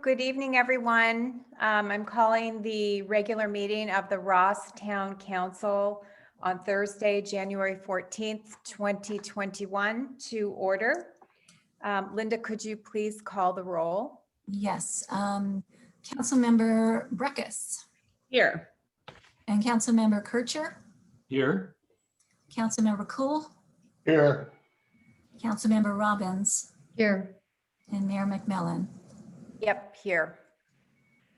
Good evening, everyone. I'm calling the regular meeting of the Ross Town Council on Thursday, January 14th, 2021 to order. Linda, could you please call the roll? Yes. Councilmember Breckus. Here. And Councilmember Kircher. Here. Councilmember Cool. Here. Councilmember Robbins. Here. And Mayor McMillan. Yep, here.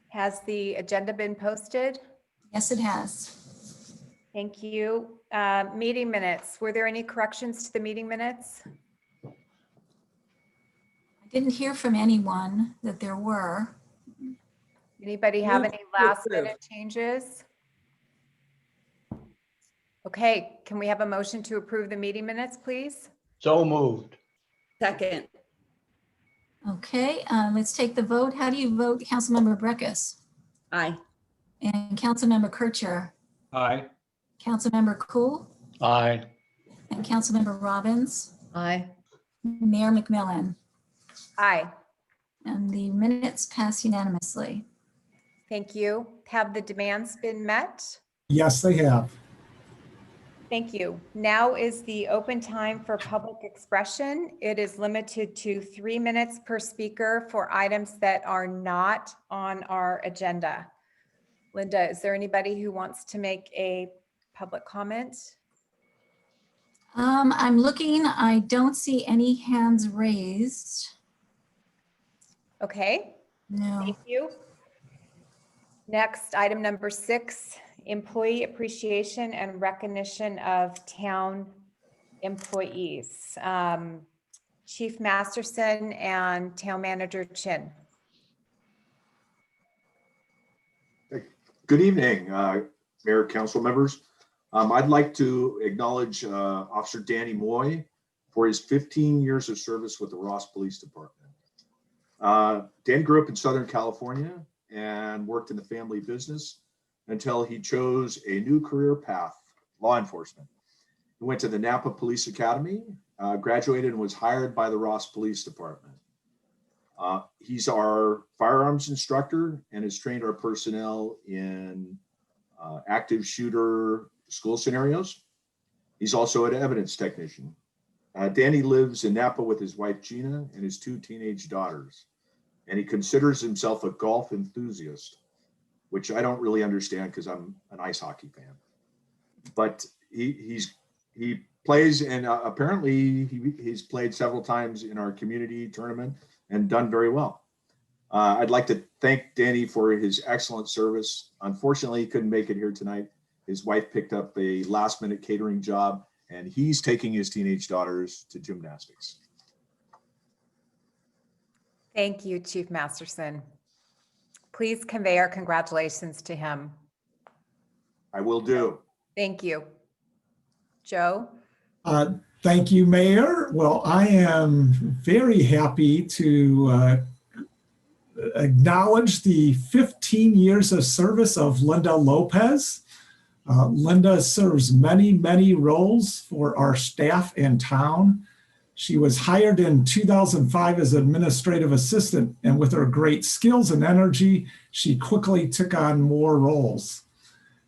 Has the agenda been posted? Yes, it has. Thank you. Meeting minutes. Were there any corrections to the meeting minutes? I didn't hear from anyone that there were. Anybody have any last minute changes? Okay, can we have a motion to approve the meeting minutes, please? So moved. Second. Okay, let's take the vote. How do you vote, Councilmember Breckus? Aye. And Councilmember Kircher? Aye. Councilmember Cool? Aye. And Councilmember Robbins? Aye. Mayor McMillan? Aye, And the minutes pass unanimously. thank you. Have the demands been met? Yes, they have. Thank you. Now is the open time for public expression. It is limited to 3 minutes per speaker for items that are not on our agenda. Linda, is there anybody who wants to make a public comment? I'm looking, I don't see any hands raised. Okay, No. thank you. Next, item number 6, employee appreciation and recognition of town employees. Chief Masterson and Town Manager Chin. Good evening, Mayor, council members. I'd like to acknowledge Officer Danny Moy for his 15 years of service with the Ross Police Department. Dan grew up in Southern California and worked in the family business until he chose a new career path, law enforcement. He went to the Napa Police Academy, graduated and was hired by the Ross Police Department. He's our firearms instructor and has trained our personnel in active shooter school scenarios. He's also an evidence technician. Danny lives in Napa with his wife, Gina, and his 2 teenage daughters. And he considers himself a golf enthusiast, which I don't really understand because I'm an ice hockey fan. But he plays, and apparently he's played several times in our community tournament and done very well. I'd like to thank Danny for his excellent service. Unfortunately, he couldn't make it here tonight. His wife picked up a last-minute catering job, and he's taking his teenage daughters to gymnastics. Thank you, Chief Masterson. Please convey our congratulations to him. I will do. Thank you. Joe? Thank you, Mayor. Well, I am very happy to acknowledge the 15 years of service of Linda Lopez. Linda serves many, many roles for our staff and town. She was hired in 2005 as administrative assistant, and with her great skills and energy, she quickly took on more roles.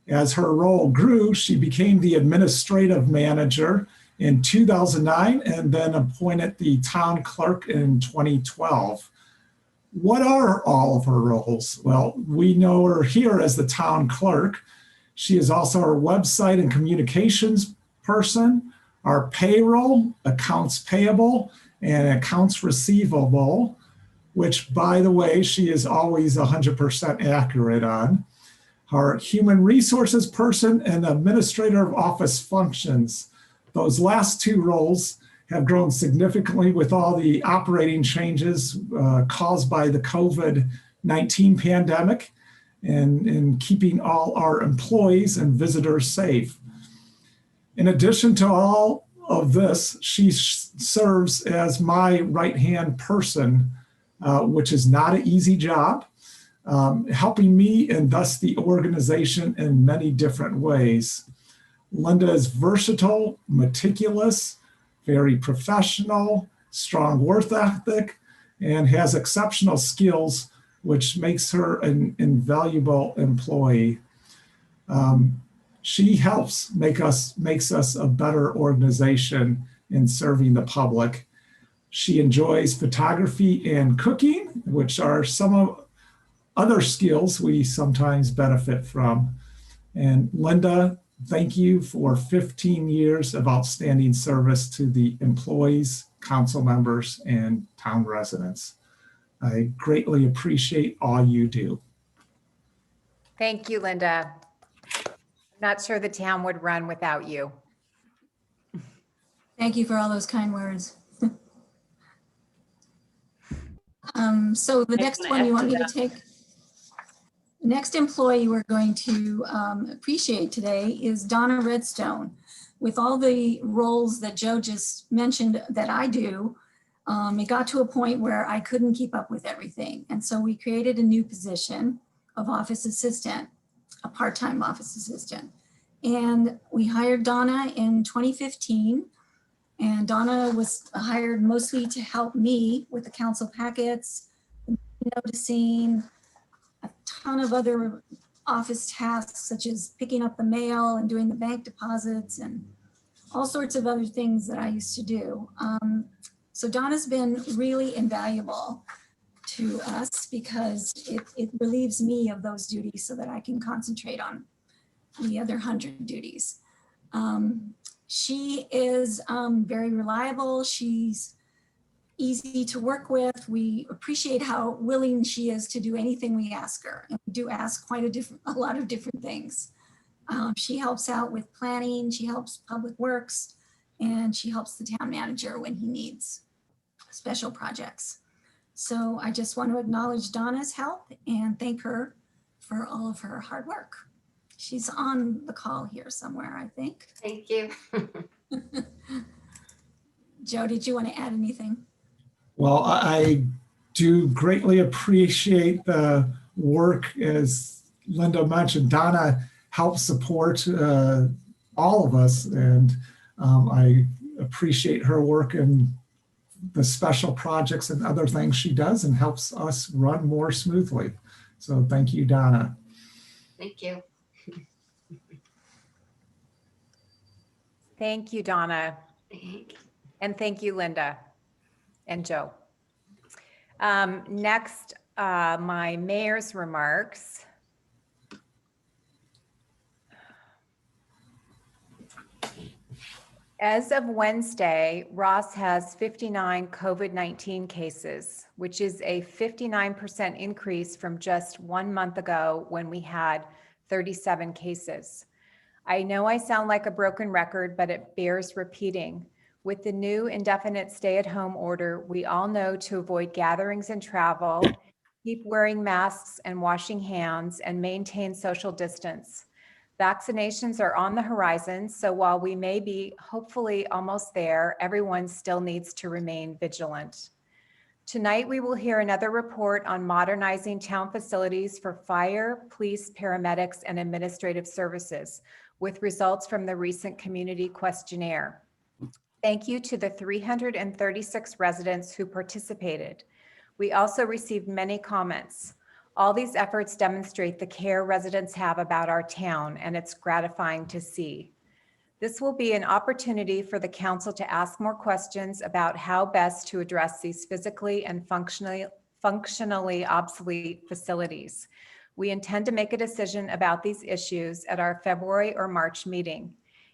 As her role grew, she became the administrative manager in 2009 and then appointed the town clerk in 2012. What are all of her roles? Well, we know her here as the town clerk. She is also our website and communications person, our payroll, accounts payable, and accounts receivable, which, by the way, she is always 100% accurate on. Our human resources person and administrator of office functions. Those last 2 roles have grown significantly with all the operating changes caused by the COVID-19 pandemic and keeping all our employees and visitors safe. In addition to all of this, she serves as my right-hand person, which is not an easy job, helping me and thus the organization in many different ways. Linda is versatile, meticulous, very professional, strong work ethic, and has exceptional skills which makes her an invaluable employee. She helps makes us a better organization in serving the public. She enjoys photography and cooking, which are some of other skills we sometimes benefit from. And Linda, thank you for 15 years of outstanding service to the employees, council members, and town residents. I greatly appreciate all you do. Thank you, Linda. Not sure the town would run without you. Thank you for all those kind words. So the next one you want me to take? The next employee we're going to appreciate today is Donna Redstone. With all the roles that Joe just mentioned that I do, it got to a point where I couldn't keep up with everything. And so we created a new position of office assistant, a part-time office assistant. And we hired Donna in 2015. And Donna was hired mostly to help me with the council packets, noticing, a ton of other office tasks, such as picking up the mail and doing the bank deposits and all sorts of other things that I used to do. So Donna's been really invaluable to us because it relieves me of those duties so that I can concentrate on the other 100 duties. She is very reliable. She's easy to work with. We appreciate how willing she is to do anything we ask her. And we do ask quite a lot of different things. She helps out with planning. She helps Public Works, and she helps the town manager when he needs special projects. So I just want to acknowledge Donna's help and thank her for all of her hard work. She's on the call here somewhere, I think. Thank you. Joe, did you want to add anything? Well, I do greatly appreciate the work. As Linda mentioned, Donna helps support all of us, and I appreciate her work and the special projects and other things she does and helps us run more smoothly. So thank you, Donna. Thank you. Thank you, Donna. And thank you, Linda and Joe. Next, my mayor's remarks. As of Wednesday, Ross has 59 COVID-19 cases, which is a 59% increase from just 1 month ago when we had 37 cases. I know I sound like a broken record, but it bears repeating. With the new indefinite stay-at-home order, we all know to avoid gatherings and travel, keep wearing masks and washing hands, and maintain social distance. Vaccinations are on the horizon, so while we may be hopefully almost there, everyone still needs to remain vigilant. Tonight, we will hear another report on modernizing town facilities for fire, police, paramedics, and administrative services, with results from the recent community questionnaire. Thank you to the 336 residents who participated. We also received many comments. All these efforts demonstrate the care residents have about our town, and it's gratifying to see. This will be an opportunity for the council to ask more questions about how best to address these physically and functionally obsolete facilities. We intend to make a decision about these issues at our February or March meeting.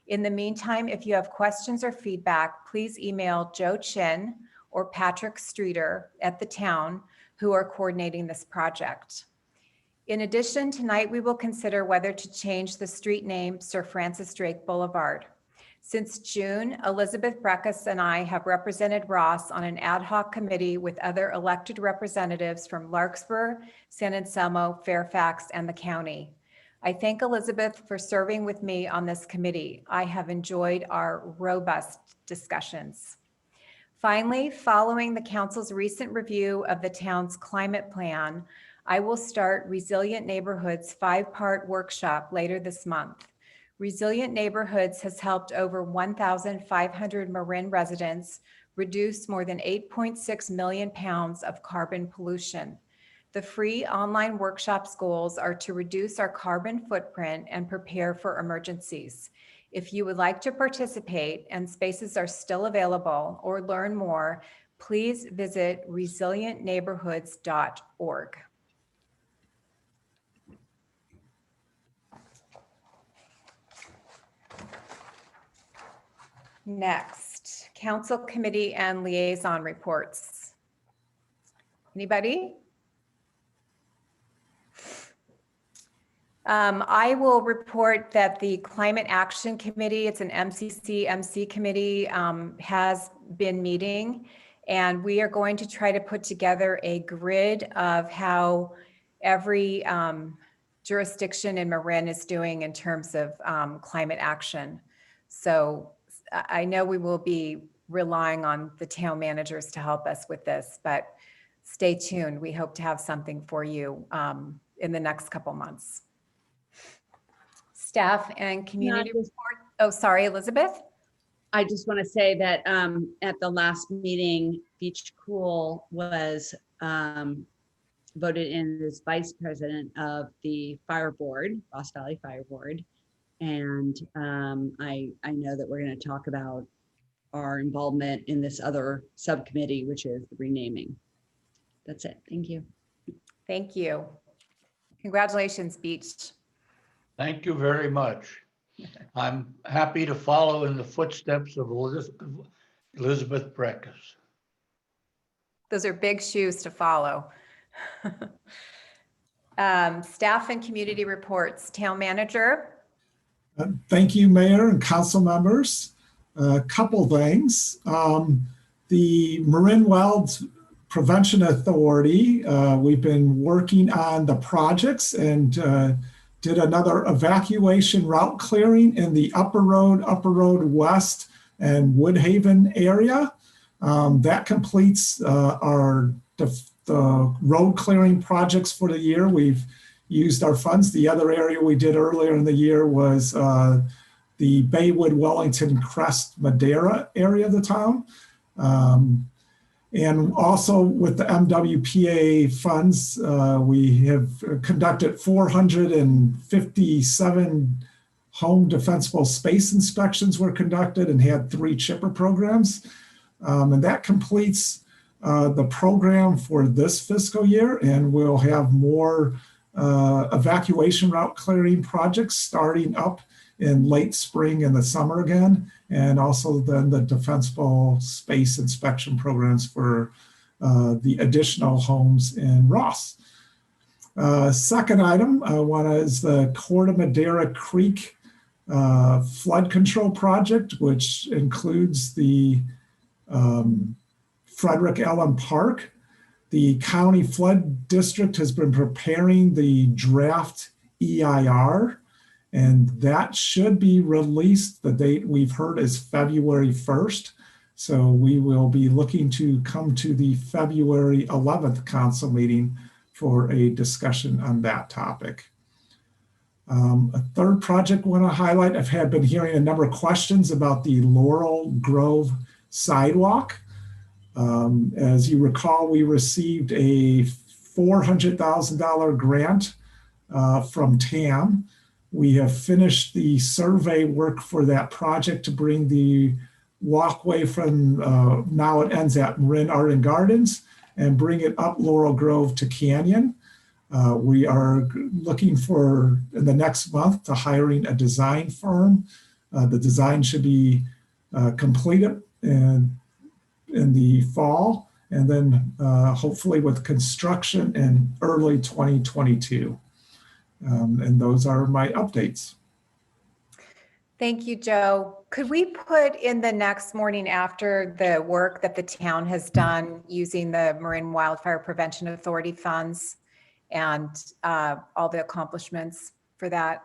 In the meantime, if you have questions or feedback, please email Joe Chin or Patrick Streeter at the town, who are coordinating this project. In addition, tonight we will consider whether to change the street name Sir Francis Drake Boulevard. Since June, Elizabeth Breckus and I have represented Ross on an ad hoc committee with other elected representatives from Larkspur, San Anselmo, Fairfax, and the county. I thank Elizabeth for serving with me on this committee. I have enjoyed our robust discussions. Finally, following the council's recent review of the town's climate plan, I will start Resilient Neighborhoods 5-part workshop later this month. Resilient Neighborhoods has helped over 1,500 Marin residents reduce more than 8.6 million pounds of carbon pollution. The free online workshops goals are to reduce our carbon footprint and prepare for emergencies. If you would like to participate and spaces are still available or learn more, please visit resilientneighborhoods.org. Next, council committee and liaison reports. Anybody? I will report that the Climate Action Committee, it's an MCC committee, has been meeting, and we are going to try to put together a grid of how every jurisdiction in Marin is doing in terms of climate action. So I know we will be relying on the town managers to help us with this, but stay tuned. We hope to have something for you in the next couple months. Staff and community report. Oh, sorry, Elizabeth. I just want to say that at the last meeting, Beach Cool was voted in as vice president of the fire board, Ross Valley Fire Board. And I know that we're going to talk about our involvement in this other subcommittee, which is the renaming. That's it. Thank you. Thank you. Congratulations, Beach. Thank you very much. I'm happy to follow in the footsteps of Elizabeth Breckus. Those are big shoes to follow. Staff and community reports. Town manager. Thank you, Mayor and council members. A couple things. The Marin Wildlands Prevention Authority, we've been working on the projects and did another evacuation route clearing in the Upper Road West and Woodhaven area. That completes the road clearing projects for the year. We've used our funds. The other area we did earlier in the year was the Baywood, Wellington, Crest, Madera area of the town. And also with the MWPA funds, we have conducted 457 home defensible space inspections were conducted and had 3 chipper programs. And that completes the program for this fiscal year, and we'll have more evacuation route clearing projects starting up in late spring and the summer again, and also then the defensible space inspection programs for the additional homes in Ross. Second item is the Corte Madera Creek flood control project, which includes the Frederick Allen Park. The county flood district has been preparing the draft EIR, and that should be released. The date we've heard is February 1st. So we will be looking to come to the February 11th council meeting for a discussion on that topic. A third project I want to highlight, I've been hearing a number of questions about the Laurel Grove sidewalk. As you recall, we received a $400,000 grant from TAM. We have finished the survey work for that project to bring the walkway from now it ends at Marin Art and Gardens and bring it up Laurel Grove to Canyon. We are looking for in the next month to hiring a design firm. The design should be completed in the fall, and then hopefully with construction in early 2022. And those are my updates. Thank you, Joe. Could we put in the next morning after the work that the town has done using the Marin Wildfire Prevention Authority funds and all the accomplishments for that?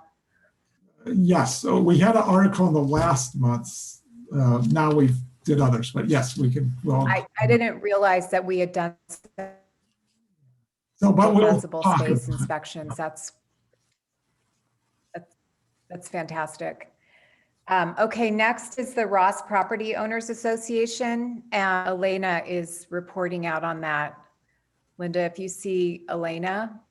Yes, so we had an article in the last month's. Now we've did others, but yes, we can. Well, I didn't realize that we had done so, but we'll defensible talk space about it. inspections. That's fantastic. Okay, next is the Ross Property Owners Association. Elena is reporting out on that. Linda, if you see Elena.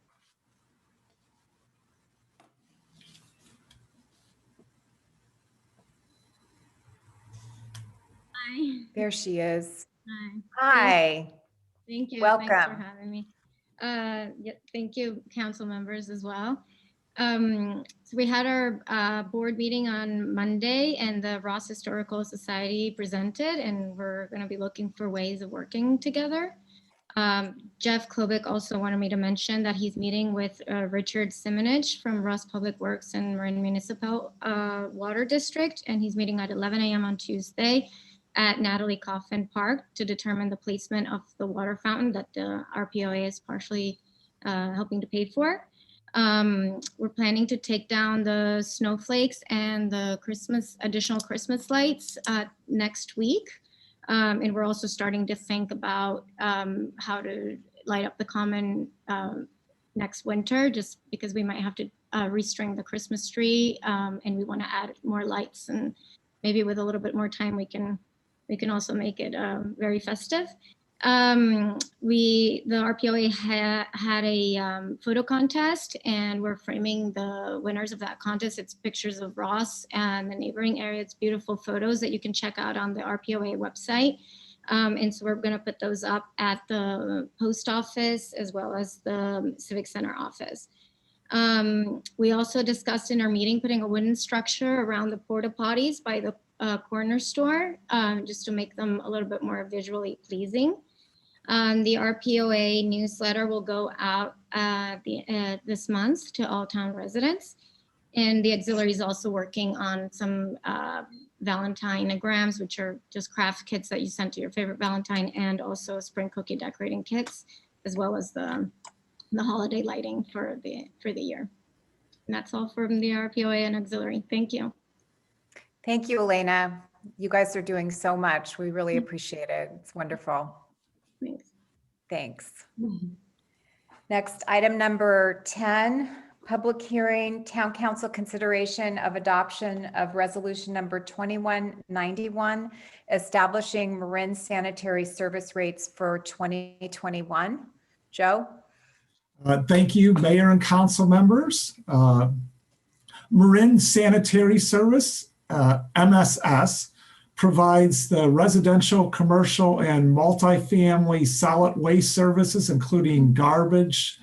Hi. There she is. Hi. Hi. Thank you. Thanks for Welcome. having me. Yeah, thank you, council members as well. So we had our board meeting on Monday and the Ross Historical Society presented, and we're going to be looking for ways of working together. Jeff Klobik also wanted me to mention that he's meeting with Richard Simonage from Ross Public Works and Marin Municipal Water District, and he's meeting at 11 a.m. on Tuesday at Natalie Coffin Park to determine the placement of the water fountain that the RPOA is partially helping to pay for. We're planning to take down the snowflakes and the additional Christmas lights next week. And we're also starting to think about how to light up the common next winter, just because we might have to restring the Christmas tree, and we want to add more lights, and maybe with a little bit more time we can also make it very festive. The RPOA had a photo contest, and we're framing the winners of that contest. It's pictures of Ross and the neighboring area. It's beautiful photos that you can check out on the RPOA website. And so we're going to put those up at the post office as well as the Civic Center office. We also discussed in our meeting putting a wooden structure around the porta potties by the corner store, just to make them a little bit more visually pleasing. The RPOA newsletter will go out this month to all town residents. And the auxiliary is also working on some Valentineograms, which are just craft kits that you send to your favorite Valentine, and also spring cookie decorating kits, as well as the holiday lighting for the year. And that's all from the RPOA and auxiliary. Thank you. Thank you, Elena. You guys are doing so much. We really appreciate it. It's wonderful. Thanks. Thanks. Next, item number 10, public hearing, town council consideration of adoption of resolution number 2191, establishing Marin sanitary service rates for 2021. Joe? Thank you, Mayor and council members. Marin Sanitary Service, MSS, provides the residential, commercial, and multifamily solid waste services, including garbage,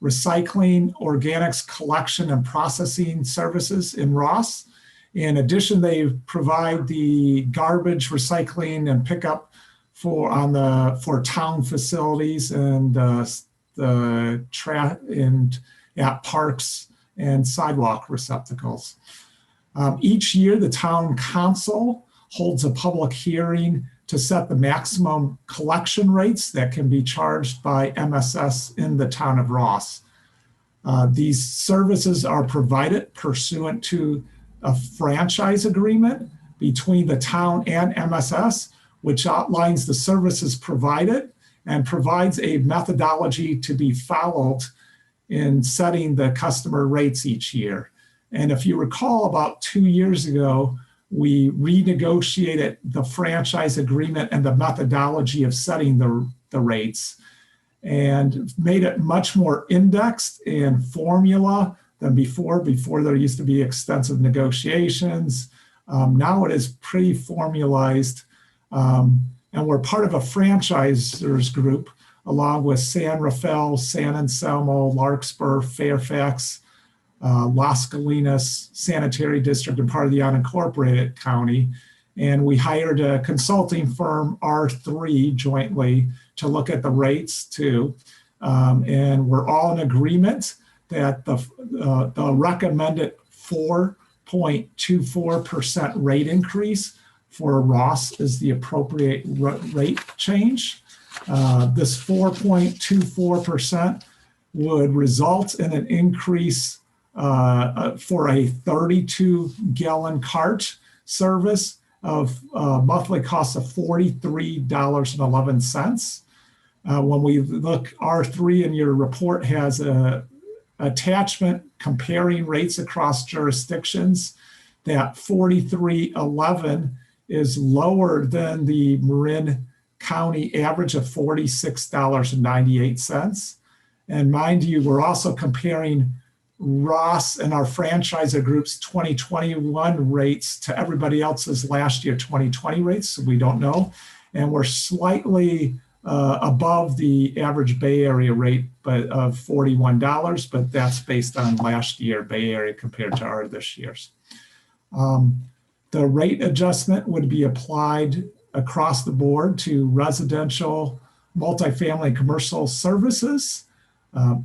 recycling, organics collection and processing services in Ross. In addition, they provide the garbage, recycling, and pickup for town facilities and at parks and sidewalk receptacles. Each year, the town council holds a public hearing to set the maximum collection rates that can be charged by MSS in the town of Ross. These services are provided pursuant to a franchise agreement between the town and MSS, which outlines the services provided and provides a methodology to be followed in setting the customer rates each year. And if you recall, about 2 years ago, we renegotiated the franchise agreement and the methodology of setting the rates, and made it much more indexed in formula than before. Before, there used to be extensive negotiations. Now it is pretty formalized, and we're part of a franchisors group along with San Rafael, San Anselmo, Larkspur, Fairfax, Las Colinas Sanitary District, and part of the unincorporated county. And we hired a consulting firm, R3, jointly to look at the rates too. And we're all in agreement that the recommended 4.24% rate increase for Ross is the appropriate rate change. This 4.24% would result in an increase for a 32-gallon cart service of monthly cost of $43.11. When we look, R3 in your report has a attachment comparing rates across jurisdictions. That $43.11 is lower than the Marin county average of $46.98. And mind you, we're also comparing Ross and our franchisor group's 2021 rates to everybody else's last year 2020 rates, so we don't know. And we're slightly above the average Bay Area rate of $41, but that's based on last year Bay Area compared to our this year's. The rate adjustment would be applied across the board to residential, multifamily, and commercial services.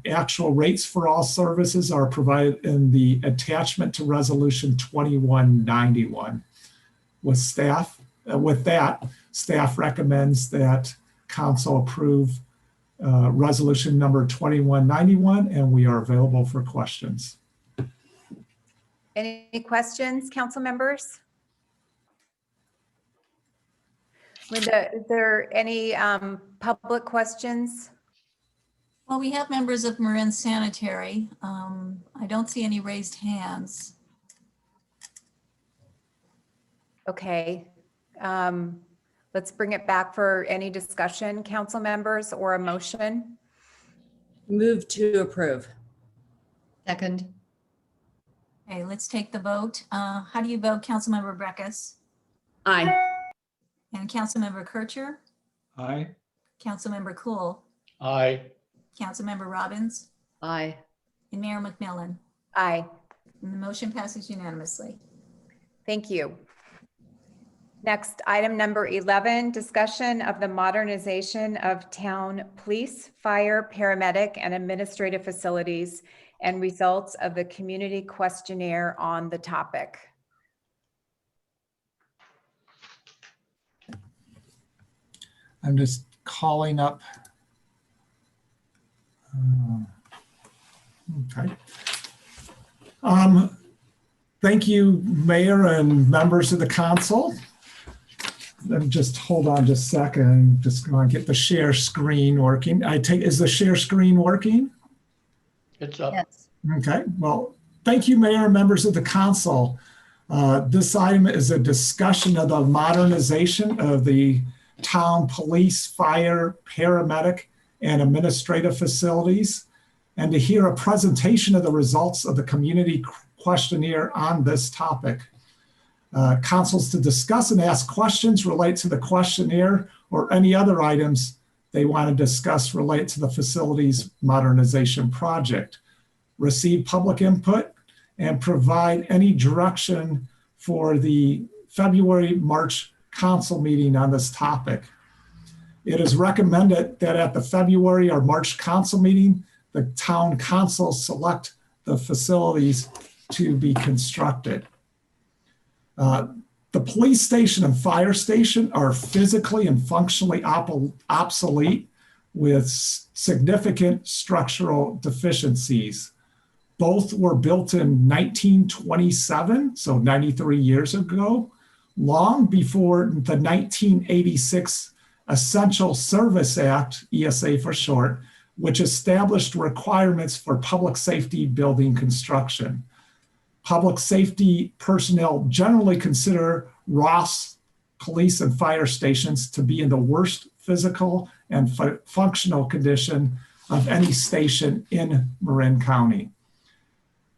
Actual rates for all services are provided in the attachment to Resolution 2191. With that, staff recommends that council approve resolution number 2191, and we are available for questions. Any questions, council members? Linda, is there any public questions? Well, we have members of Marin Sanitary. I don't see any raised hands. Okay. Let's bring it back for any discussion, council members, or a motion. Move to approve. Second. Okay, let's take the vote. How do you vote, Councilmember Breckus? Aye. And Councilmember Kircher? Aye. Councilmember Cool? Aye. Councilmember Robbins? Aye. And Mayor McMillan? Aye. And the motion passes unanimously. Thank you. Next, item number 11, discussion of the modernization of town police, fire, paramedic, and administrative facilities and results of the community questionnaire on the topic. I'm just calling up. Okay. Thank you, Mayor and members of the council. Let me just hold on just a second. I'm just going to get the share screen working. Is the share screen working? It's up. Yes. Okay, well, thank you, Mayor and members of the council. This item is a discussion of the modernization of the town police, fire, paramedic, and administrative facilities, and to hear a presentation of the results of the community questionnaire on this topic. Councils to discuss and ask questions relate to the questionnaire or any other items they want to discuss relate to the facilities modernization project. Receive public input and provide any direction for the February-March council meeting on this topic. It is recommended that at the February or March council meeting, the town council select the facilities to be constructed. The police station and fire station are physically and functionally obsolete with significant structural deficiencies. Both were built in 1927, so 93 years ago, long before the 1986 Essential Service Act, ESA for short, which established requirements for public safety building construction. Public safety personnel generally consider Ross police and fire stations to be in the worst physical and functional condition of any station in Marin County.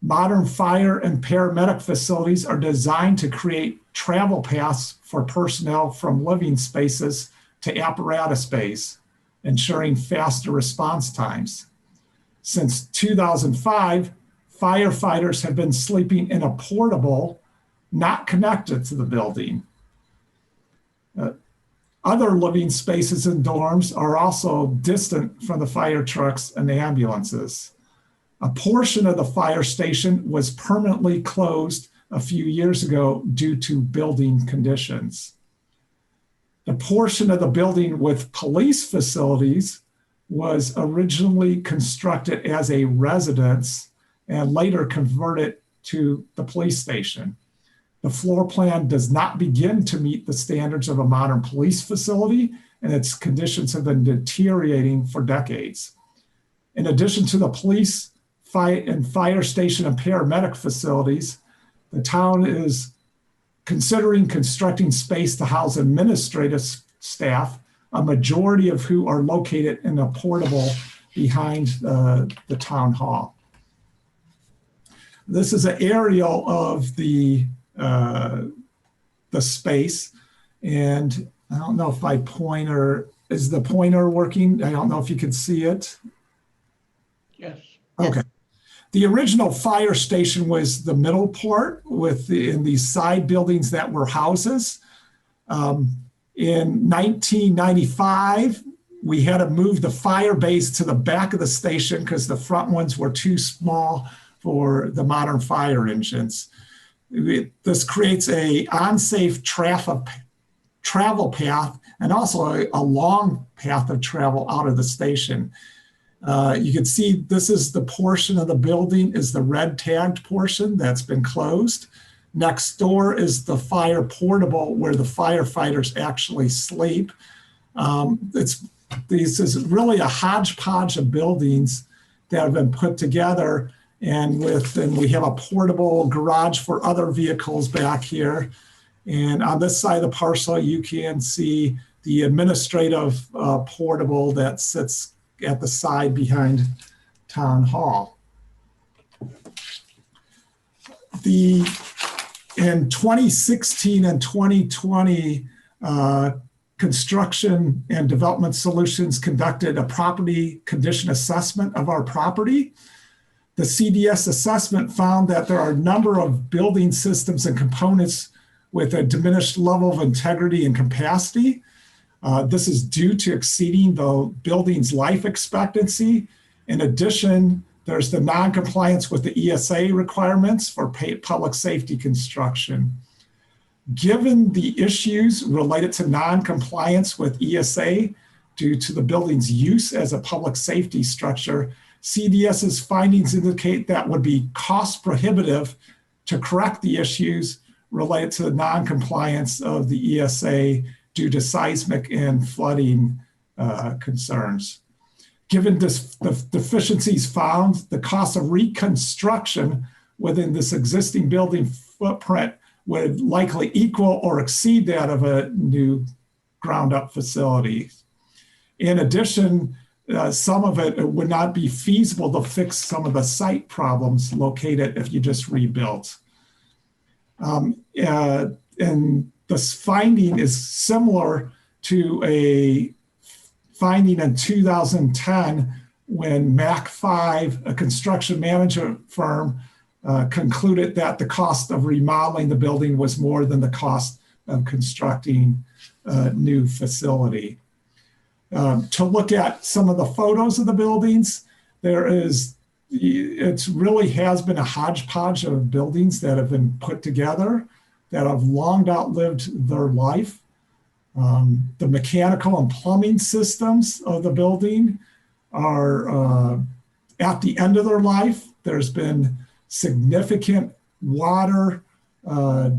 Modern fire and paramedic facilities are designed to create travel paths for personnel from living spaces to apparatus space, ensuring faster response times. Since 2005, firefighters have been sleeping in a portable, not connected to the building. Other living spaces and dorms are also distant from the fire trucks and the ambulances. A portion of the fire station was permanently closed a few years ago due to building conditions. The portion of the building with police facilities was originally constructed as a residence and later converted to the police station. The floor plan does not begin to meet the standards of a modern police facility, and its conditions have been deteriorating for decades. In addition to the police, fire station and paramedic facilities, the town is considering constructing space to house administrative staff a majority of who are located in a portable behind the town hall. This is an aerial of the space, and I don't know if is the pointer working? I don't know if you can see it. Yes. Okay. The original fire station was the middle part in these side buildings that were houses. In 1995, we had to move the fire base to the back of the station because the front ones were too small for the modern fire engines. This creates a unsafe travel path and also a long path of travel out of the station. You can see this is the portion of the building is the red tagged portion that's been closed. Next door is the fire portable where the firefighters actually sleep. This is really a hodgepodge of buildings that have been put together, and we have a portable garage for other vehicles back here. And on this side of the parcel, you can see the administrative portable that sits at the side behind Town Hall. In 2016 and 2020, Construction and Development Solutions conducted a property condition assessment of our property. The CDS assessment found that there are a number of building systems and components with a diminished level of integrity and capacity. This is due to exceeding the building's life expectancy. In addition, there's the non-compliance with the ESA requirements for public safety construction. Given the issues related to non-compliance with ESA due to the building's use as a public safety structure, CDS's findings indicate that would be cost prohibitive to correct the issues related to the non-compliance of the ESA due to seismic and flooding concerns. Given the deficiencies found, the cost of reconstruction within this existing building footprint would likely equal or exceed that of a new ground-up facility. In addition, some of it would not be feasible to fix some of the site problems located if you just rebuilt. And this finding is similar to a finding in 2010 when MAC5, a construction management firm, concluded that the cost of remodeling the building was more than the cost of constructing a new facility. To look at some of the photos of the buildings, it really has been a hodgepodge of buildings that have been put together that have long outlived their life. The mechanical and plumbing systems of the building are at the end of their life. There's been significant water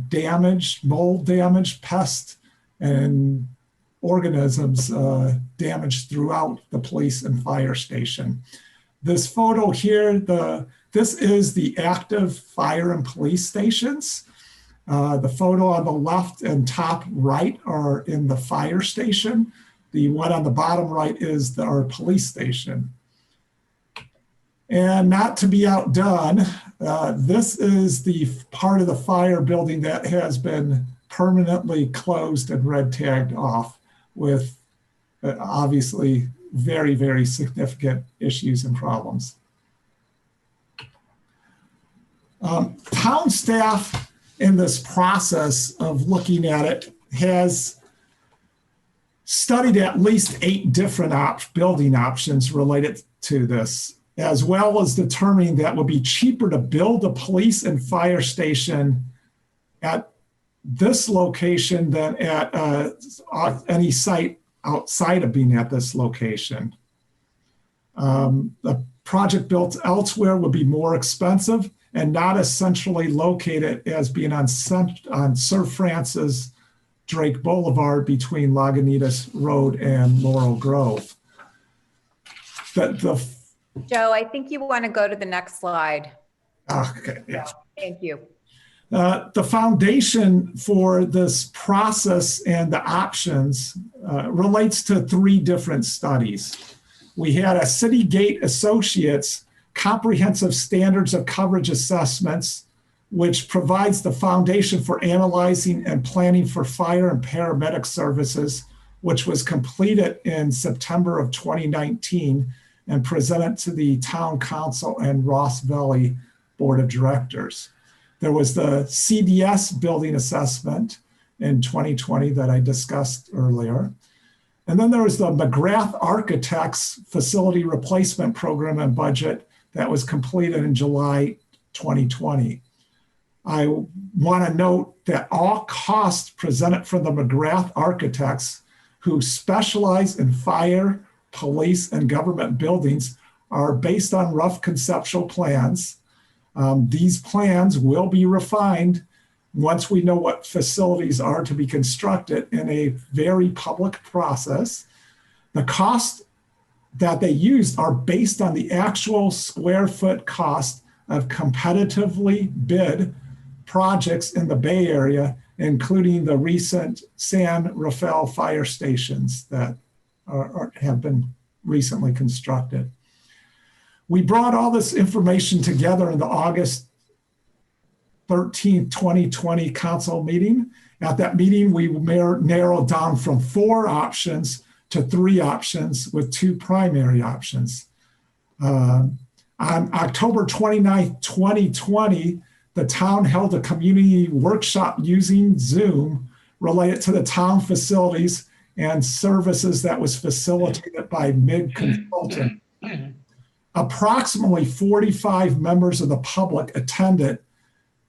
damage, mold damage, pest, and organisms damaged throughout the police and fire station. This photo here, this is the active fire and police stations. The photo on the left and top right are in the fire station. The one on the bottom right is our police station. And not to be outdone, this is the part of the fire building that has been permanently closed and red tagged off with obviously very, very significant issues and problems. Town staff in this process of looking at it has studied at least 8 different building options related to this, as well as determining that it would be cheaper to build a police and fire station at this location than at any site outside of being at this location. The project built elsewhere would be more expensive and not as centrally located as being on Sir Francis Drake Boulevard between Lagunitas Road and Laurel Grove. Joe, I think you want to go to the next slide. Okay, yeah. Thank you. The foundation for this process and the options relates to 3 different studies. We had a Citygate Associates Comprehensive Standards of Coverage Assessments, which provides the foundation for analyzing and planning for fire and paramedic services, which was completed in September of 2019 and presented to the Town Council and Ross Valley Board of Directors. There was the CDS Building Assessment in 2020 that I discussed earlier. And then there was the McGrath Architects Facility Replacement Program and Budget that was completed in July 2020. I want to note that all costs presented from the McGrath Architects, who specialize in fire, police, and government buildings, are based on rough conceptual plans. These plans will be refined once we know what facilities are to be constructed in a very public process. The costs that they used are based on the actual square foot cost of competitively bid projects in the Bay Area, including the recent San Rafael fire stations that have been recently constructed. We brought all this information together in the August 13th, 2020 council meeting. At that meeting, we narrowed down from 4 options to 3 options with 2 primary options. On October 29th, 2020, the town held a community workshop using Zoom related to the town facilities and services that was facilitated by MIG Consulting. Approximately 45 members of the public attended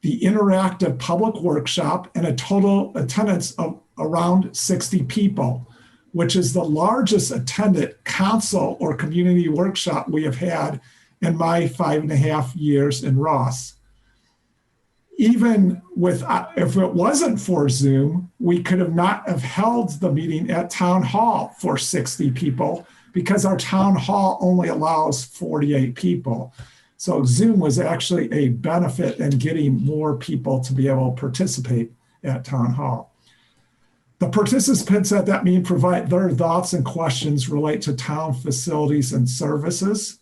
the interactive public workshop, and a total attendance of around 60 people, which is the largest attended council or community workshop we have had in my 5.5 years in Ross. Even with, if it wasn't for Zoom, we could have not have held the meeting at Town Hall for 60 people because our Town Hall only allows 48 people. So Zoom was actually a benefit in getting more people to be able to participate at Town Hall. The participants at that meeting provide their thoughts and questions relate to town facilities and services.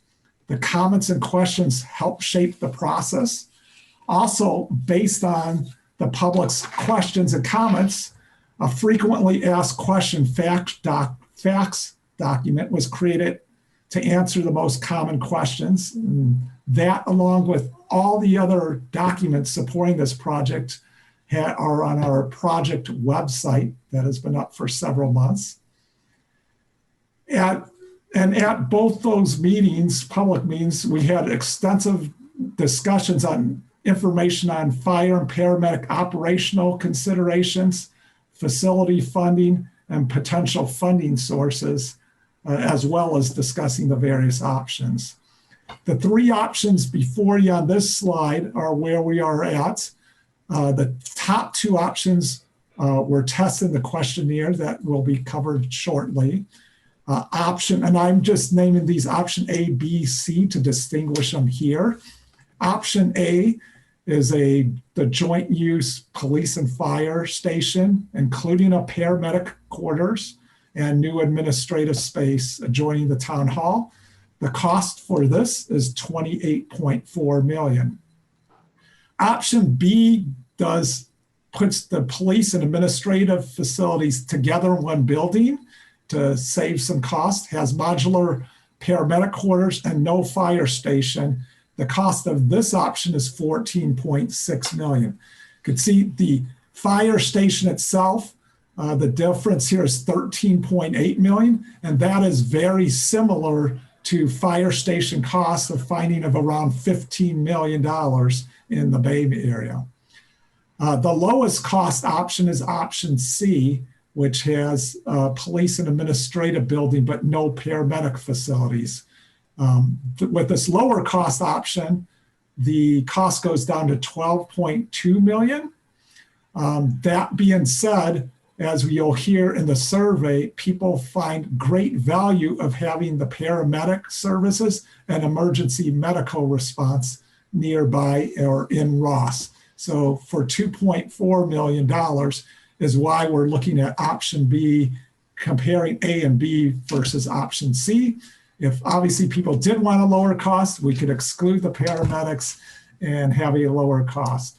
The comments and questions help shape the process. Also, based on the public's questions and comments, a frequently asked question facts document was created to answer the most common questions. And that, along with all the other documents supporting this project, are on our project website that has been up for several months. At both those meetings, public meetings, we had extensive discussions on information on fire and paramedic operational considerations, facility funding, and potential funding sources, as well as discussing the various options. The 3 options before you on this slide are where we are at. The top 2 options were tested in the questionnaire that will be covered shortly. And I'm just naming these option A, B, C to distinguish them here. Option A is the joint use police and fire station, including a paramedic quarters and new administrative space adjoining the town hall. The cost for this is $28.4 million. Option B puts the police and administrative facilities together in one building to save some cost, has modular paramedic quarters and no fire station. The cost of this option is $14.6 million. You can see the fire station itself, the difference here is $13.8 million, and that is very similar to fire station costs of finding of around $15 million in the Bay Area. The lowest cost option is option C, which has police and administrative building, but no paramedic facilities. With this lower cost option, the cost goes down to $12.2 million. That being said, as you'll hear in the survey, people find great value of having the paramedic services and emergency medical response nearby or in Ross. So for $2.4 million is why we're looking at option B, comparing A and B versus option C. If obviously people did want a lower cost, we could exclude the paramedics and have a lower cost.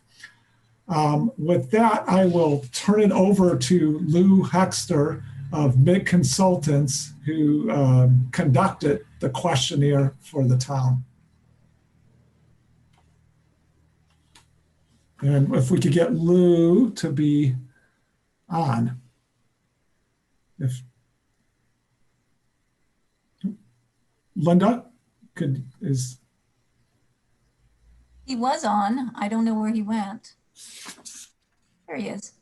With that, I will turn it over to Lou Hexter of MIG Consultants, who conducted the questionnaire for the town. And if we could get Lou to be on. If Linda He was on. I don't know where he went. There he is.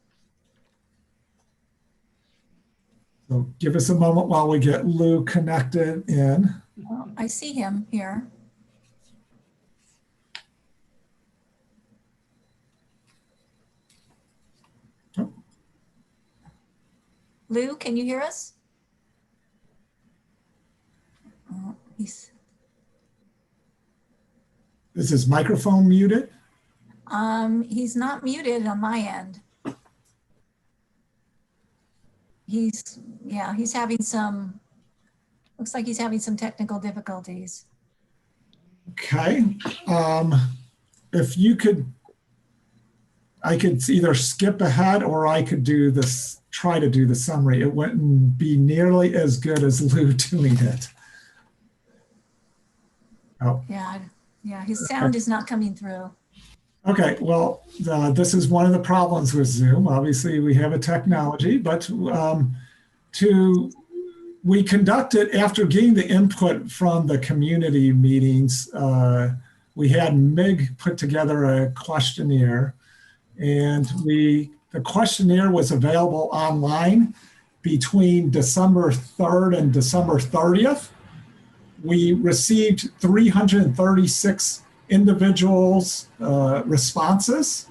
So give us a moment while we get Lou connected in. Oh, I see him here. Oh. Lou, can you hear us? Oh, Is his microphone muted? He's not muted on my end. He's having some, looks like he's having some technical difficulties. Okay. If you could, I could either skip ahead or I could do this, try to do the summary. It wouldn't be nearly as good as Lou doing it. Oh. Yeah, his sound is not coming through. Okay, well, this is one of the problems with Zoom. Obviously, we have a technology, but we conducted, after getting the input from the community meetings, we had MIG put together a questionnaire, and the questionnaire was available online between December 3rd and December 30th. We received 336 individuals' responses,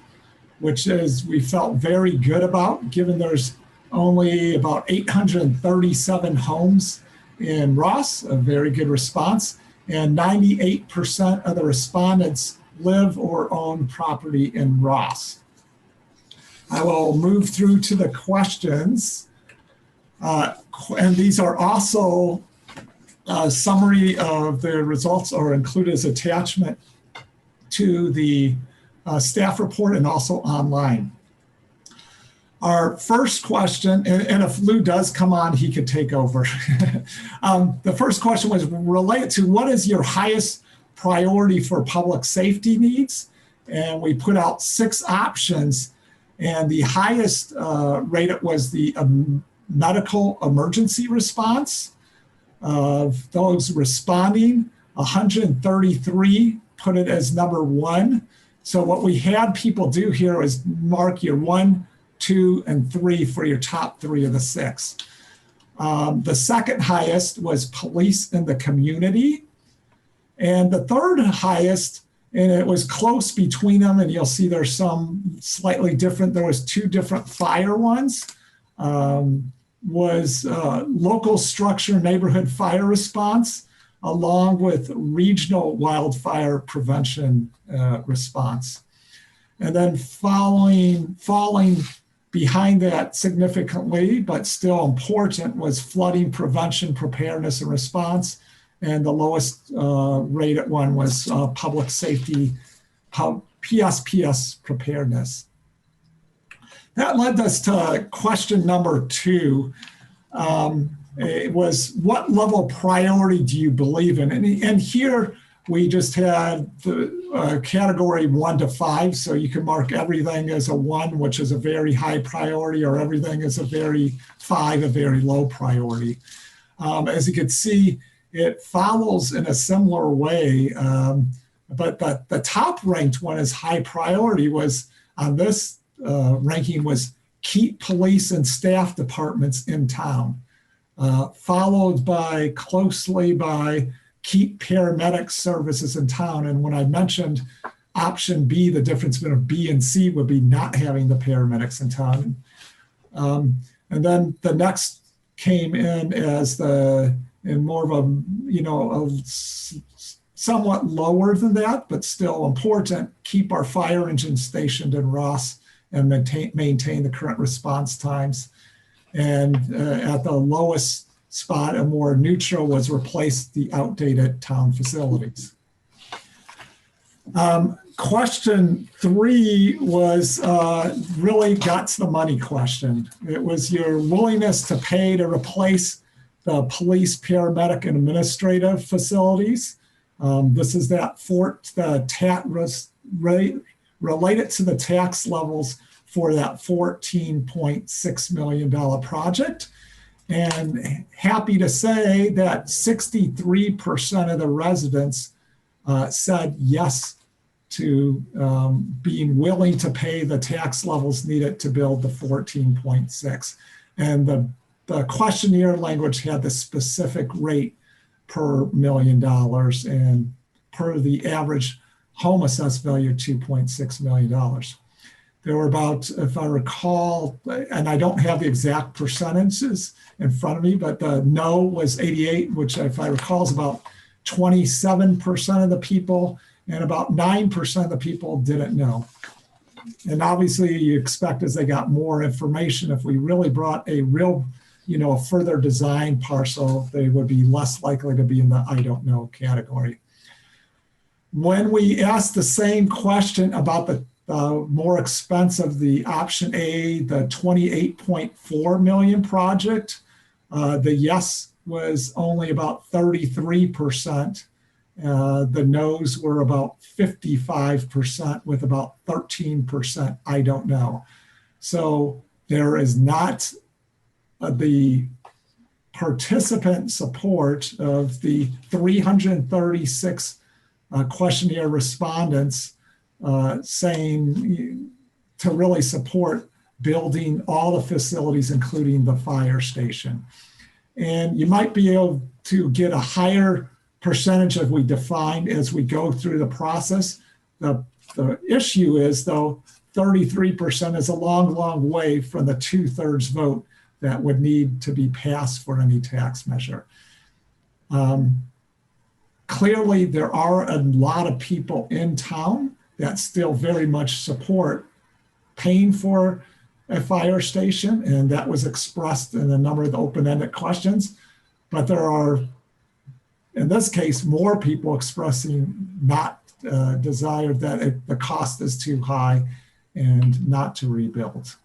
which is we felt very good about, given there's only about 837 homes in Ross, a very good response, and 98% of the respondents live or own property in Ross. I will move through to the questions, and these are also a summary of the results are included as attachment to the staff report and also online. Our first question, and if Lou does come on, he could take over. The first question was related to what is your highest priority for public safety needs? And we put out 6 options, and the highest rated was the medical emergency response. Of those responding, 133 put it as number 1. So what we had people do here is mark your 1, 2, and 3 for your top 3 of the 6. The second highest was police in the community. And the third highest, and it was close between them, and you'll see there's some slightly different, there was 2 different fire ones, was local structure neighborhood fire response, along with regional wildfire prevention response. And then falling behind that significantly, but still important, was flooding prevention, preparedness, and response. And the lowest rated one was public safety, PSPS preparedness. That led us to question number 2. It was, what level of priority do you believe in? And here we just had the category 1 to 5. So you can mark everything as a 1, which is a very high priority, or everything as a very 5, a very low priority. As you can see, it follows in a similar way. But the top ranked one as high priority was on this ranking was keep police and staff departments in town, followed by closely by keep paramedic services in town. And when I mentioned option B, the difference between B and C would be not having the paramedics in town. And then the next came in as in more of a, somewhat lower than that, but still important, keep our fire engine stationed in Ross and maintain the current response times. And at the lowest spot, a more neutral, was replace the outdated town facilities. Question 3 was really got to the money question. It was your willingness to pay to replace the police, paramedic, and administrative facilities. This is that related to the tax levels for that $14.6 million project. And happy to say that 63% of the residents said yes to being willing to pay the tax levels needed to build the 14.6. And the questionnaire language had the specific rate per $1 million, and per the average home assessed value, $2.6 million. There were about, if I recall, and I don't have the exact percentages in front of me, but the no was 88, which if I recall is about 27% of the people, and about 9% of the people didn't know. And obviously you expect as they got more information, if we really brought a real, a further design parcel, they would be less likely to be in the I don't know category. When we asked the same question about the more expensive, the option A, the 28.4 million project, the yes was only about 33%. The no's were about 55%, with about 13% I don't know. So there is not the participant support of the 336 questionnaire respondents saying to really support building all the facilities, including the fire station. And you might be able to get a higher percentage that we define as we go through the process. The issue is, though, 33% is a long, long way from the 2/3 vote that would need to be passed for any tax measure. Clearly, there are a lot of people in town that still very much support paying for a fire station, and that was expressed in a number of the open-ended questions. But there are, in this case, more people expressing not desire that the cost is too high and not to rebuild.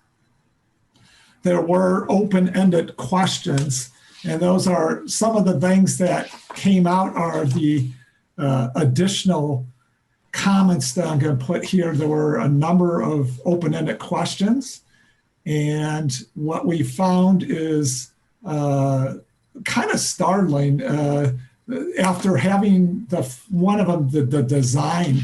There were open-ended questions, and those are some of the things that came out are the additional comments that I'm going to put here. There were a number of open-ended questions, and what we found is kind of startling. After having one of them, the design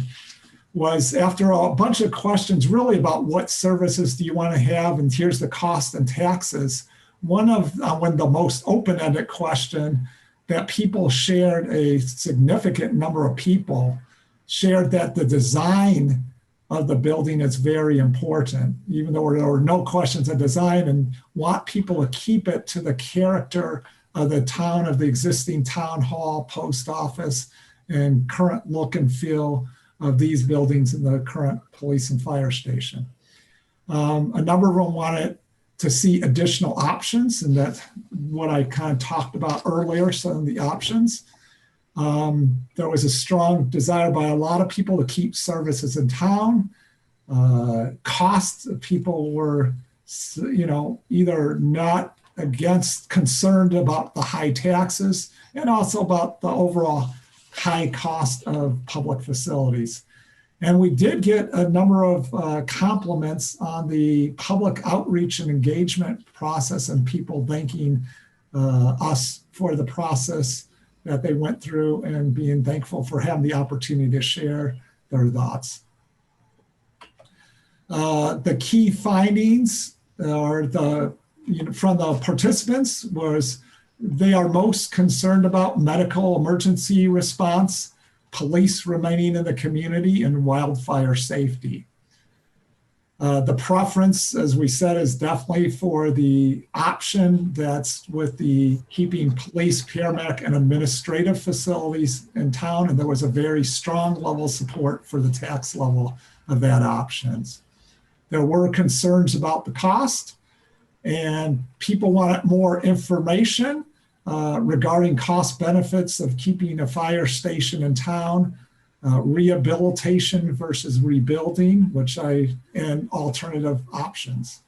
was after a bunch of questions really about what services do you want to have, and here's the cost and taxes. One of when the most open-ended question that people shared, a significant number of people shared that the design of the building is very important, even though there were no questions of design, and want people to keep it to the character of the town, of the existing town hall, post office, and current look and feel of these buildings in the current police and fire station. A number of them wanted to see additional options, and that's what I kind of talked about earlier, some of the options. There was a strong desire by a lot of people to keep services in town. Costs, people were, either not concerned about the high taxes, and also about the overall high cost of public facilities. And we did get a number of compliments on the public outreach and engagement process, and people thanking us for the process that they went through and being thankful for having the opportunity to share their thoughts. The key findings are from the participants was they are most concerned about medical emergency response, police remaining in the community, and wildfire safety. The preference, as we said, is definitely for the option that's with the keeping police, paramedic, and administrative facilities in town. And there was a very strong level of support for the tax level of that options. There were concerns about the cost, and people wanted more information regarding cost benefits of keeping a fire station in town, rehabilitation versus rebuilding, and alternative options.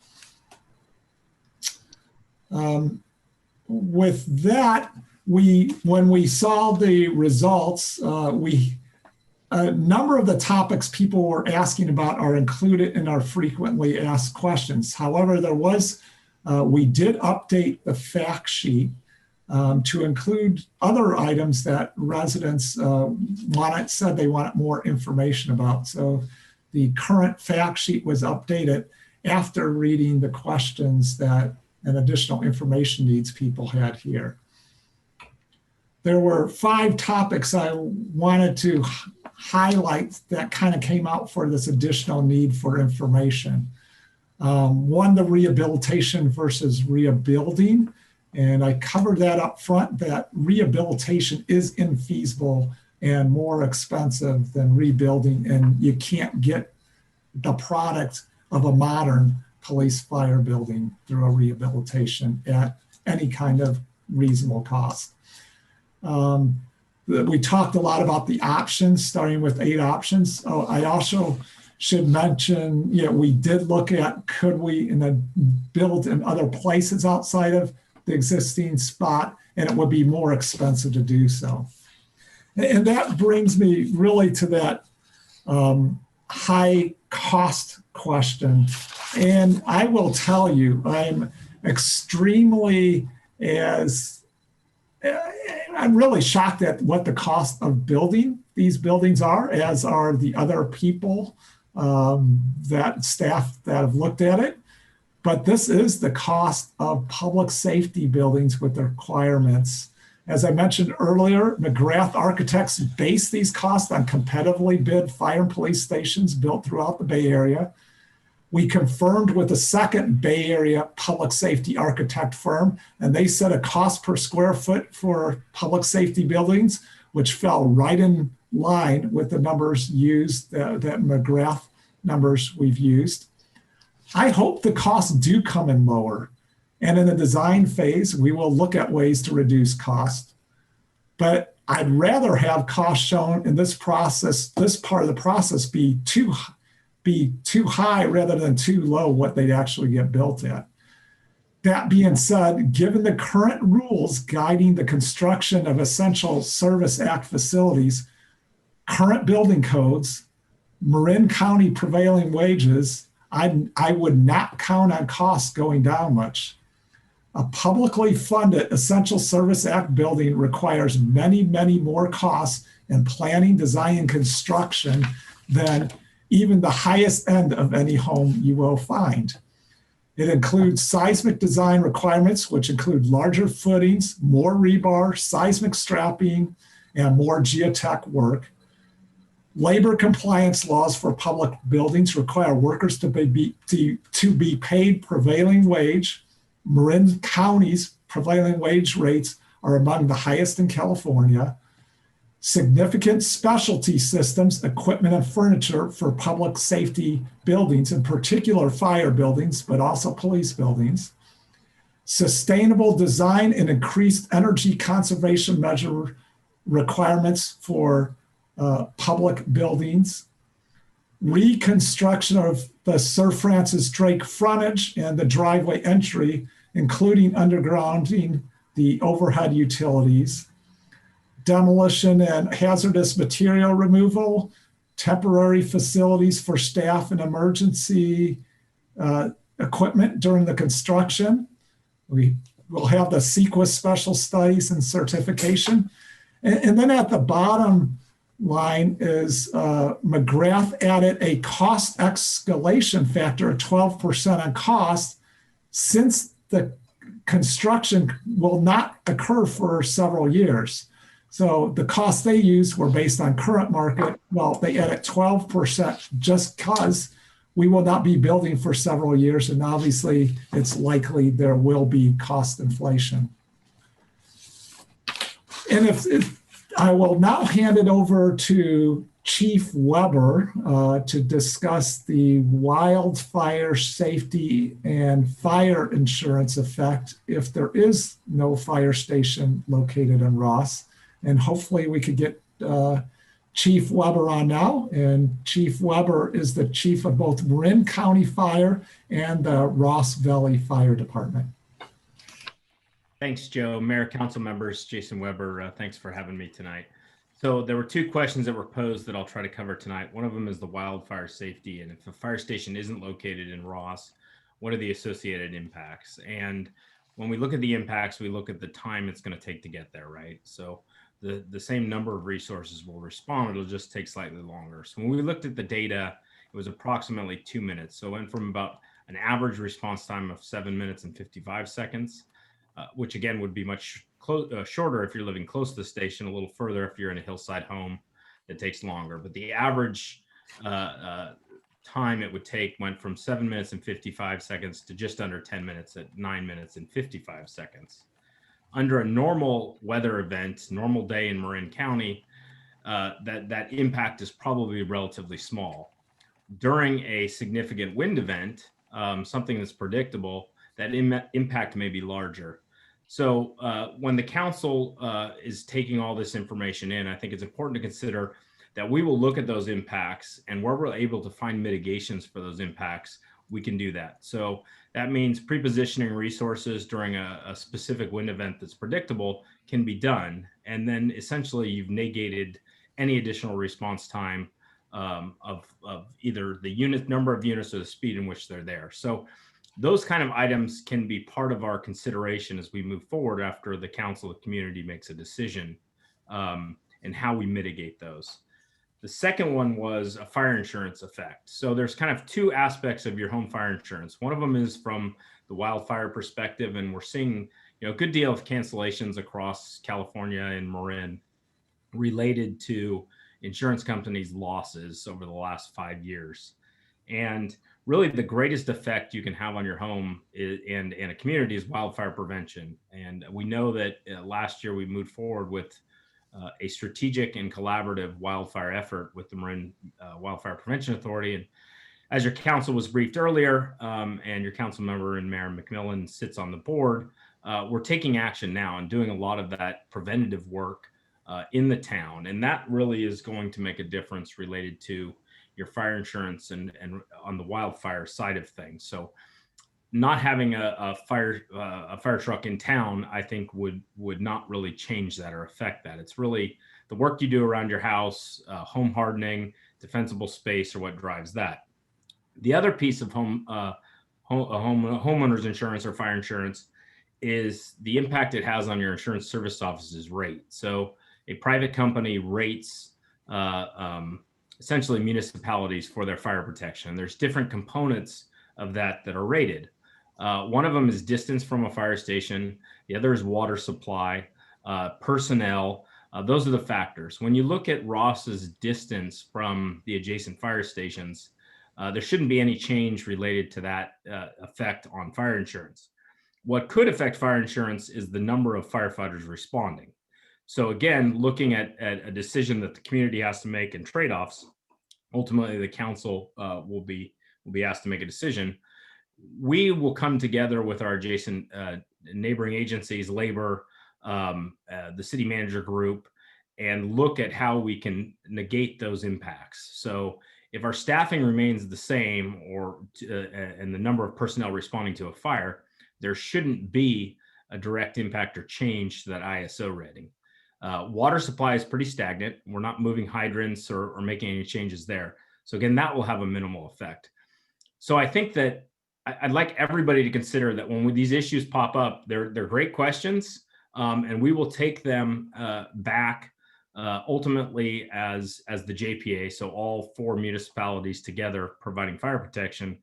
With that, when we saw the results, a number of the topics people were asking about are included in our frequently asked questions. However, we did update the fact sheet to include other items that residents said they wanted more information about. So the current fact sheet was updated after reading the questions and additional information needs people had here. There were 5 topics I wanted to highlight that kind of came out for this additional need for information. One, the rehabilitation versus rebuilding. And I covered that up front, that rehabilitation is infeasible and more expensive than rebuilding, and you can't get the product of a modern police fire building through a rehabilitation at any kind of reasonable cost. We talked a lot about the options, starting with 8 options. Oh, I also should mention, we did look at could we build in other places outside of the existing spot, and it would be more expensive to do so. And that brings me really to that high cost question. And I will tell you, I'm I'm really shocked at what the cost of building these buildings are, as are the other people, staff that have looked at it. But this is the cost of public safety buildings with the requirements. As I mentioned earlier, McGrath Architects base these costs on competitively bid fire and police stations built throughout the Bay Area. We confirmed with a second Bay Area public safety architect firm, and they set a cost per square foot for public safety buildings, which fell right in line with the numbers used, that McGrath numbers we've used. I hope the costs do come in lower. And in the design phase, we will look at ways to reduce cost. But I'd rather have costs shown in this process, this part of the process, be too high rather than too low what they'd actually get built at. That being said, given the current rules guiding the construction of Essential Service Act facilities, current building codes, Marin County prevailing wages, I would not count on costs going down much. A publicly funded Essential Service Act building requires many, many more costs in planning, design, and construction than even the highest end of any home you will find. It includes seismic design requirements, which include larger footings, more rebar, seismic strapping, and more geotech work. Labor compliance laws for public buildings require workers to be paid prevailing wage. Marin County's prevailing wage rates are among the highest in California. Significant specialty systems, equipment, and furniture for public safety buildings, in particular fire buildings, but also police buildings. Sustainable design and increased energy conservation measure requirements for public buildings, reconstruction of the Sir Francis Drake frontage and the driveway entry, including undergrounding the overhead utilities, demolition and hazardous material removal, temporary facilities for staff and emergency equipment during the construction. We will have the CEQA special studies and certification. And then at the bottom line is McGrath added a cost escalation factor of 12% on cost, since the construction will not occur for several years. So the costs they used were based on current market. Well, they added 12% just because we will not be building for several years, and obviously it's likely there will be cost inflation. And if I will now hand it over to Chief Weber to discuss the wildfire safety and fire insurance effect if there is no fire station located in Ross. And hopefully we could get Chief Weber on now. And Chief Weber is the chief of both Marin County Fire and the Ross Valley Fire Department. Thanks, Joe. Mayor, council members, Jason Weber, thanks for having me tonight. So there were two questions that were posed that I'll try to cover tonight. One of them is the wildfire safety, and if a fire station isn't located in Ross, what are the associated impacts? And when we look at the impacts, we look at the time it's going to take to get there, right? So the same number of resources will respond, it'll just take slightly longer. So when we looked at the data, it was approximately 2 minutes. So it went from about an average response time of 7 minutes and 55 seconds, which again would be much shorter if you're living close to the station, a little further if you're in a hillside home, that takes longer. But the average time it would take went from 7 minutes and 55 seconds to just under 10 minutes at 9 minutes and 55 seconds. Under a normal weather event, normal day in Marin County, that impact is probably relatively small. During a significant wind event, something that's predictable, that impact may be larger. So when the council is taking all this information in, I think it's important to consider that we will look at those impacts, and where we're able to find mitigations for those impacts, we can do that. So that means pre-positioning resources during a specific wind event that's predictable can be done. And then essentially you've negated any additional response time of either the number of units or the speed in which they're there. So those kind of items can be part of our consideration as we move forward after the council of community makes a decision and how we mitigate those. The second one was a fire insurance effect. So there's kind of two aspects of your home fire insurance. One of them is from the wildfire perspective, and we're seeing a good deal of cancellations across California and Marin related to insurance companies' losses over the last 5 years. And really the greatest effect you can have on your home and a community is wildfire prevention. And we know that last year we moved forward with a strategic and collaborative wildfire effort with the Marin Wildfire Prevention Authority. And as your council was briefed earlier, and your council member and Mayor McMillan sits on the board, we're taking action now and doing a lot of that preventative work in the town. And that really is going to make a difference related to your fire insurance and on the wildfire side of things. So not having a fire truck in town, I think would not really change that or affect that. It's really the work you do around your house, home hardening, defensible space, or what drives that. The other piece of homeowners insurance or fire insurance is the impact it has on your insurance service office's rate. So a private company rates essentially municipalities for their fire protection. There's different components of that are rated. One of them is distance from a fire station. The other is water supply, personnel. Those are the factors. When you look at Ross's distance from the adjacent fire stations, there shouldn't be any change related to that effect on fire insurance. What could affect fire insurance is the number of firefighters responding. So again, looking at a decision that the community has to make and trade-offs, ultimately the council will be asked to make a decision. We will come together with our adjacent neighboring agencies, labor, the city manager group, and look at how we can negate those impacts. So if our staffing remains the same and the number of personnel responding to a fire, there shouldn't be a direct impact or change to that ISO rating. Water supply is pretty stagnant. We're not moving hydrants or making any changes there. So again, that will have a minimal effect. So I think that I'd like everybody to consider that when these issues pop up, they're great questions, and we will take them back ultimately as the JPA, so all 4 municipalities together providing fire protection,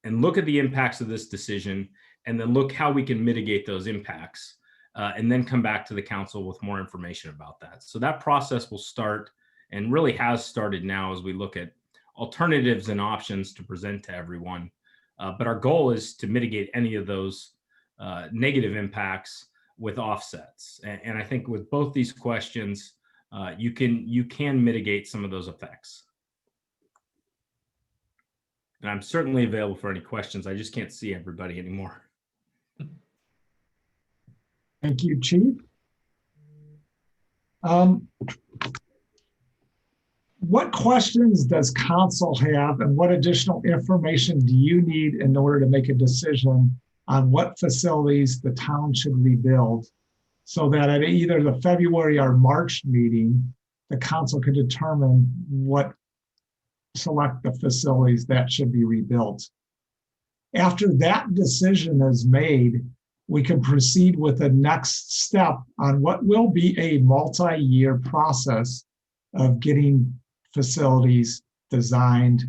and look at the impacts of this decision, and then look how we can mitigate those impacts, and then come back to the council with more information about that. So that process will start and really has started now as we look at alternatives and options to present to everyone. But our goal is to mitigate any of those negative impacts with offsets. And I think with both these questions, you can mitigate some of those effects. And I'm certainly available for any questions. I just can't see everybody anymore. Thank you, Chief. What questions does council have, and what additional information do you need in order to make a decision on what facilities the town should rebuild, so that at either the February or March meeting, the council can determine select the facilities that should be rebuilt? After that decision is made, we can proceed with the next step on what will be a multi-year process of getting facilities designed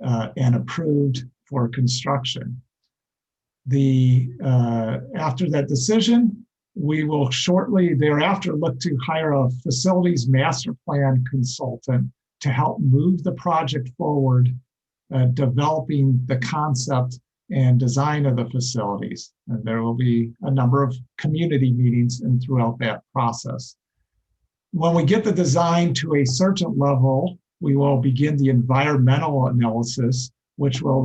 and approved for construction. After that decision, we will shortly thereafter look to hire a facilities master plan consultant to help move the project forward, developing the concept and design of the facilities. And there will be a number of community meetings throughout that process. When we get the design to a certain level, we will begin the environmental analysis, which will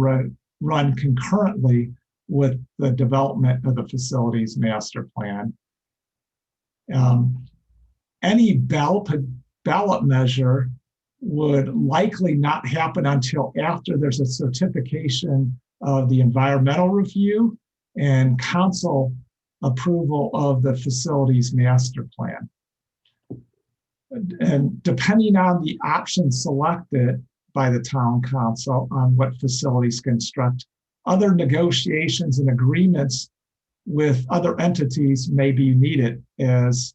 run concurrently with the development of the facilities master plan. Any ballot measure would likely not happen until after there's a certification of the environmental review and council approval of the facilities master plan. And depending on the option selected by the town council on what facilities construct, other negotiations and agreements with other entities may be needed, as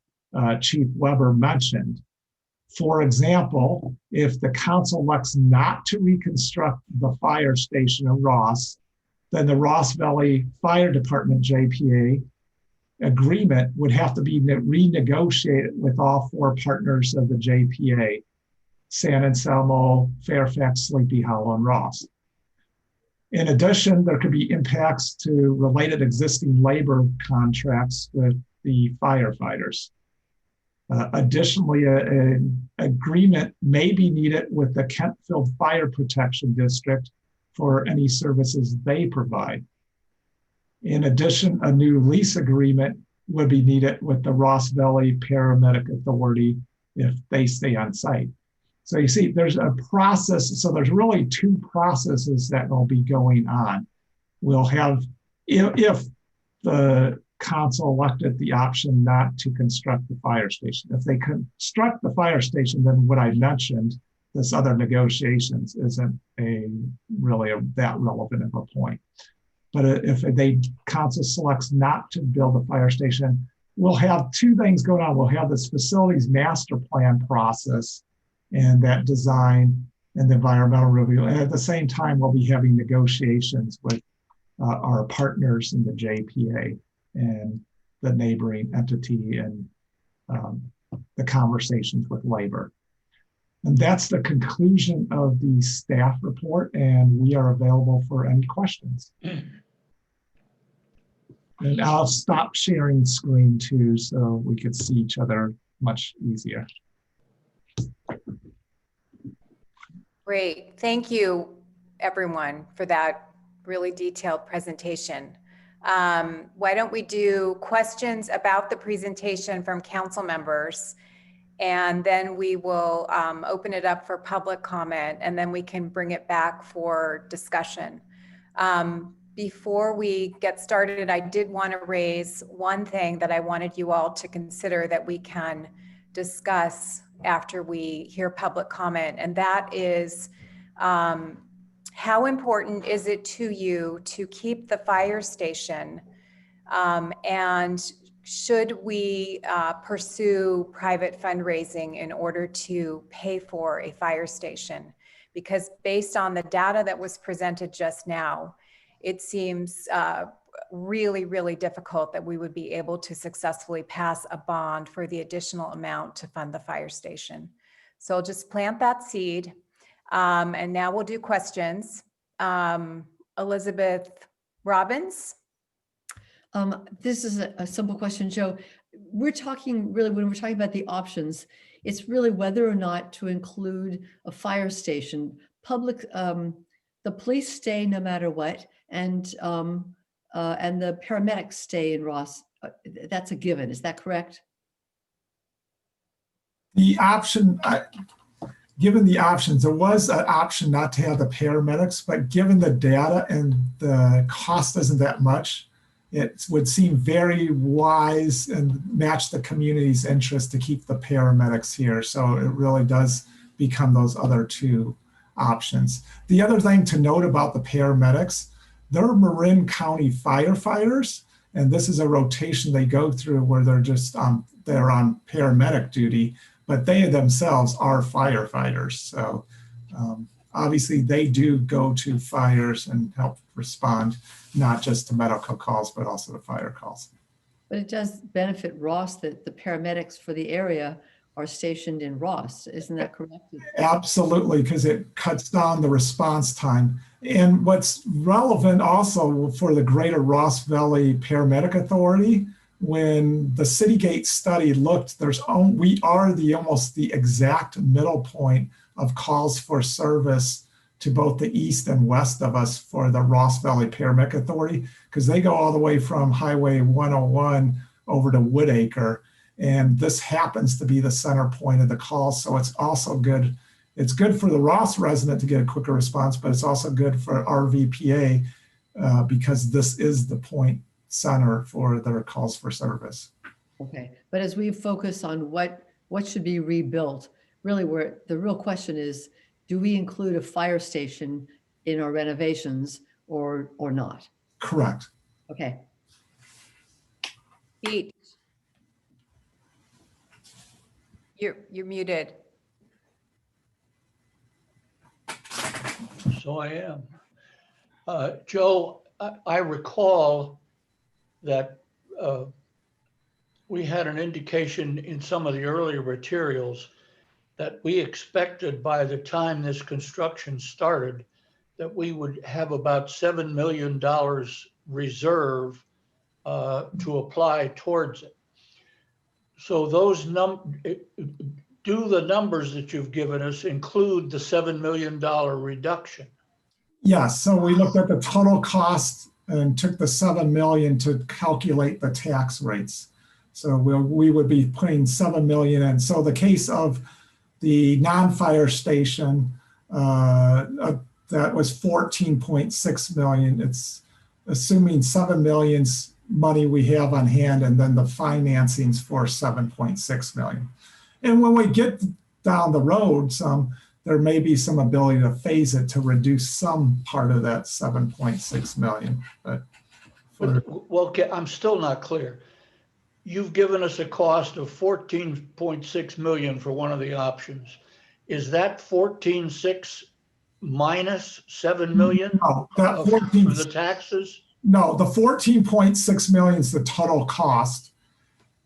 Chief Weber mentioned. For example, if the council elects not to reconstruct the fire station in Ross, then the Ross Valley Fire Department JPA agreement would have to be renegotiated with all four partners of the JPA: San Anselmo, Fairfax, Sleepy Hollow, and Ross. In addition, there could be impacts to related existing labor contracts with the firefighters. Additionally, an agreement may be needed with the Kentfield Fire Protection District for any services they provide. In addition, a new lease agreement would be needed with the Ross Valley Paramedic Authority if they stay on site. So you see, there's a process. So there's really two processes that will be going on. We'll have, if the council elected the option not to construct the fire station. If they construct the fire station, then what I mentioned, this other negotiations isn't really that relevant of a point. But if the council selects not to build a fire station, we'll have two things going on. We'll have this facilities master plan process and that design and the environmental review. And at the same time, we'll be having negotiations with our partners in the JPA and the neighboring entity and the conversations with labor. And that's the conclusion of the staff report, and we are available for any questions. And I'll stop sharing screen too, so we could see each other much easier. Great. Thank you, everyone, for that really detailed presentation. Why don't we do questions about the presentation from council members, and then we will open it up for public comment, and then we can bring it back for discussion. Before we get started, I did want to raise one thing that I wanted you all to consider that we can discuss after we hear public comment, and that is how important is it to you to keep the fire station, and should we pursue private fundraising in order to pay for a fire station? Because based on the data that was presented just now, it seems really, really difficult that we would be able to successfully pass a bond for the additional amount to fund the fire station. So I'll just plant that seed. And now we'll do questions. Elizabeth Robbins? This is a simple question, Joe. We're talking really, when we're talking about the options, it's really whether or not to include a fire station, public, the police stay no matter what, and the paramedics stay in Ross. That's a given. Is that correct? The option, given the options, there was an option not to have the paramedics, but given the data and the cost isn't that much, it would seem very wise and match the community's interest to keep the paramedics here. So it really does become those other two options. The other thing to note about the paramedics, they're Marin County firefighters, and this is a rotation they go through where they're just they're on paramedic duty, but they themselves are firefighters. So obviously they do go to fires and help respond, not just to medical calls, but also to fire calls. But it does benefit Ross that the paramedics for the area are stationed in Ross. Isn't that correct? Absolutely, because it cuts down the response time. And what's relevant also for the Greater Ross Valley Paramedic Authority, when the Citygate study looked, we are almost the exact middle point of calls for service to both the east and west of us for the Ross Valley Paramedic Authority, because they go all the way from Highway 101 over to Woodacre. And this happens to be the center point of the call. So it's also good. It's good for the Ross resident to get a quicker response, but it's also good for RVPA because this is the point center for their calls for service. Okay, but as we focus on what should be rebuilt, really where the real question is, do we include a fire station in our renovations or not? Correct. Okay. Pete? You're muted. So I am. Joe, I recall that we had an indication in some of the earlier materials that we expected by the time this construction started that we would have about $7 million reserve to apply towards it. So those do the numbers that you've given us include the $7 million reduction? Yes, so we looked at the total cost and took the 7 million to calculate the tax rates. So we would be putting 7 million in. So the case of the non-fire station, that was 14.6 million. It's assuming 7 million's money we have on hand, and then the financings for 7.6 million. And when we get down the road, there may be some ability to phase it to reduce some part of that 7.6 million. Well, I'm still not clear. You've given us a cost of 14.6 million for one of the options. Is that 14.6 minus 7 million No, that for the taxes? No, the 14.6 million is the total cost.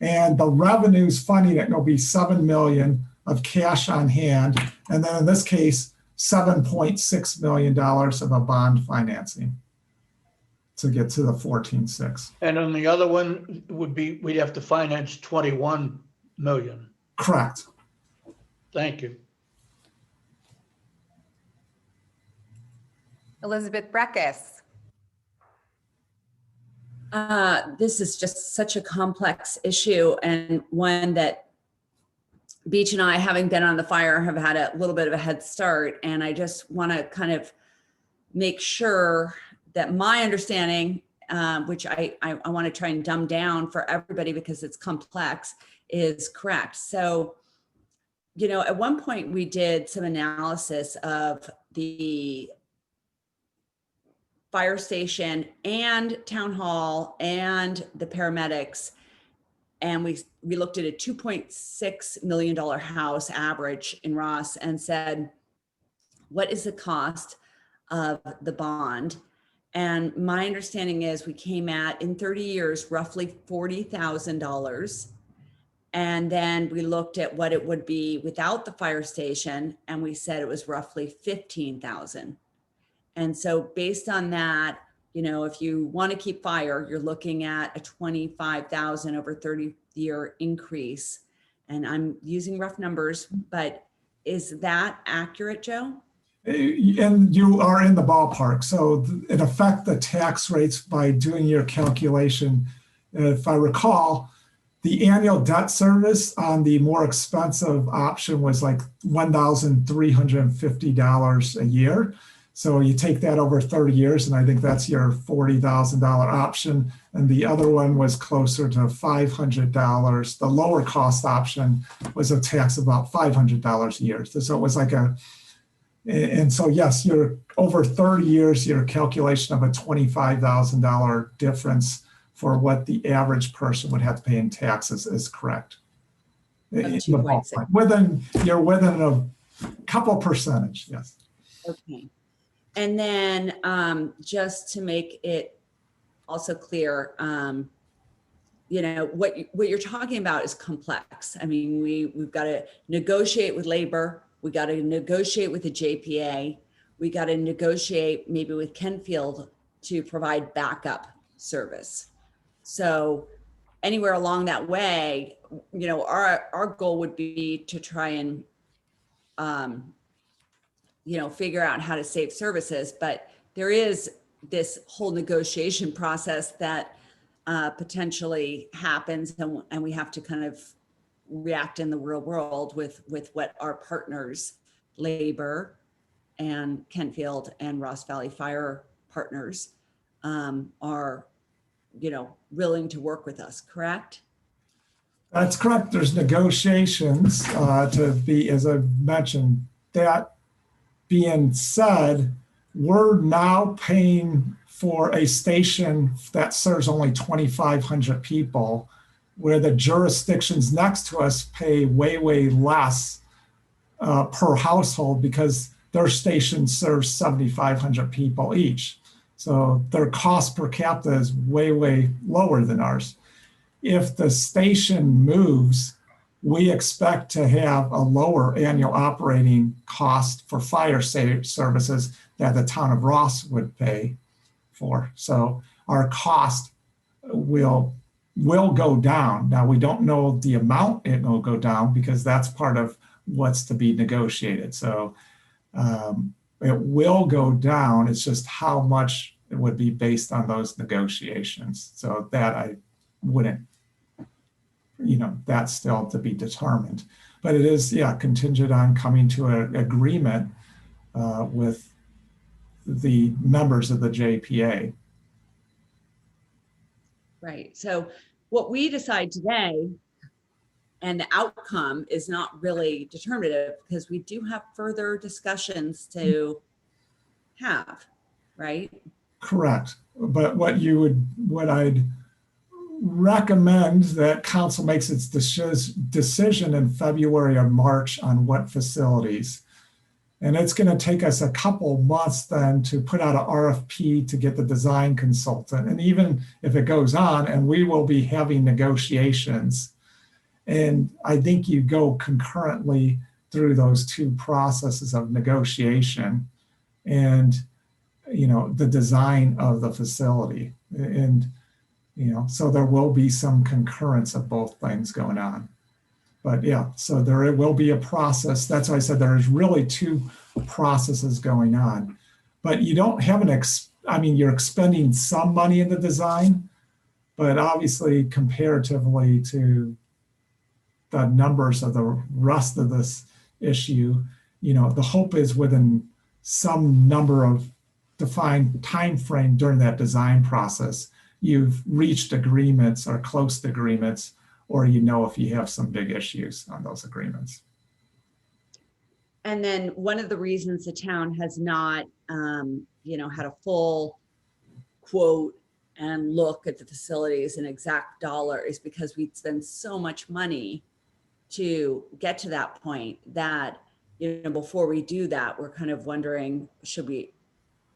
And the revenues funding it will be 7 million of cash on hand. And then in this case, $7.6 million of a bond financing to get to the 14.6. And on the other one we'd have to finance 21 million. Correct. Thank you. Elizabeth Breckus. This is just such a complex issue, and one that Beach and I, having been on the fire, have had a little bit of a head start. And I just want to kind of make sure that my understanding, which I want to try and dumb down for everybody because it's complex, is correct. So, at one point we did some analysis of the fire station and town hall and the paramedics. And we looked at a $2.6 million house average in Ross and said, what is the cost of the bond? And my understanding is we came at, in 30 years, roughly $40,000. And then we looked at what it would be without the fire station, and we said it was roughly 15,000. And so based on that, you know, if you want to keep fire, you're looking at a 25,000 over 30-year increase. And I'm using rough numbers, but is that accurate, Joe? And you are in the ballpark. So it affects the tax rates by doing your calculation. If I recall, the annual debt service on the more expensive option was like $1,350 a year. So you take that over 30 years, and I think that's your $40,000 option. And the other one was closer to $500. The lower cost option was a tax of about $500 a year. So it was like and so yes, you're over 30 years, your calculation of a $25,000 difference for what the average person would have to pay in taxes is correct. In the 2.6. ballpark. You're within a couple percentage, yes. Okay. And then just to make it also clear, you know, what you're talking about is complex. I mean, we've got to negotiate with labor. We got to negotiate with the JPA. We got to negotiate maybe with Kenfield to provide backup service. So anywhere along that way, you know, our goal would be to try and, you know, figure out how to save services. But there is this whole negotiation process that potentially happens, and we have to kind of react in the real world with what our partners, labor and Kentfield and Ross Valley Fire partners are, you know, willing to work with us, correct? That's correct. There's negotiations to be, as I mentioned. That being said, we're now paying for a station that serves only 2,500 people, where the jurisdictions next to us pay way, way less per household because their station serves 7,500 people each. So their cost per capita is way, way lower than ours. If the station moves, we expect to have a lower annual operating cost for fire services that the town of Ross would pay for. So our cost will go down. Now, we don't know the amount it will go down because that's part of what's to be negotiated. So it will go down. It's just how much it would be based on those negotiations. So that I wouldn't, you know, that's still to be determined. But it is, yeah, contingent on coming to an agreement with the members of the JPA. Right. So what we decide today and the outcome is not really determinative because we do have further discussions to have, right? Correct. But what I'd recommend that council makes its decision in February or March on what facilities. And it's going to take us a couple months then to put out an RFP to get the design consultant. And even if it goes on, and we will be having negotiations. And I think you go concurrently through those two processes of negotiation and, you know, the design of the facility. And, you know, so there will be some concurrence of both things going on. But yeah, so there will be a process. That's why I said there's really two processes going on. But you don't have you're expending some money in the design, but obviously comparatively to the numbers of the rest of this issue, you know, the hope is within some number of defined time frame during that design process, you've reached agreements or close to agreements, or you know if you have some big issues on those agreements. And then one of the reasons the town has not, you know, had a full quote and look at the facilities and exact dollar is because we spend so much money to get to that point that, you know, before we do that, we're kind of wondering, should we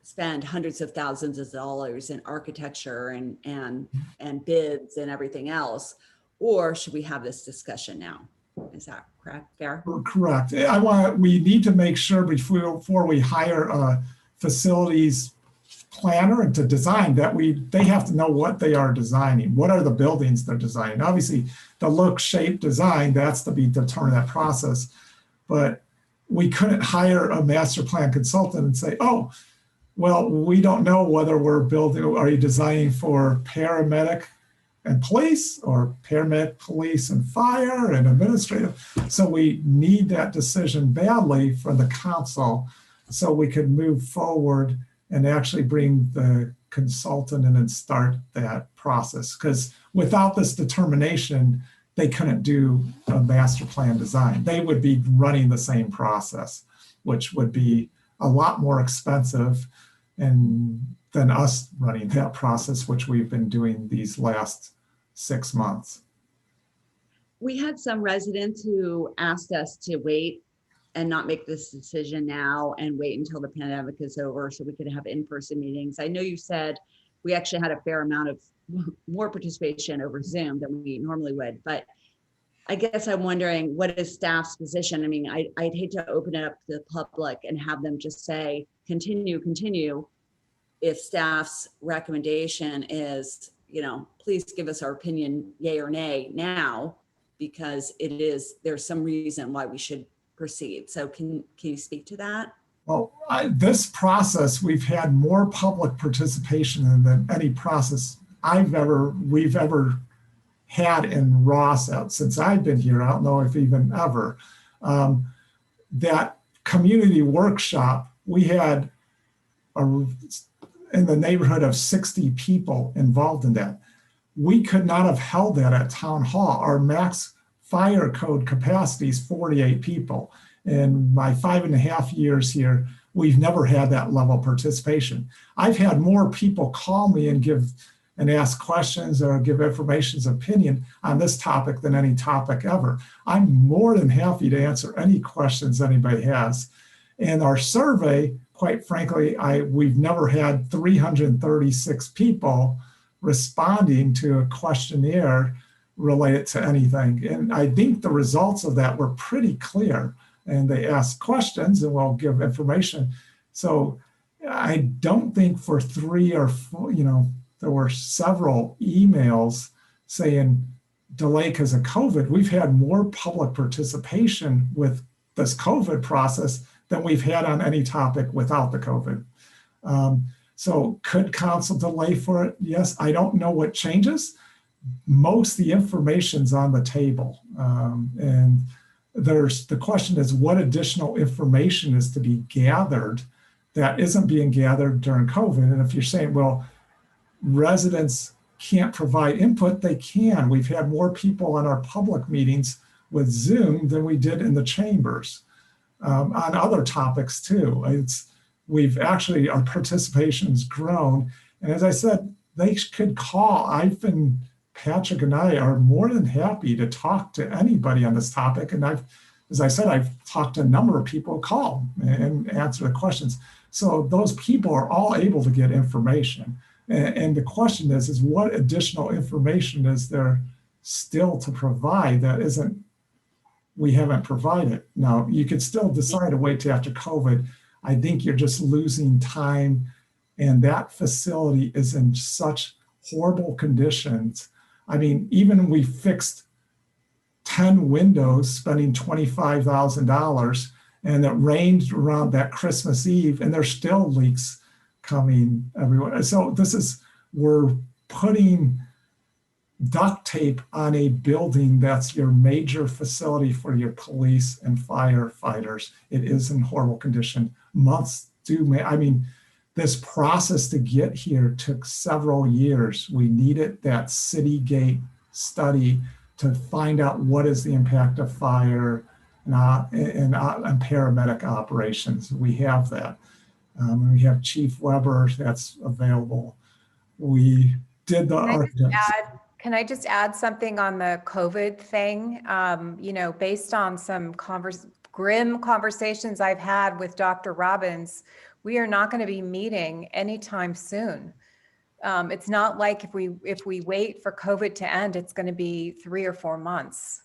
spend hundreds of thousands of dollars in architecture and bids and everything else? Or should we have this discussion now? Is that correct? Fair? Correct. We need to make sure before we hire a facilities planner and to design that they have to know what they are designing. What are the buildings they're designing? Obviously, the look, shape, design, that's to be determined that process. But we couldn't hire a master plan consultant and say, oh, well, we don't know whether are you designing for paramedic and police or paramedic, police and fire and administrative. So we need that decision badly from the council so we could move forward and actually bring the consultant in and start that process. Because without this determination, they couldn't do a master plan design. They would be running the same process, which would be a lot more expensive than us running that process, which we've been doing these last 6 months. We had some residents who asked us to wait and not make this decision now and wait until the pandemic is over so we could have in-person meetings. I know you said we actually had a fair amount of more participation over Zoom than we normally would, but I guess I'm wondering, what is staff's position? I mean, I'd hate to open it up to the public and have them just say, continue, if staff's recommendation is, please give us our opinion, yay or nay now, because there's some reason why we should proceed. So can you speak to that? Well, this process, we've had more public participation than any process we've ever had in Ross since I've been here. I don't know if even ever. That community workshop, we had in the neighborhood of 60 people involved in that. We could not have held that at town hall. Our max fire code capacity is 48 people. In my 5.5 years here, we've never had that level of participation. I've had more people call me and ask questions or give information's opinion on this topic than any topic ever. I'm more than happy to answer any questions anybody has. In our survey, quite frankly, we've never had 336 people responding to a questionnaire related to anything. And I think the results of that were pretty clear. And they asked questions and we'll give information. So I don't think for 3 or 4, there were several emails saying delay because of COVID. We've had more public participation with this COVID process than we've had on any topic without the COVID. So could council delay for it? Yes, I don't know what changes. Most of the information's on the table. And the question is what additional information is to be gathered that isn't being gathered during COVID? And if you're saying, well, residents can't provide input, they can. We've had more people on our public meetings with Zoom than we did in the chambers on other topics too. Our participation's grown. And as I said, they could call. Patrick and I are more than happy to talk to anybody on this topic. And as I said, I've talked to a number of people who call and answer the questions. So those people are all able to get information. And the question is what additional information is there still to provide that we haven't provided? Now, you could still decide to wait till after COVID. I think you're just losing time. And that facility is in such horrible conditions. I mean, even we fixed 10 windows, spending $25,000, and it rained around that Christmas Eve, and there's still leaks coming everywhere. So we're putting duct tape on a building that's your major facility for your police and firefighters. It is in horrible condition. This process to get here took several years. We needed that Citygate study to find out what is the impact of fire and paramedic operations. We have that. We have Chief Weber that's available. We did Can I just add something on the COVID thing? Based on some grim conversations I've had with Dr. Robbins, we are not going to be meeting anytime soon. It's not like if we wait for COVID to end, it's going to be 3 or 4 months.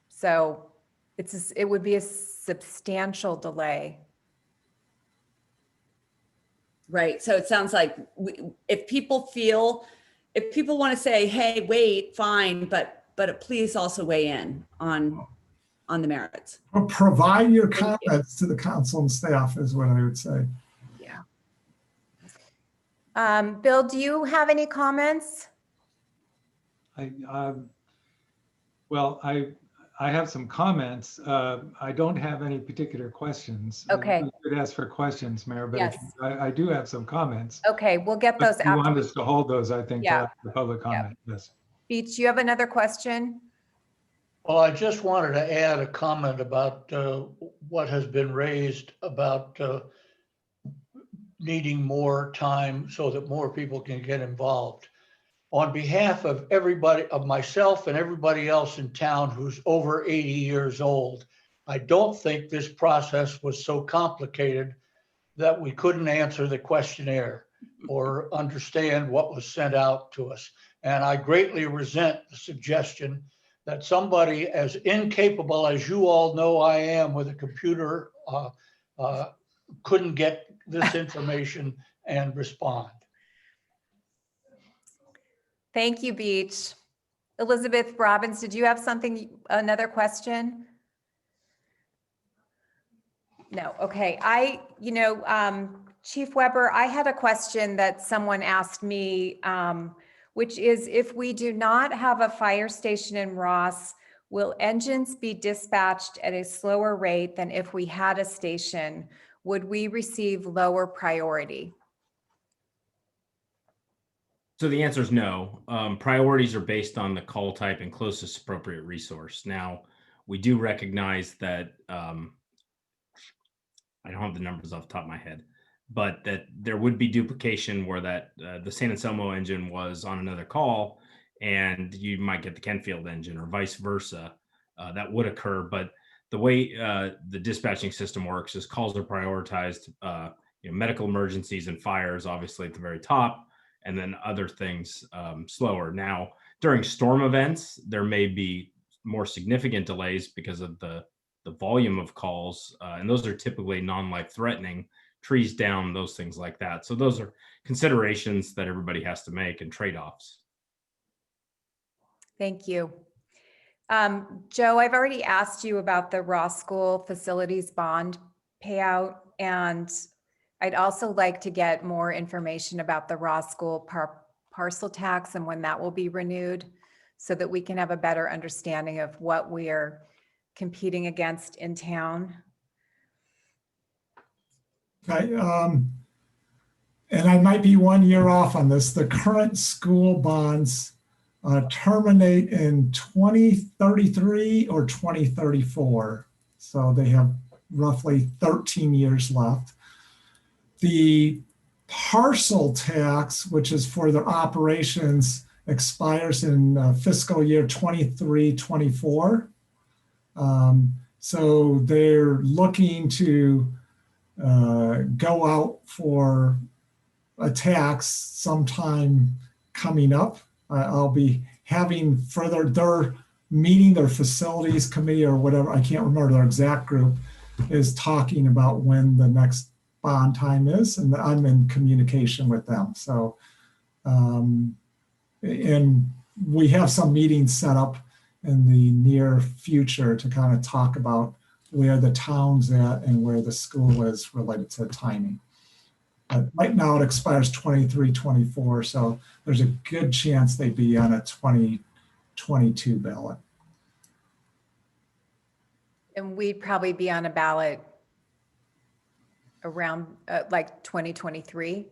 So it would be a substantial delay. Right. So it sounds like if people want to say, hey, wait, fine, but please also weigh in on the merits. Or provide your Thank you. comments to the council and staff is what I would say. Yeah. Bill, do you have any comments? Well, I have some comments. I don't have any particular questions. Okay. You could ask for questions, Mayor, but Yes. I do have some comments. Okay, we'll get But those you want after. us to hold those, I think, Yeah. till after the public comment. Yes. Beach, you have another question? Well, I just wanted to add a comment about what has been raised about needing more time so that more people can get involved. On behalf of everybody, of myself and everybody else in town who's over 80 years old, I don't think this process was so complicated that we couldn't answer the questionnaire or understand what was sent out to us. And I greatly resent the suggestion that somebody as incapable as you all know I am with a computer couldn't get this information and respond. Thank you, Beach. Elizabeth Robbins, did you have another question? No, okay. Chief Weber, I had a question that someone asked me, which is if we do not have a fire station in Ross, will engines be dispatched at a slower rate than if we had a station? Would we receive lower priority? So the answer is no. Priorities are based on the call type and closest appropriate resource. Now, we do recognize that, I don't have the numbers off the top of my head, but that there would be duplication where that the San Anselmo engine was on another call and you might get the Kenfield engine or vice versa. That would occur, but the way the dispatching system works is calls are prioritized, medical emergencies and fires, obviously at the very top, and then other things slower. Now, during storm events, there may be more significant delays because of the volume of calls, and those are typically non-life threatening, trees down, those things like that. So those are considerations that everybody has to make and trade-offs. Thank you. Joe, I've already asked you about the Ross School facilities bond payout, and I'd also like to get more information about the Ross School parcel tax and when that will be renewed so that we can have a better understanding of what we are competing against in town. Okay, and I might be 1 year off on this. The current school bonds terminate in 2033 or 2034. So they have roughly 13 years left. The parcel tax, which is for their operations, expires in fiscal year 23-24. So they're looking to go out for a tax sometime coming up. I'll be having they're meeting their facilities committee or whatever, I can't remember, their exact group is talking about when the next bond time is, and I'm in communication with them. So, and we have some meetings set up in the near future to kind of talk about where the town's at and where the school is related to timing. Right now it expires 23-24, so there's a good chance they'd be on a 2022 ballot. And we'd probably be on a ballot around like 2023.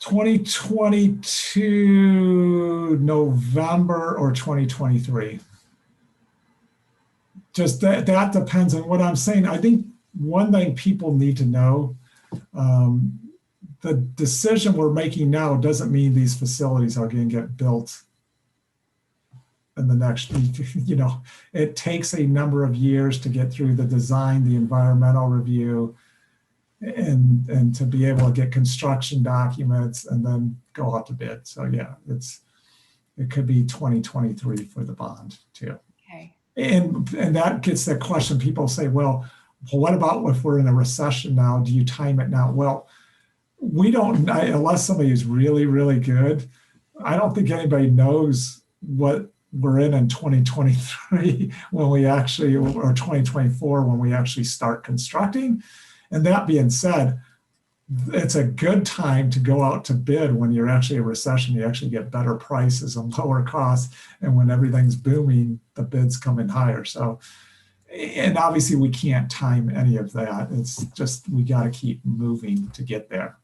2022 November or 2023. Just that depends on what I'm saying. I think one thing people need to know, the decision we're making now doesn't mean these facilities are going to get built in the next, it takes a number of years to get through the design, the environmental review, and to be able to get construction documents and then go out to bid. So yeah, it could be 2023 for the bond too. Okay. And that gets that question. People say, well, what about if we're in a recession now? Do you time it now? Well, we don't, unless somebody is really, really good. I don't think anybody knows what we're in 2023 when we actually, or 2024 when we actually start constructing. And that being said, it's a good time to go out to bid when you're actually in a recession. You actually get better prices and lower costs. And when everything's booming, the bids come in higher. So, and obviously we can't time any of that. It's just, we got to keep moving to get there.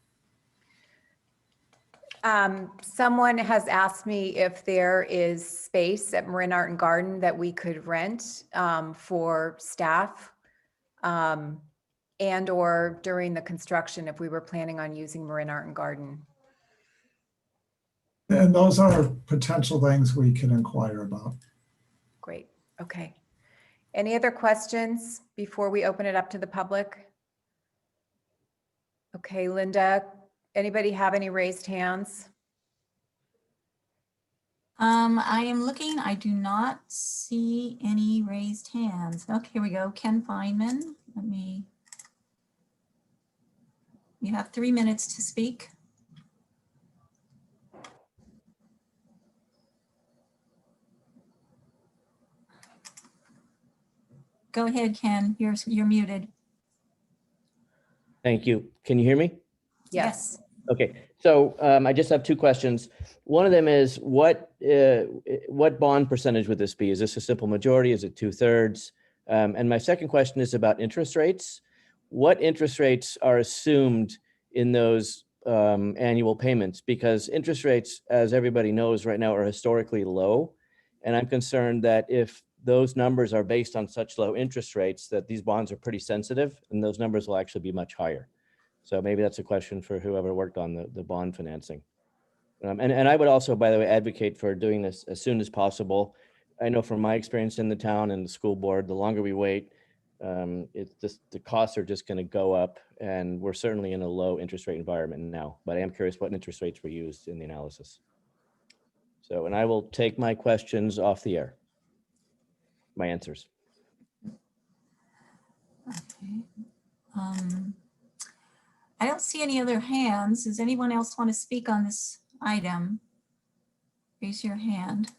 Someone has asked me if there is space at Marin Art and Garden that we could rent for staff and or during the construction if we were planning on using Marin Art and Garden. And those are potential things we can inquire about. Great. Okay. Any other questions before we open it up to the public? Okay, Linda, anybody have any raised hands? I am looking, I do not see any raised hands. Okay, here we go. Ken Feynman, you have 3 minutes to speak. Go ahead, Ken, you're muted. Thank you. Can you hear me? Yes. Okay, so I just have two questions. One of them is what bond percentage would this be? Is this a simple majority? Is it 2/3? And my second question is about interest rates. What interest rates are assumed in those annual payments? Because interest rates, as everybody knows right now, are historically low. And I'm concerned that if those numbers are based on such low interest rates, that these bonds are pretty sensitive and those numbers will actually be much higher. So maybe that's a question for whoever worked on the bond financing. And I would also, by the way, advocate for doing this as soon as possible. I know from my experience in the town and the school board, the longer we wait, it's just, the costs are just going to go up, and we're certainly in a low interest rate environment now, but I am curious what interest rates were used in the analysis. So, and I will take my questions off the air, my answers. Okay. I don't see any other hands. Does anyone else want to speak on this item? Raise your hand.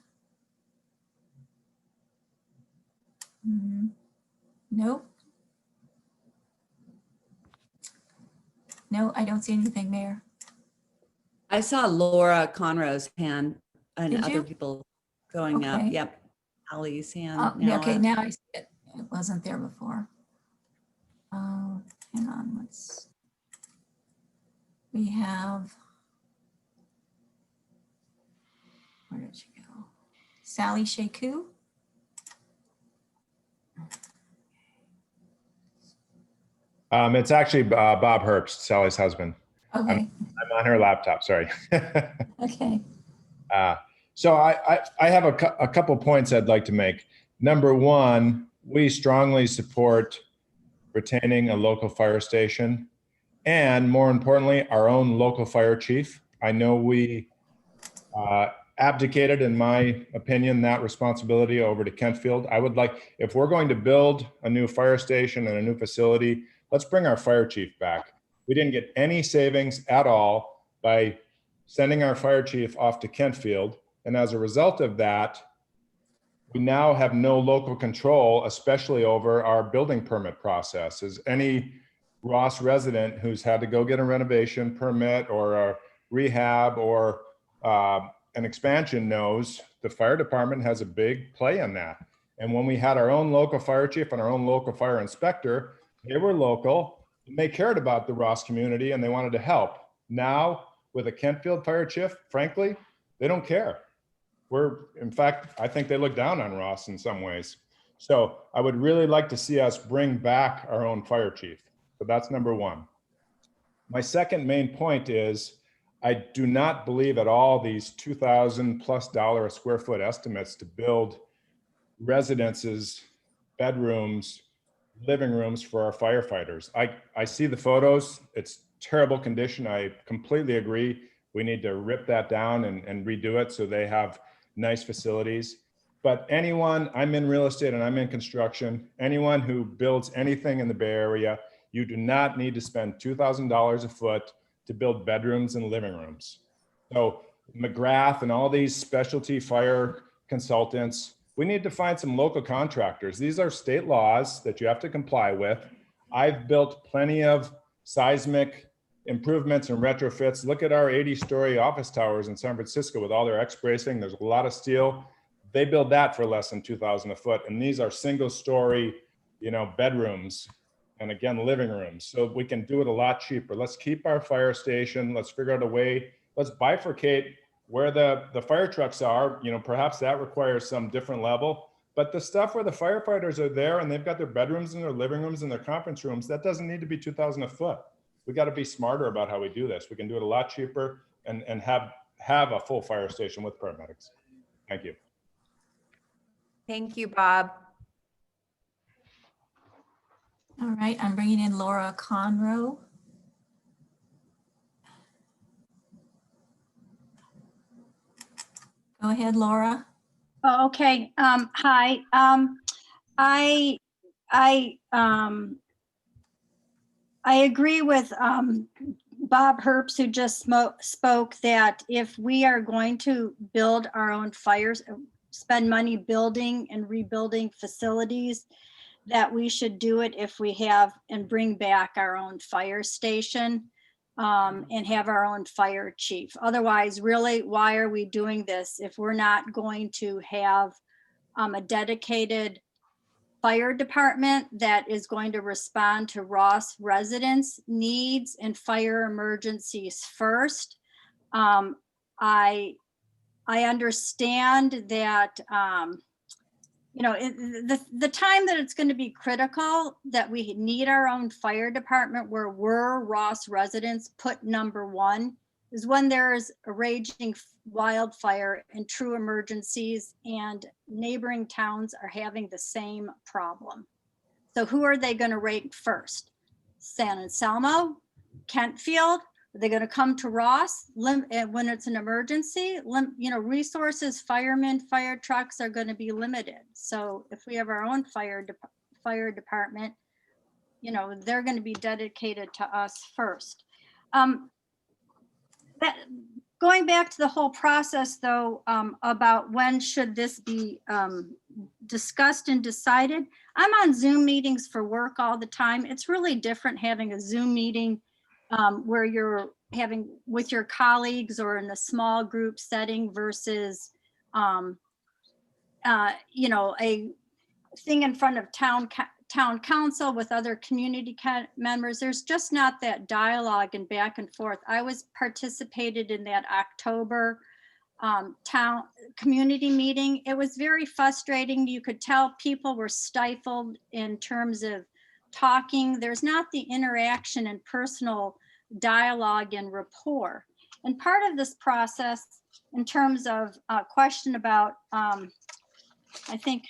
Nope. No, I don't see anything, Mayor. I saw Laura Conroe's hand and Did other you? people going up. Okay. Yep. Ali's hand. Okay, up. now I see it. It wasn't there before. Oh, hang on, we have, where did she go? Sally Shaku. It's actually Bob Herbst, Sally's husband. Okay, I'm on her laptop, sorry. okay. So I have a couple points I'd like to make. Number one, we strongly support retaining a local fire station and, more importantly, our own local fire chief. I know we abdicated, in my opinion, that responsibility over to Kentfield. I would like, if we're going to build a new fire station and a new facility, let's bring our fire chief back. We didn't get any savings at all by sending our fire chief off to Kentfield. And as a result of that, we now have no local control, especially over our building permit process. As any Ross resident who's had to go get a renovation permit or a rehab or an expansion knows, the fire department has a big play in that. And when we had our own local fire chief and our own local fire inspector, they were local and they cared about the Ross community and they wanted to help. Now, with a Kentfield fire chief, frankly, they don't care. In fact, I think they look down on Ross in some ways. So I would really like to see us bring back our own fire chief. So that's number one. My second main point is I do not believe at all these $2,000+ a square foot estimates to build residences, bedrooms, living rooms for our firefighters. I see the photos. It's terrible condition. I completely agree. We need to rip that down and redo it so they have nice facilities. But anyone, I'm in real estate and I'm in construction, anyone who builds anything in the Bay Area, you do not need to spend $2,000 a foot to build bedrooms and living rooms. So McGrath and all these specialty fire consultants, we need to find some local contractors. These are state laws that you have to comply with. I've built plenty of seismic improvements and retrofits. Look at our 80-story office towers in San Francisco with all their X-bracing. There's a lot of steel. They build that for less than $2,000 a foot. And these are single-story, bedrooms and again, living rooms. So we can do it a lot cheaper. Let's keep our fire station. Let's figure out a way. Let's bifurcate where the fire trucks are. Perhaps that requires some different level. But the stuff where the firefighters are there and they've got their bedrooms and their living rooms and their conference rooms, that doesn't need to be $2,000 a foot. We got to be smarter about how we do this. We can do it a lot cheaper and have a full fire station with paramedics. Thank you. Thank you, Bob. All right, I'm bringing in Laura Conroe. Go ahead, Laura. Oh, okay. Hi. I agree with Bob Herbst, who just spoke that if we are going to build our own fires, spend money building and rebuilding facilities, that we should do it if we have and bring back our own fire station and have our own fire chief. Otherwise, really, why are we doing this if we're not going to have a dedicated fire department that is going to respond to Ross residents' needs and fire emergencies first? I understand that the time that it's going to be critical that we need our own fire department where we're Ross residents put number one is when there's a raging wildfire and true emergencies and neighboring towns are having the same problem. So who are they going to rank first? San Anselmo, Kentfield? Are they going to come to Ross when it's an emergency? Resources, firemen, fire trucks are going to be limited. So if we have our own fire department, they're going to be dedicated to us first. Going back to the whole process, though, about when should this be discussed and decided, I'm on Zoom meetings for work all the time. It's really different having a Zoom meeting where you're having with your colleagues or in a small group setting versus, a thing in front of town council with other community members. There's just not that dialogue and back and forth. I participated in that October town community meeting. It was very frustrating. You could tell people were stifled in terms of talking. There's not the interaction and personal dialogue and rapport. And part of this process, in terms of a question about, I think,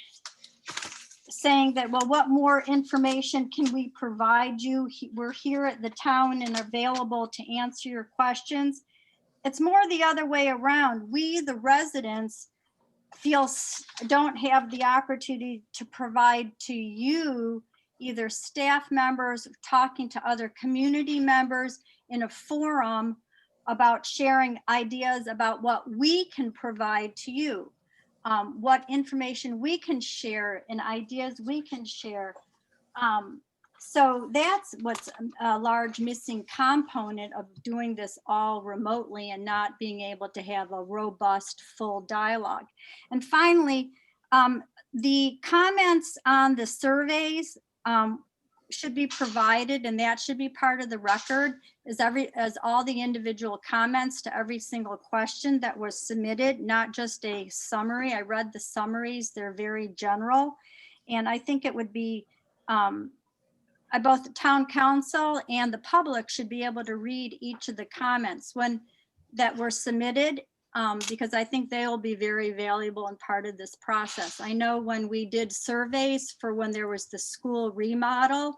saying that, well, what more information can we provide you? We're here at the town and available to answer your questions. It's more the other way around. We, the residents, don't have the opportunity to provide to you either staff members talking to other community members in a forum about sharing ideas about what we can provide to you, what information we can share and ideas we can share. So that's what's a large missing component of doing this all remotely and not being able to have a robust, full dialogue. And finally, the comments on the surveys should be provided, and that should be part of the record as all the individual comments to every single question that was submitted, not just a summary. I read the summaries, they're very general. And I think it would be, both the town council and the public should be able to read each of the comments that were submitted because I think they will be very valuable and part of this process. I know when we did surveys for when there was the school remodel,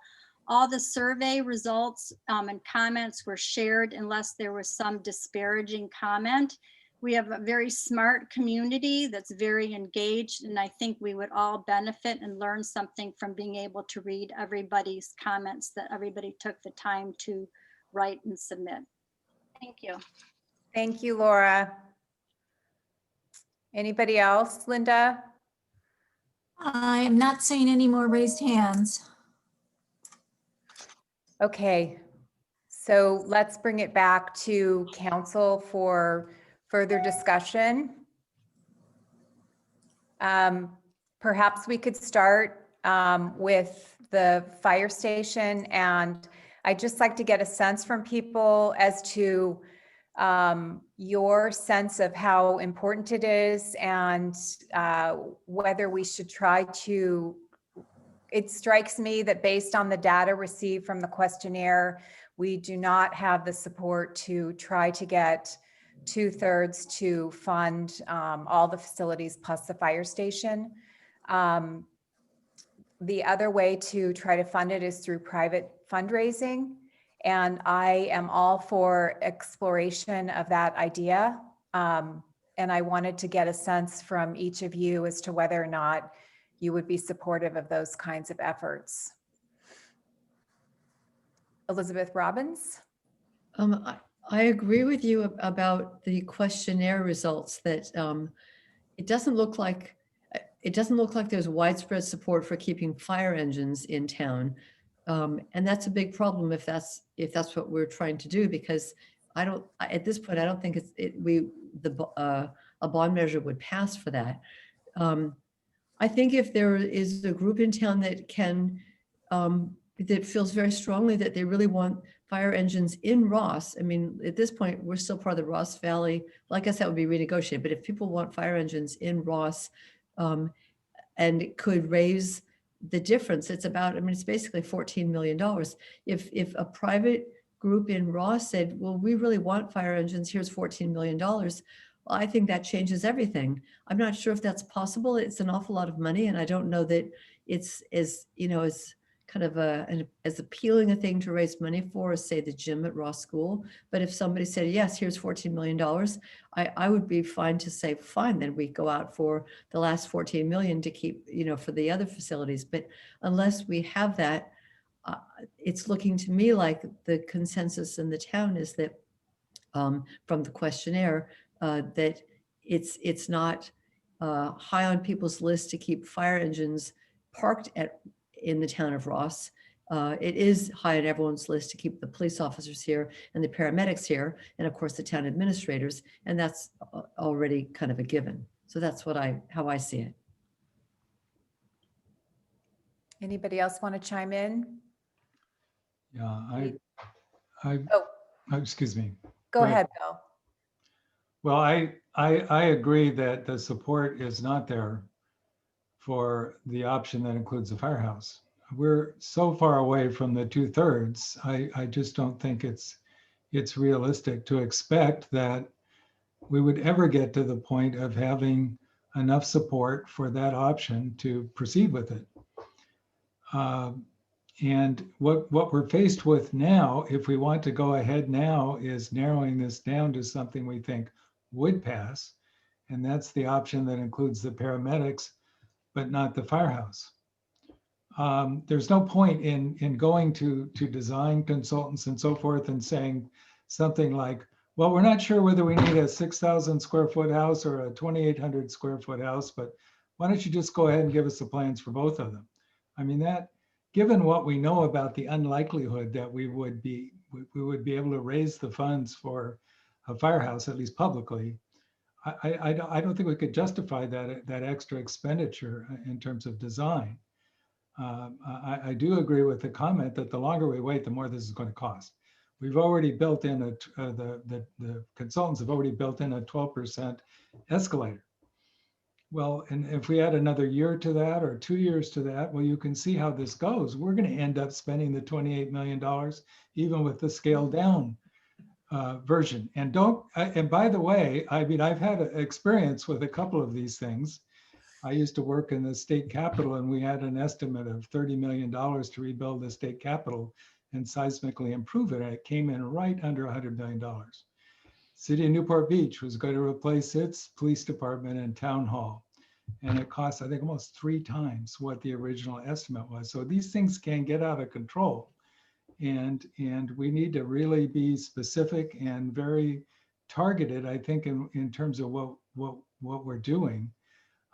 all the survey results and comments were shared unless there was some disparaging comment. We have a very smart community that's very engaged, and I think we would all benefit and learn something from being able to read everybody's comments that everybody took the time to write and submit. Thank you. Thank you, Laura. Anybody else? Linda? I am not seeing any more raised hands. Okay, so let's bring it back to council for further discussion. Perhaps we could start with the fire station, and I'd just like to get a sense from people as to your sense of how important it is, and whether we should try to. It strikes me that based on the data received from the questionnaire, we do not have the support to try to get 2/3 to fund all the facilities plus the fire station. The other way to try to fund it is through private fundraising. And I am all for exploration of that idea. And I wanted to get a sense from each of you as to whether or not you would be supportive of those kinds of efforts. Elizabeth Robbins? I agree with you about the questionnaire results that it doesn't look like there's widespread support for keeping fire engines in town. And that's a big problem if that's what we're trying to do, because at this point, I don't think a bond measure would pass for that. I think if there is a group in town that that feels very strongly that they really want fire engines in Ross. I mean, at this point, we're still part of the Ross Valley. Well, I guess that would be renegotiated, but if people want fire engines in Ross and it could raise the difference, it's basically $14 million. If a private group in Ross said, well, we really want fire engines, here's $14 million, I think that changes everything. I'm not sure if that's possible. It's an awful lot of money, and I don't know that it's as kind of as appealing a thing to raise money for as, say, the gym at Ross School. But if somebody said, yes, here's $14 million, I would be fine to say, fine, then we go out for the last 14 million to keep, for the other facilities. But unless we have that, it's looking to me like the consensus in the town is that from the questionnaire, that it's not high on people's list to keep fire engines parked in the town of Ross. It is high on everyone's list to keep the police officers here and the paramedics here, and of course the town administrators, and that's already kind of a given. So that's how I see it. Anybody else want to chime in? Yeah, Oh, excuse me. go ahead, Bill. Well, I agree that the support is not there for the option that includes the firehouse. We're so far away from the 2/3. I just don't think it's realistic to expect that we would ever get to the point of having enough support for that option to proceed with it. And what we're faced with now, if we want to go ahead now, is narrowing this down to something we think would pass. And that's the option that includes the paramedics, but not the firehouse. There's no point in going to design consultants and so forth and saying something like, well, we're not sure whether we need a 6,000 square foot house or a 2,800 square foot house, but why don't you just go ahead and give us the plans for both of them? I mean, that, given what we know about the unlikelihood that we would be able to raise the funds for a firehouse, at least publicly, I don't think we could justify that extra expenditure in terms of design. I do agree with the comment that the longer we wait, the more this is going to cost. We've already built in the consultants have already built in a 12% escalator. Well, and if we add another year to that or 2 years to that, well, you can see how this goes. We're going to end up spending the $28 million, even with the scaled down version. And and by the way, I mean, I've had experience with a couple of these things. I used to work in the state capitol, and we had an estimate of $30 million to rebuild the state capitol and seismically improve it. And it came in right under $100 million. City of Newport Beach was going to replace its police department and town hall. And it cost, I think, almost 3 times what the original estimate was. So these things can get out of control. And we need to really be specific and very targeted, I think, in terms of what we're doing.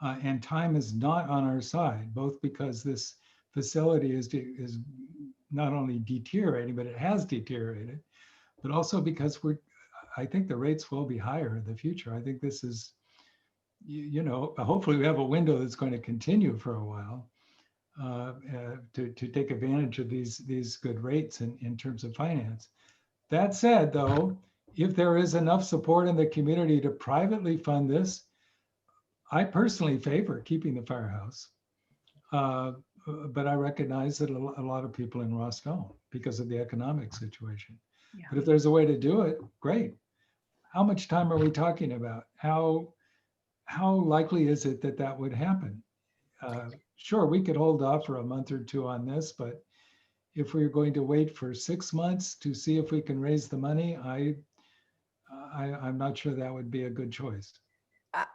And time is not on our side, both because this facility is not only deteriorating, but it has deteriorated, but also because I think the rates will be higher in the future. I think this is, you know, hopefully we have a window that's going to continue for a while to take advantage of these good rates in terms of finance. That said, though, if there is enough support in the community to privately fund this, I personally favor keeping the firehouse. But I recognize that a lot of people in Ross don't because of the economic situation. Yeah. But if there's a way to do it, great. How much time are we talking about? How likely is it that that would happen? Sure, we could hold off for a month or 2 on this, but if we're going to wait for 6 months to see if we can raise the money, I'm not sure that would be a good choice.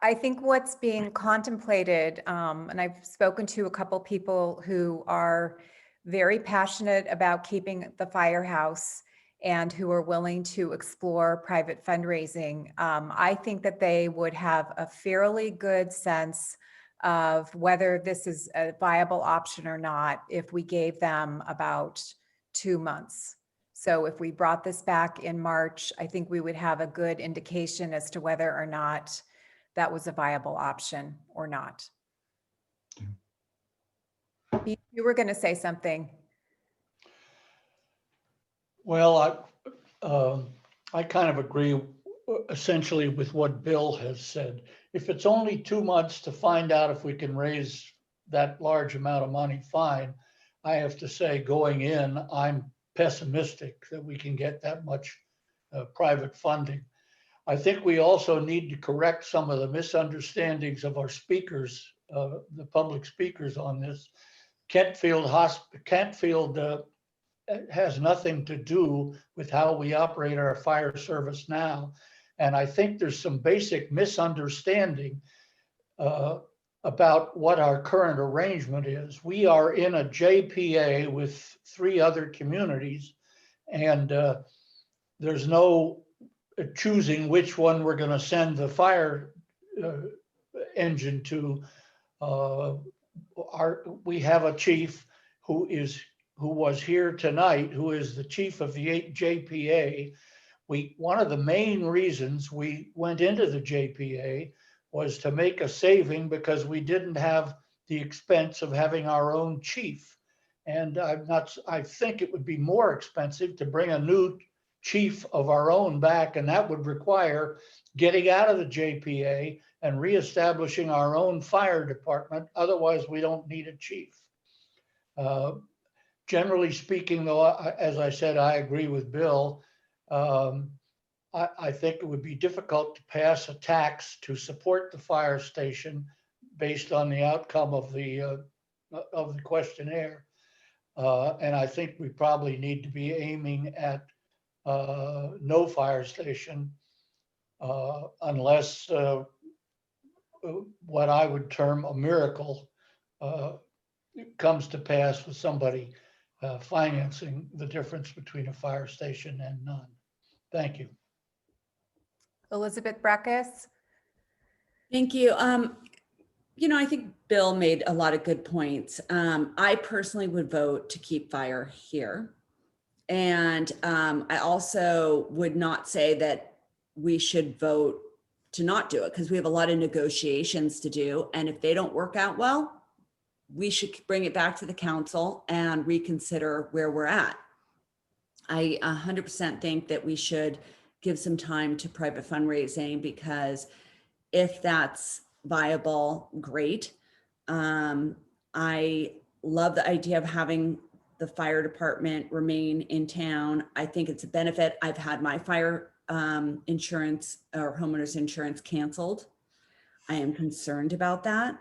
I think what's being contemplated, and I've spoken to a couple people who are very passionate about keeping the firehouse and who are willing to explore private fundraising. I think that they would have a fairly good sense of whether this is a viable option or not if we gave them about 2 months. So if we brought this back in March, I think we would have a good indication as to whether or not that was a viable option or not. You were going to say something. Well, I kind of agree essentially with what Bill has said. If it's only 2 months to find out if we can raise that large amount of money, fine. I have to say, going in, I'm pessimistic that we can get that much private funding. I think we also need to correct some of the misunderstandings of our speakers, the public speakers on this. Kentfield has nothing to do with how we operate our fire service now. And I think there's some basic misunderstanding about what our current arrangement is. We are in a JPA with 3 other communities, and there's no choosing which one we're going to send the fire engine to. We have a chief who was here tonight, who is the chief of the JPA. One of the main reasons we went into the JPA was to make a saving because we didn't have the expense of having our own chief. And I think it would be more expensive to bring a new chief of our own back, and that would require getting out of the JPA and reestablishing our own fire department. Otherwise, we don't need a chief. Generally speaking, though, as I said, I agree with Bill. I think it would be difficult to pass a tax to support the fire station based on the outcome of the questionnaire. And I think we probably need to be aiming at no fire station unless what I would term a miracle comes to pass with somebody financing the difference between a fire station and none. Thank you. Elizabeth Breckus. Thank you. You know, I think Bill made a lot of good points. I personally would vote to keep fire here. And I also would not say that we should vote to not do it because we have a lot of negotiations to do. And if they don't work out well, we should bring it back to the council and reconsider where we're at. I 100% think that we should give some time to private fundraising because if that's viable, great. I love the idea of having the fire department remain in town. I think it's a benefit. I've had my fire insurance or homeowners insurance canceled. I am concerned about that.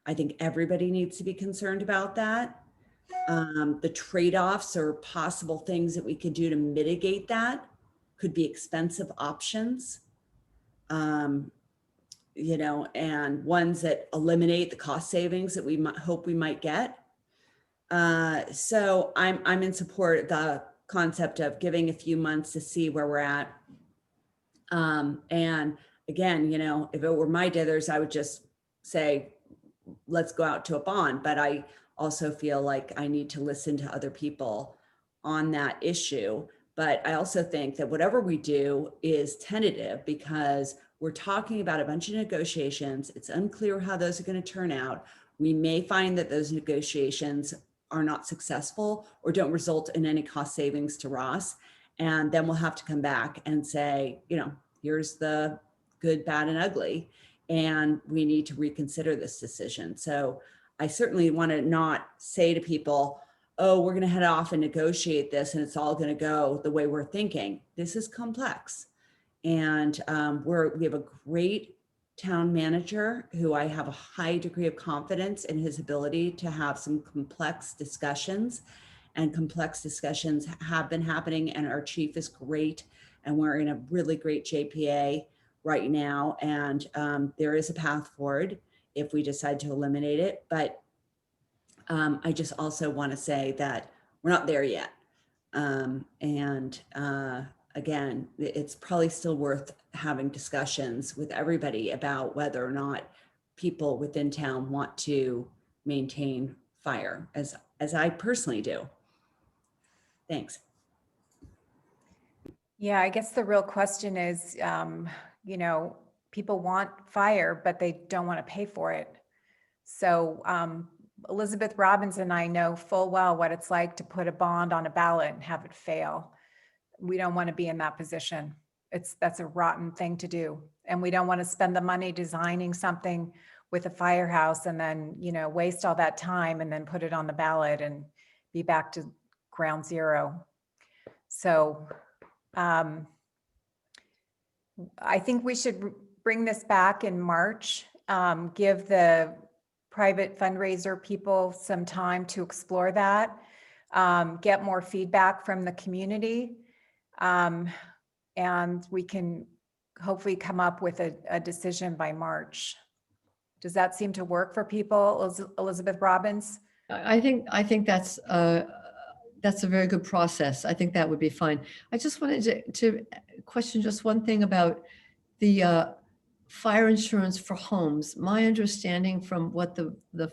I think everybody needs to be concerned about that. The trade-offs or possible things that we could do to mitigate that could be expensive options. You know, and ones that eliminate the cost savings that we might hope we might get. So I'm in support of the concept of giving a few months to see where we're at. And again, you know, if it were my dithers, I would just say, let's go out to a bond. But I also feel like I need to listen to other people on that issue. But I also think that whatever we do is tentative because we're talking about a bunch of negotiations. It's unclear how those are going to turn out. We may find that those negotiations are not successful or don't result in any cost savings to Ross. And then we'll have to come back and say, you know, here's the good, bad, and ugly. And we need to reconsider this decision. So I certainly want to not say to people, oh, we're going to head off and negotiate this and it's all going to go the way we're thinking. This is complex. And we have a great town manager who I have a high degree of confidence in his ability to have some complex discussions, and complex discussions have been happening, and our chief is great. And we're in a really great JPA right now. And there is a path forward if we decide to eliminate it. But I just also want to say that we're not there yet. Again, it's probably still worth having discussions with everybody about whether or not people within town want to maintain fire, as I personally do. Thanks. Yeah, I guess the real question is, you know, people want fire, but they don't want to pay for it. So Elizabeth Robbins and I know full well what it's like to put a bond on a ballot and have it fail. We don't want to be in that position. That's a rotten thing to do. And we don't want to spend the money designing something with a firehouse and then, you know, waste all that time and then put it on the ballot and be back to ground zero. So I think we should bring this back in March, give the private fundraiser people some time to explore that, get more feedback from the community. And we can hopefully come up with a decision by March. Does that seem to work for people, Elizabeth Robbins? I think that's a very good process. I think that would be fine. I just wanted to question just one thing about the fire insurance for homes. My understanding from what the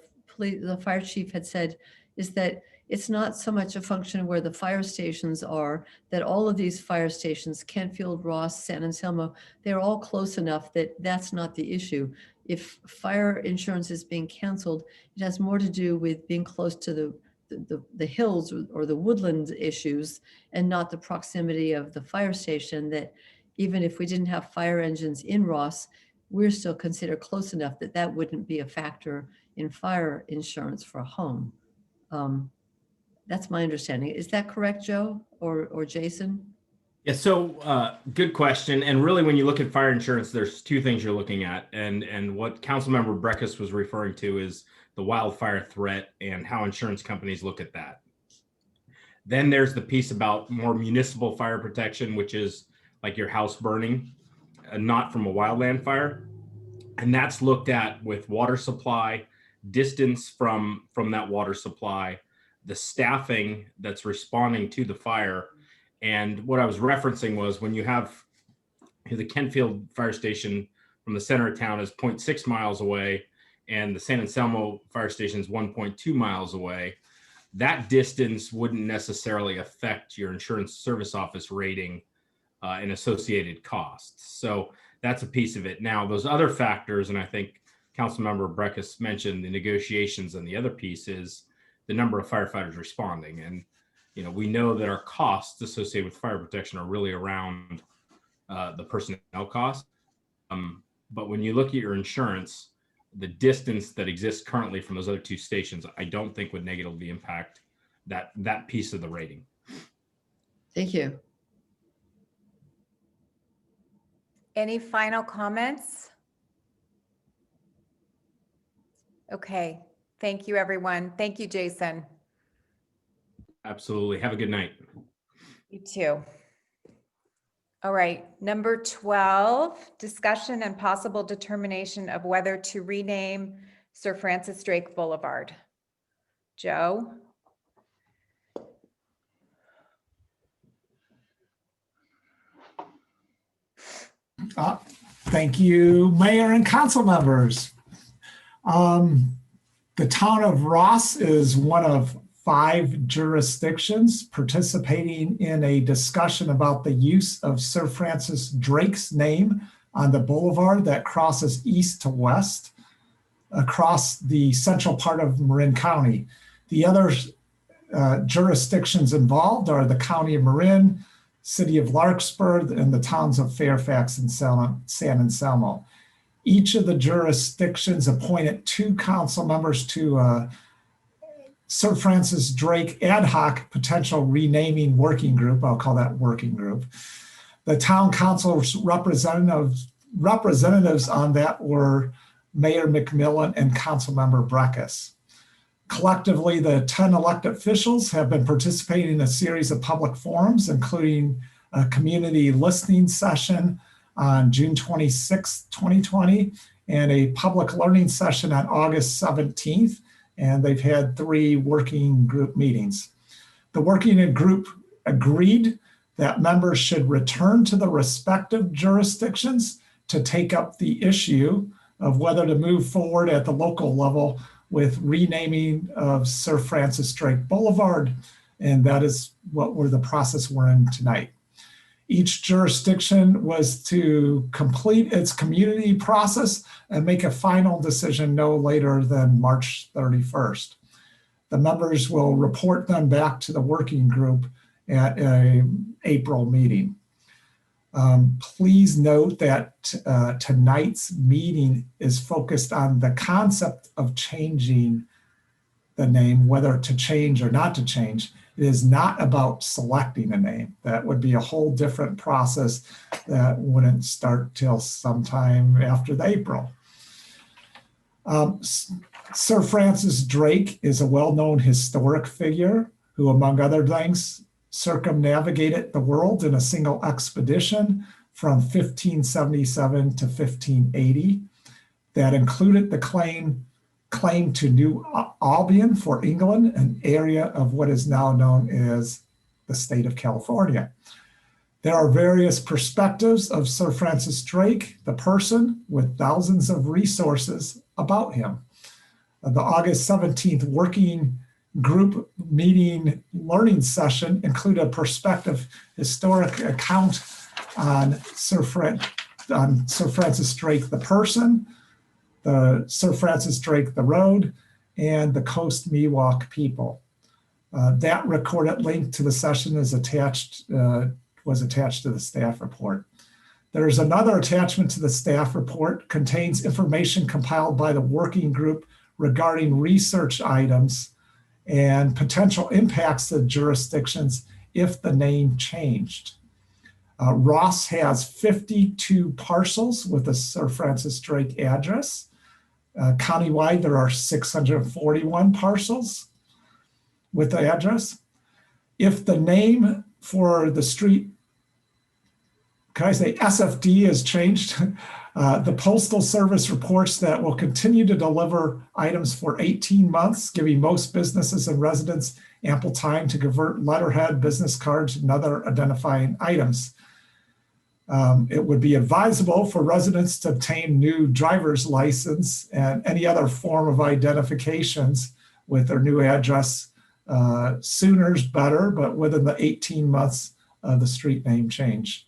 fire chief had said is that it's not so much a function of where the fire stations are, that all of these fire stations, Kentfield, Ross, San Anselmo, they're all close enough that that's not the issue. If fire insurance is being canceled, it has more to do with being close to the hills or the woodland issues and not the proximity of the fire station, that even if we didn't have fire engines in Ross, we're still considered close enough that that wouldn't be a factor in fire insurance for a home. That's my understanding. Is that correct, Joe or Jason? Yeah, so good question. And really, when you look at fire insurance, there's two things you're looking at. And what Councilmember Breckus was referring to is the wildfire threat and how insurance companies look at that. Then there's the piece about more municipal fire protection, which is like your house burning, not from a wildland fire. And that's looked at with water supply, distance from that water supply, the staffing that's responding to the fire. And what I was referencing was when you have the Kentfield fire station from the center of town is 0.6 miles away, and the San Anselmo fire station is 1.2 miles away, that distance wouldn't necessarily affect your insurance service office rating and associated costs. So that's a piece of it. Now, those other factors, and I think Councilmember Breckus mentioned the negotiations, and the other piece is the number of firefighters responding. And, you know, we know that our costs associated with fire protection are really around the personnel costs. But when you look at your insurance, the distance that exists currently from those other two stations, I don't think would negatively impact that piece of the rating. Thank you. Any final comments? Okay, thank you, everyone. Thank you, Jason. Absolutely. Have a good night. You too. All right, number 12, discussion and possible determination of whether to rename Sir Francis Drake Boulevard. Joe? Thank you, Mayor and council members. The town of Ross is one of 5 jurisdictions participating in a discussion about the use of Sir Francis Drake's name on the boulevard that crosses east to west across the central part of Marin County. The other jurisdictions involved are the County of Marin, City of Larkspur, and the towns of Fairfax and San Anselmo. Each of the jurisdictions appointed 2 council members to Sir Francis Drake ad hoc potential renaming working group. I'll call that working group. The town council's representatives on that were Mayor McMillan and Councilmember Breckus. Collectively, the 10 elected officials have been participating in a series of public forums, including a community listening session on June 26, 2020, and a public learning session on August 17th. And they've had 3 working group meetings. The working group agreed that members should return to the respective jurisdictions to take up the issue of whether to move forward at the local level with renaming of Sir Francis Drake Boulevard. And that is what the process we're in tonight. Each jurisdiction was to complete its community process and make a final decision no later than March 31st. The members will report them back to the working group at an April meeting. Please note that tonight's meeting is focused on the concept of changing the name, whether to change or not to change. It is not about selecting a name. That would be a whole different process that wouldn't start till sometime after the April. Sir Francis Drake is a well-known historic figure who, among other things, circumnavigated the world in a single expedition from 1577 to 1580 that included the claim to New Albion for England, an area of what is now known as the state of California. There are various perspectives of Sir Francis Drake, the person, with thousands of resources about him. The August 17th working group meeting learning session included a perspective historic account on Sir Francis Drake, the person, the Sir Francis Drake, the road, and the Coast Miwok people. That recorded link to the session was attached to the staff report. There's another attachment to the staff report, contains information compiled by the working group regarding research items and potential impacts to jurisdictions if the name changed. Ross has 52 parcels with a Sir Francis Drake address. Countywide, there are 641 parcels with the address. If the name for the street, can I say SFD is changed, the Postal Service reports that will continue to deliver items for 18 months, giving most businesses and residents ample time to convert letterhead, business cards, and other identifying items. It would be advisable for residents to obtain new driver's license and any other form of identifications with their new address. Sooner is better, but within the 18 months of the street name change.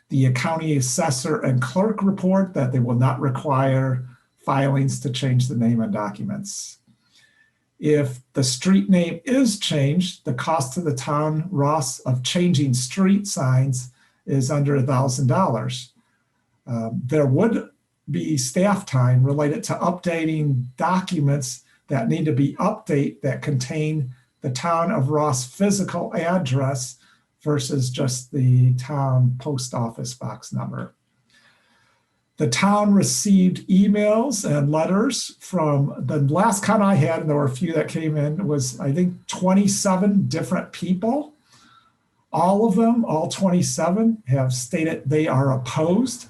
The county assessor and clerk report that they will not require filings to change the name on documents. If the street name is changed, the cost to the town, Ross, of changing street signs is under $1,000. There would be staff time related to updating documents that need to be updated that contain the town of Ross physical address versus just the town post office box number. The town received emails and letters from the last count I had, and there were a few that came in, was I think 27 different people. All of them, all 27, have stated they are opposed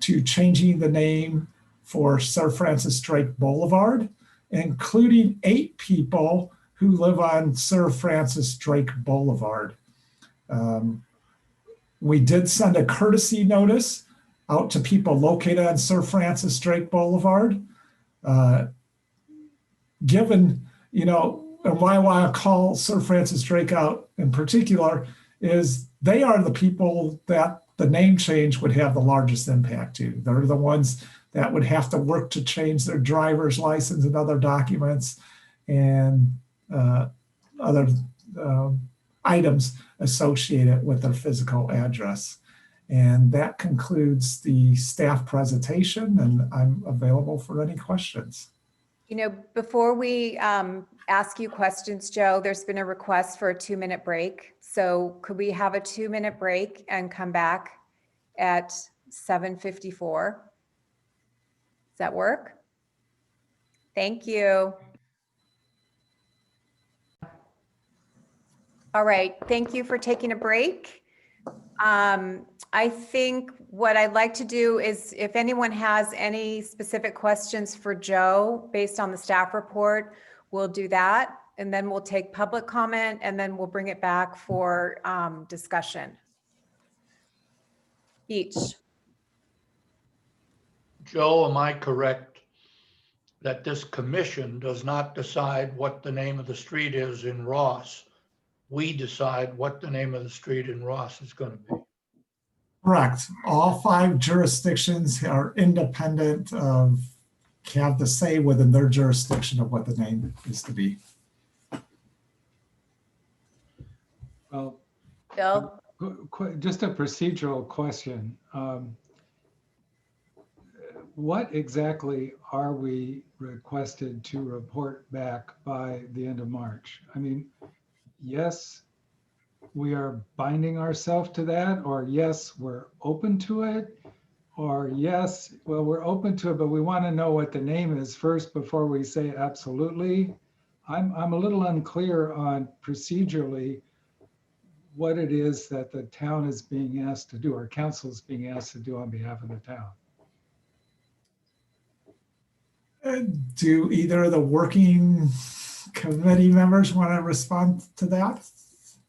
to changing the name for Sir Francis Drake Boulevard, including 8 people who live on Sir Francis Drake Boulevard. We did send a courtesy notice out to people located on Sir Francis Drake Boulevard. Given, and why I want to call Sir Francis Drake out in particular is they are the people that the name change would have the largest impact to. They're the ones that would have to work to change their driver's license and other documents and other items associated with their physical address. And that concludes the staff presentation, and I'm available for any questions. Before we ask you questions, Joe, there's been a request for a 2-minute break. So could we have a 2-minute break and come back at 7:54? Does that work? Thank you. All right, thank you for taking a break. I think what I'd like to do is if anyone has any specific questions for Joe based on the staff report, we'll do that. And then we'll take public comment and then we'll bring it back for discussion. Each. Joe, am I correct that this commission does not decide what the name of the street is in Ross? We decide what the name of the street in Ross is going to be. Correct. All 5 jurisdictions are independent of, have the say within their jurisdiction of what the name is to be. Well, Bill? just a procedural question. What exactly are we requested to report back by the end of March? I mean, yes, we are binding ourselves to that, or yes, we're open to it, or yes, well, we're open to it, but we want to know what the name is first before we say absolutely. I'm a little unclear on procedurally what it is that the town is being asked to do, or council is being asked to do on behalf of the town. Do either of the working committee members want to respond to that?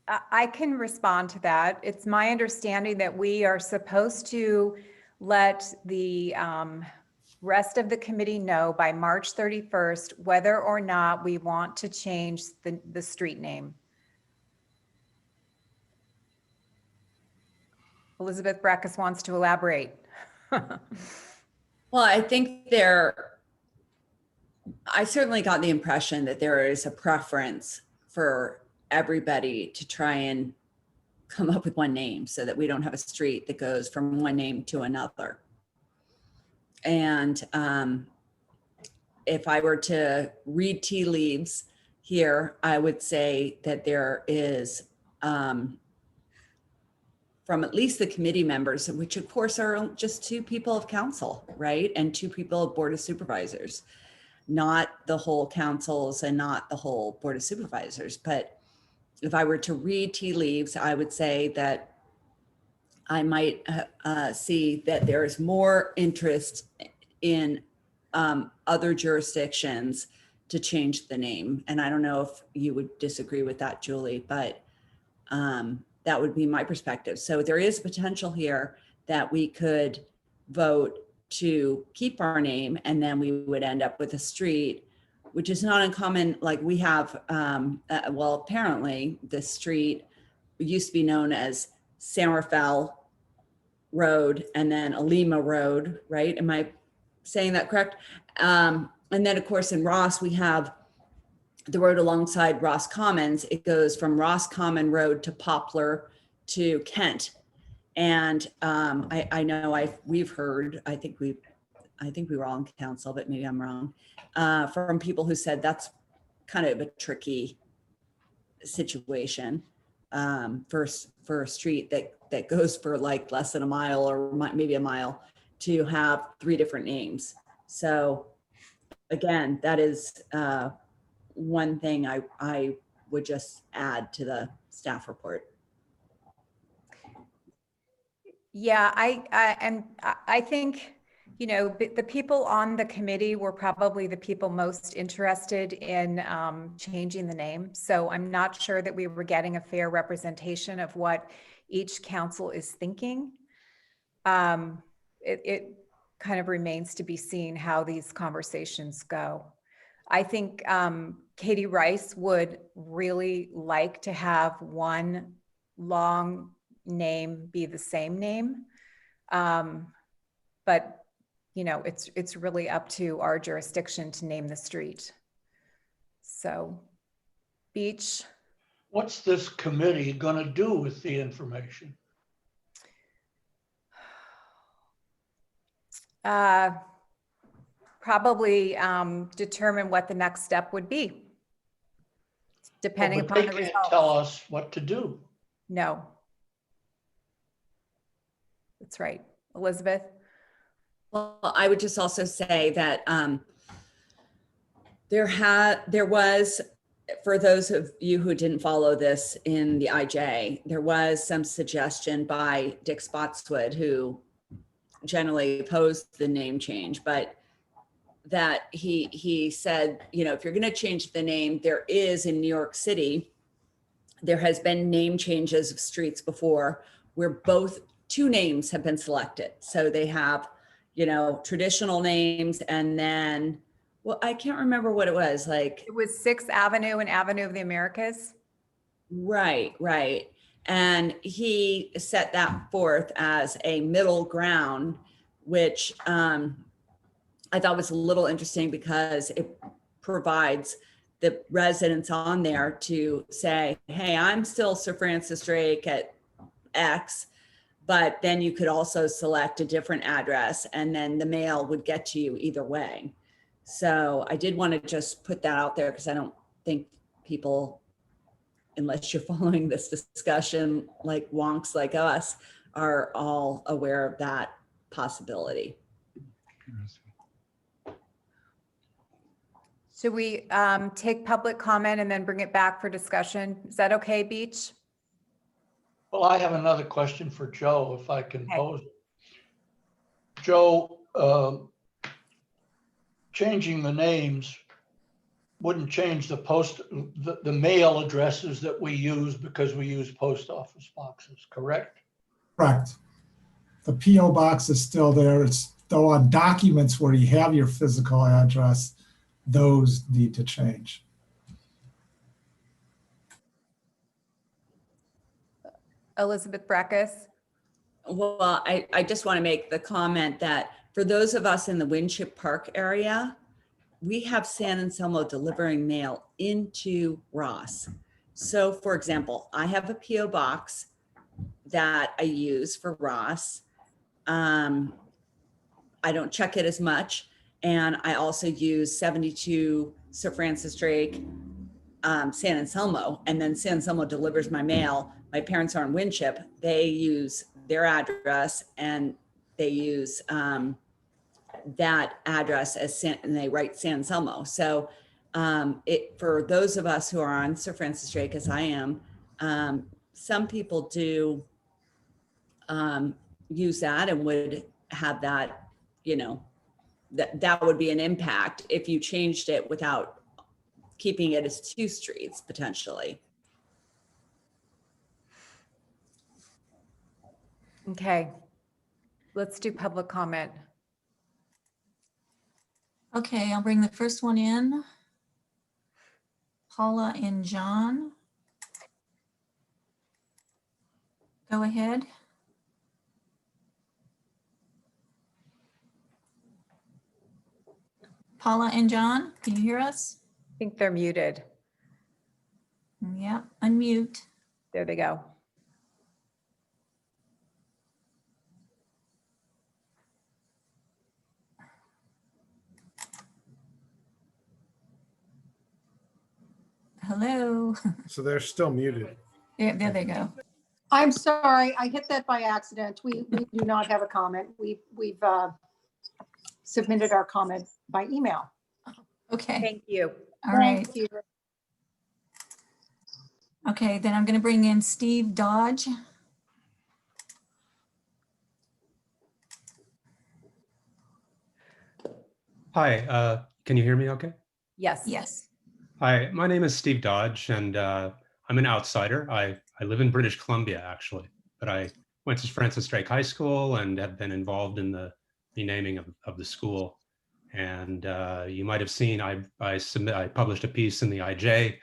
I can respond to that. It's my understanding that we are supposed to let the rest of the committee know by March 31st whether or not we want to change the street name. Elizabeth Breckus wants to elaborate. Well, I think I certainly got the impression that there is a preference for everybody to try and come up with one name so that we don't have a street that goes from one name to another. And if I were to read tea leaves here, I would say that there is, from at least the committee members, which of course are just 2 people of council, right? And 2 people of Board of Supervisors, not the whole councils and not the whole Board of Supervisors. But if I were to read tea leaves, I would say that I might see that there is more interest in other jurisdictions to change the name. And I don't know if you would disagree with that, Julie, but that would be my perspective. So there is potential here that we could vote to keep our name, and then we would end up with a street, which is not uncommon. Like we have, well, apparently the street used to be known as San Rafael Road and then Alima Road, right? Am I saying that correct? And then of course in Ross, we have the road alongside Ross Commons. It goes from Ross Common Road to Poplar to Kent. And I know we've heard, I think we were all in council, but maybe I'm wrong, from people who said that's kind of a tricky situation for a street that goes for like less than a mile or maybe a mile to have 3 different names. So again, that is one thing I would just add to the staff report. Yeah, I think, you know, the people on the committee were probably the people most interested in changing the name. So I'm not sure that we were getting a fair representation of what each council is thinking. It kind of remains to be seen how these conversations go. I think Katie Rice would really like to have one long name be the same name. But, you know, it's really up to our jurisdiction to name the street. So, Beach. What's this committee going to do with the information? Probably determine what the next step would be, depending But upon they the can't results. tell us what to do. No. That's right. Elizabeth? Well, I would just also say that there was, for those of you who didn't follow this in the IJ, there was some suggestion by Dick Spotswood, who generally opposed the name change, but that he said, you know, if you're going to change the name, there is in New York City, there has been name changes of streets before where two names have been selected. So they have, you know, traditional names, and then, well, I can't remember what it was, like. It was 6th Avenue and Avenue of the Americas. Right. And he set that forth as a middle ground, which I thought was a little interesting because it provides the residents on there to say, hey, I'm still Sir Francis Drake at X, but then you could also select a different address and then the mail would get to you either way. So I did want to just put that out there because I don't think people, unless you're following this discussion like wonks like us, are all aware of that possibility. Should we take public comment and then bring it back for discussion? Is that okay, Beach? Well, I have another question for Joe, if I can Okay. pose it. Joe, changing the names wouldn't change the mail addresses that we use because we use post office boxes, correct? Correct. The PO box is still there. It's though on documents where you have your physical address, those need to change. Elizabeth Breckus? Well, I just want to make the comment that for those of us in the Winship Park area, we have San Anselmo delivering mail into Ross. So for example, I have a PO box that I use for Ross. I don't check it as much. And I also use 72 Sir Francis Drake, San Anselmo, and then San Anselmo delivers my mail. My parents are in Winship. They use their address and they use that address as and they write San Anselmo. So for those of us who are on Sir Francis Drake, as I am, some people do use that and would have that, you know, that would be an impact if you changed it without keeping it as 2 streets potentially. Okay. Let's do public comment. Okay, I'll bring the first one in. Paula and John. Go ahead. Paula and John, can you hear us? I think they're muted. Yeah, unmute. There they go. Hello. So they're still muted. There they go. I'm sorry, I hit that by accident. We do not have a comment. We've submitted our comment by email. Okay, Thank you. all right. Thank you. Okay, then I'm going to bring in Steve Dodge. Hi, can you hear me okay? Yes. Yes. Hi, my name is Steve Dodge, and I'm an outsider. I live in British Columbia, actually, but I went to Francis Drake High School and have been involved in the renaming of the school. And you might have seen I published a piece in the IJ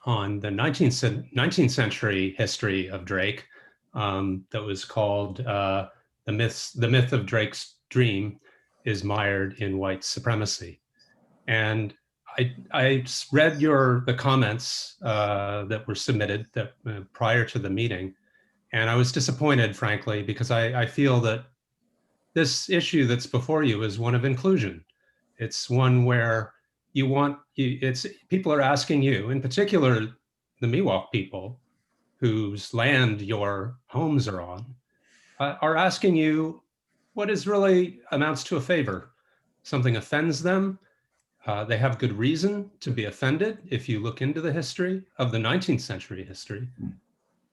on the 19th century history of Drake that was called "The Myth of Drake's Dream is Mired in White Supremacy." And I read the comments that were submitted prior to the meeting, and I was disappointed, frankly, because I feel that this issue that's before you is one of inclusion. It's one where people are asking you, in particular, the Miwok people whose land your homes are on, are asking you what is really amounts to a favor. Something offends them. They have good reason to be offended if you look into the history of the 19th century history.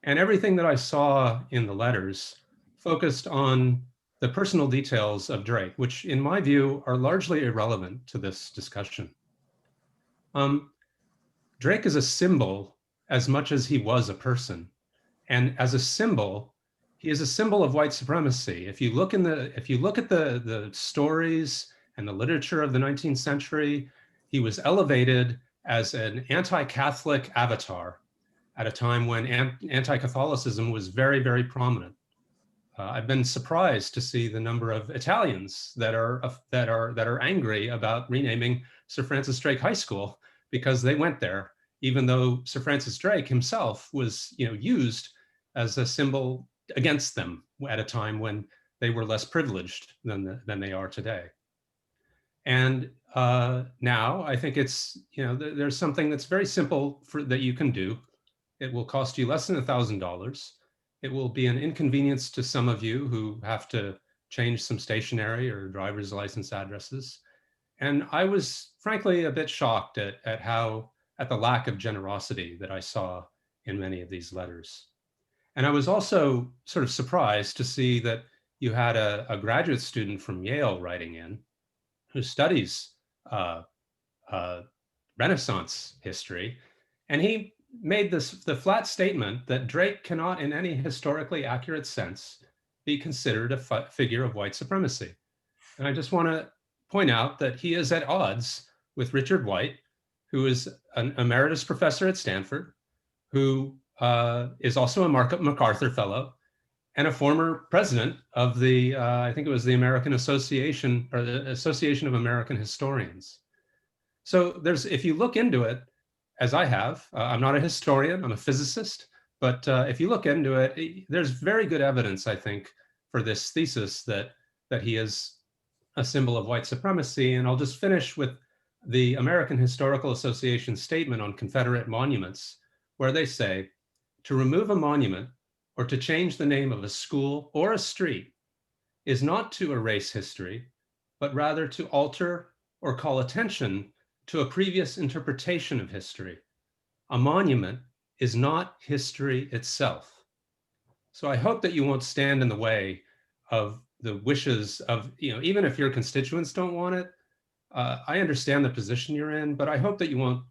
And everything that I saw in the letters focused on the personal details of Drake, which in my view are largely irrelevant to this discussion. Drake is a symbol as much as he was a person. And as a symbol, he is a symbol of white supremacy. If you look at the stories and the literature of the 19th century, he was elevated as an anti-Catholic avatar at a time when anti-Catholicism was very, very prominent. I've been surprised to see the number of Italians that are angry about renaming Sir Francis Drake High School because they went there, even though Sir Francis Drake himself was, used as a symbol against them at a time when they were less privileged than they are today. And now I think it's, there's something that's very simple that you can do. It will cost you less than $1,000. It will be an inconvenience to some of you who have to change some stationery or driver's license addresses. And I was frankly a bit shocked at the lack of generosity that I saw in many of these letters. And I was also sort of surprised to see that you had a graduate student from Yale writing in who studies Renaissance history. And he made the flat statement that Drake cannot in any historically accurate sense be considered a figure of white supremacy. And I just want to point out that he is at odds with Richard White, who is an emeritus professor at Stanford, who is also a MacArthur Fellow and a former president of the, I think it was the American Association or the Association of American Historians. So if you look into it, as I have, I'm not a historian, I'm a physicist, but if you look into it, there's very good evidence, I think, for this thesis that he is a symbol of white supremacy. And I'll just finish with the American Historical Association statement on Confederate monuments, where they say, to remove a monument or to change the name of a school or a street is not to erase history, but rather to alter or call attention to a previous interpretation of history. A monument is not history itself. So I hope that you won't stand in the way of the wishes of, even if your constituents don't want it. I understand the position you're in, but I hope that you won't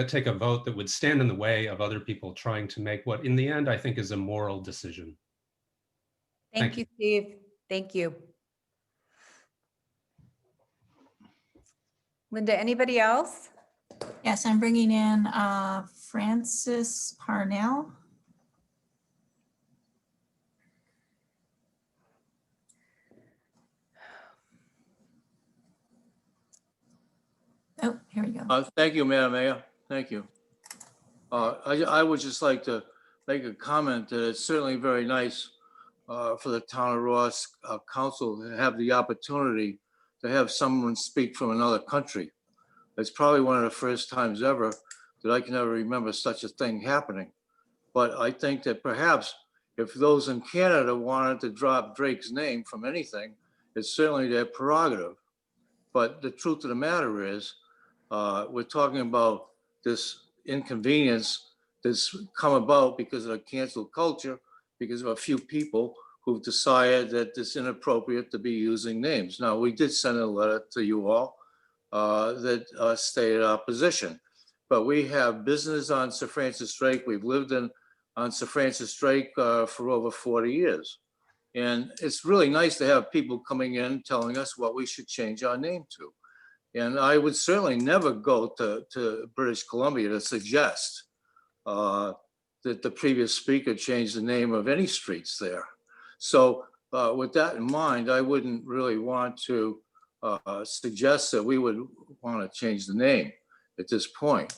take a vote that would stand in the way of other people trying to make what in the end I think is a moral decision. Thank you, Steve. Thank you. Linda, anybody else? Yes, I'm bringing in Francis Parnell. Oh, here we go. Thank you, Madam Mayor. Thank you. I would just like to make a comment that it's certainly very nice for the town of Ross Council to have the opportunity to have someone speak from another country. It's probably one of the first times ever that I can ever remember such a thing happening. But I think that perhaps if those in Canada wanted to drop Drake's name from anything, it's certainly their prerogative. But the truth of the matter is, we're talking about this inconvenience that's come about because of a cancel culture, because of a few people who've decided that it's inappropriate to be using names. Now, we did send a letter to you all that stated our position, but we have business on Sir Francis Drake. We've lived on Sir Francis Drake for over 40 years. And it's really nice to have people coming in telling us what we should change our name to. And I would certainly never go to British Columbia to suggest that the previous speaker changed the name of any streets there. So with that in mind, I wouldn't really want to suggest that we would want to change the name at this point.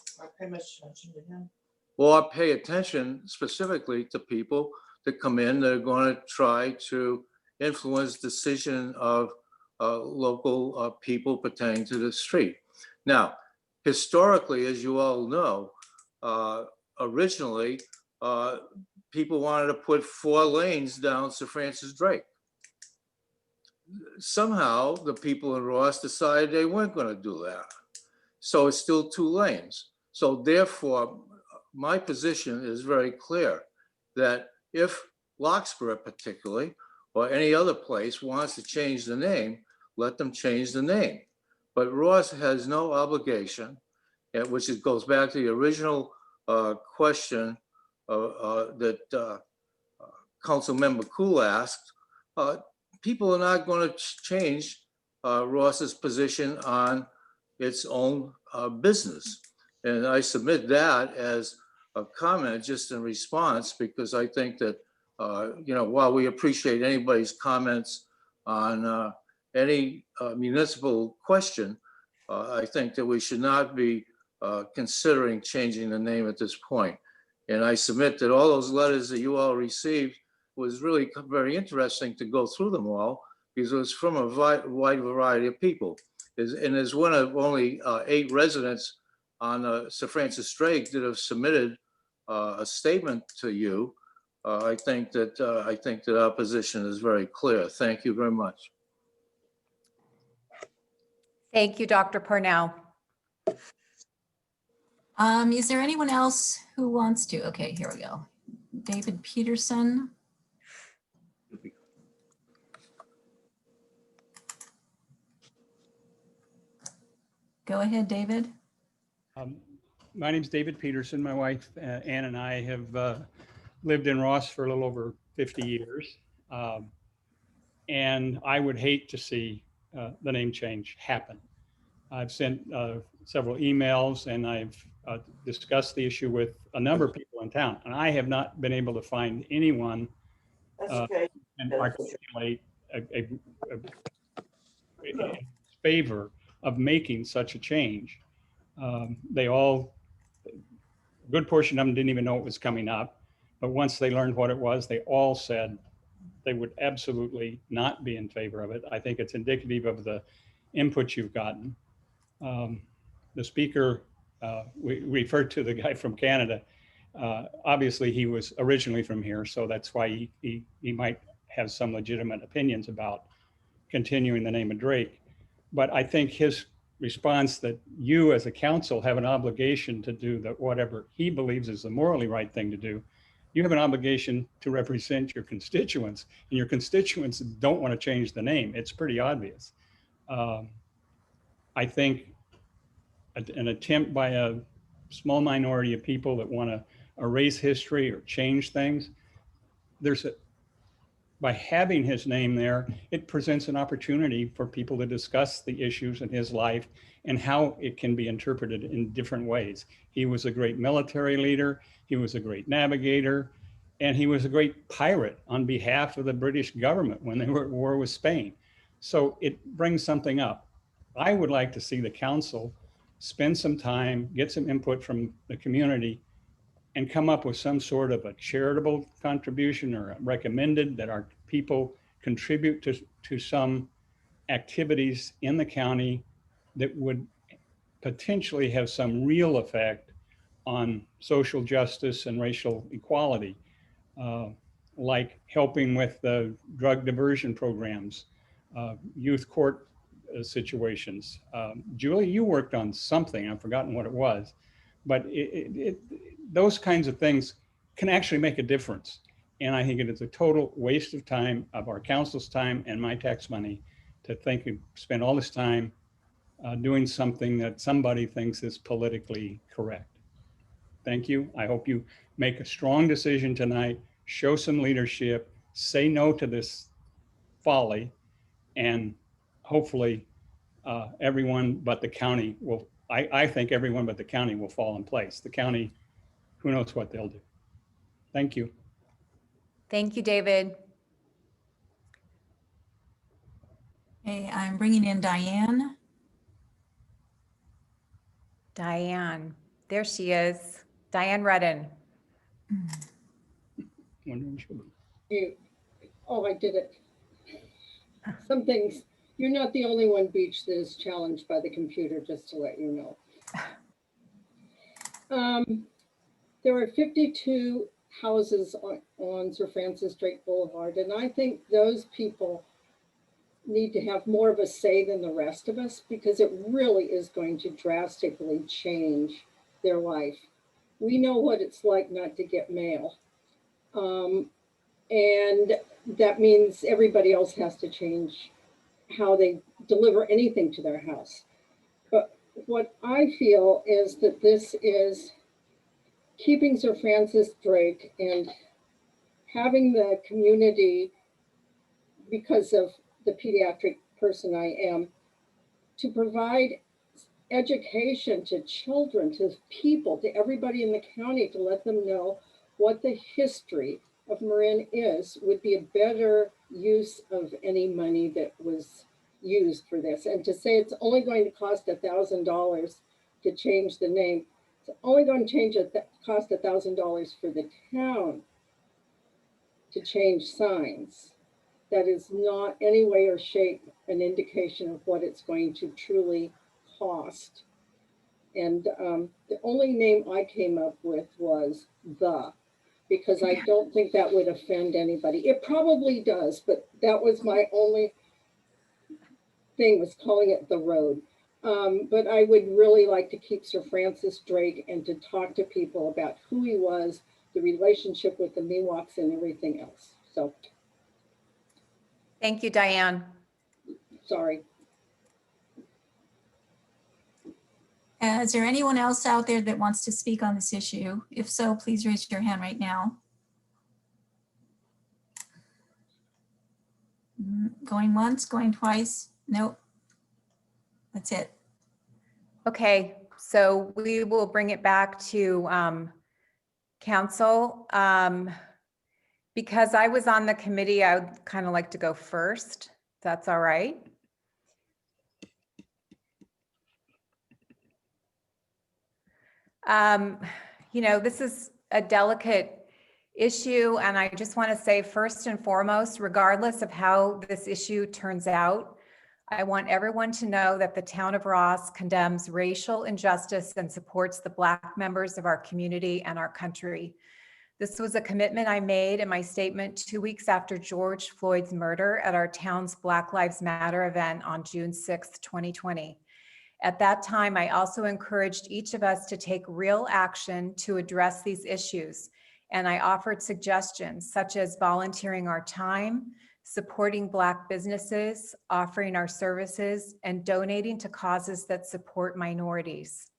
Or pay attention specifically to people that come in that are going to try to influence decision of local people pertaining to the street. Now, historically, as you all know, originally, people wanted to put 4 lanes down Sir Francis Drake. Somehow, the people in Ross decided they weren't going to do that. So it's still 2 lanes. So therefore, my position is very clear that if Larkspur particularly, or any other place wants to change the name, let them change the name. But Ross has no obligation, which goes back to the original question that Councilmember Cool asked. People are not going to change Ross's position on its own business. And I submit that as a comment just in response, because I think that, while we appreciate anybody's comments on any municipal question, I think that we should not be considering changing the name at this point. And I submit that all those letters that you all received was really very interesting to go through them all, because it was from a wide variety of people. And as one of only 8 residents on Sir Francis Drake that have submitted a statement to you, I think that our position is very clear. Thank you very much. Thank you, Dr. Parnell. Is there anyone else who wants to? Okay, here we go. David Peterson. Go ahead, David. My name's David Peterson. My wife, Ann, and I have lived in Ross for a little over 50 years. And I would hate to see the name change happen. I've sent several emails and I've discussed the issue with a number of people in town. And I have not been able to find anyone and articulate a favor of making such a change. They all, a good portion of them didn't even know it was coming up, but once they learned what it was, they all said they would absolutely not be in favor of it. I think it's indicative of the input you've gotten. The speaker, we referred to the guy from Canada. Obviously, he was originally from here, so that's why he might have some legitimate opinions about continuing the name of Drake. But I think his response that you as a council have an obligation to do whatever he believes is the morally right thing to do. You have an obligation to represent your constituents, and your constituents don't want to change the name. It's pretty obvious. I think an attempt by a small minority of people that want to erase history or change things, by having his name there, it presents an opportunity for people to discuss the issues in his life and how it can be interpreted in different ways. He was a great military leader, he was a great navigator, and he was a great pirate on behalf of the British government when they were at war with Spain. So it brings something up. I would like to see the council spend some time, get some input from the community, and come up with some sort of a charitable contribution or recommended that our people contribute to some activities in the county that would potentially have some real effect on social justice and racial equality, like helping with the drug diversion programs, youth court situations. Julie, you worked on something, I've forgotten what it was, but those kinds of things can actually make a difference. And I think it is a total waste of time, of our council's time and my tax money, to think and spend all this time doing something that somebody thinks is politically correct. Thank you. I hope you make a strong decision tonight, show some leadership, say no to this folly, and hopefully everyone but the county will, I think everyone but the county will fall in place. The county, who knows what they'll do. Thank you. Thank you, David. Okay, I'm bringing in Diane. Diane, there she is. Diane Redden. Oh, I did it. Some things, you're not the only one, Beach, that is challenged by the computer, just to let you know. There are 52 houses on Sir Francis Drake Boulevard, and I think those people need to have more of a say than the rest of us, because it really is going to drastically change their life. We know what it's like not to get mail. And that means everybody else has to change how they deliver anything to their house. But what I feel is that this is keeping Sir Francis Drake and having the community, because of the pediatric person I am, to provide education to children, to people, to everybody in the county, to let them know what the history of Marin is, would be a better use of any money that was used for this. And to say it's only going to cost $1,000 to change the name, it's only going to cost $1,000 for the town to change signs. That is not any way or shape an indication of what it's going to truly cost. And the only name I came up with was because I don't think that would offend anybody. It probably does, but that was my only thing, was calling it the road. But I would really like to keep Sir Francis Drake and to talk to people about who he was, the relationship with the Miwoks and everything else. So. Thank you, Diane. Sorry. Is there anyone else out there that wants to speak on this issue? If so, please raise your hand right now. Going once, going twice? Nope. That's it. Okay, so we will bring it back to council. Because I was on the committee, I would kind of like to go first. If that's all right. You know, this is a delicate issue, and I just want to say, first and foremost, regardless of how this issue turns out, I want everyone to know that the town of Ross condemns racial injustice and supports the Black members of our community and our country. This was a commitment I made in my statement 2 weeks after George Floyd's murder at our town's Black Lives Matter event on June 6th, 2020. At that time, I also encouraged each of us to take real action to address these issues. And I offered suggestions such as volunteering our time, supporting Black businesses, offering our services, and donating to causes that support minorities.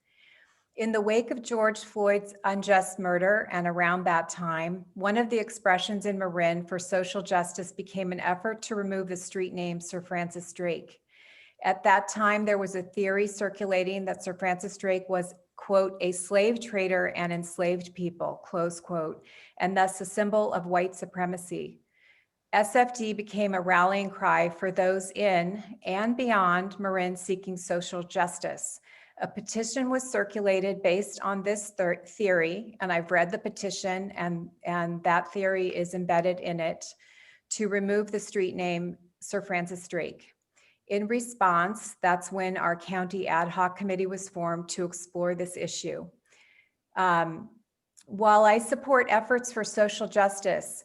In the wake of George Floyd's unjust murder and around that time, one of the expressions in Marin for social justice became an effort to remove the street name Sir Francis Drake. At that time, there was a theory circulating that Sir Francis Drake was, quote, a slave trader and enslaved people, close quote, and thus a symbol of white supremacy. SFD became a rallying cry for those in and beyond Marin seeking social justice. A petition was circulated based on this theory, and I've read the petition, and that theory is embedded in it, to remove the street name Sir Francis Drake. In response, that's when our county ad hoc committee was formed to explore this issue. While I support efforts for social justice,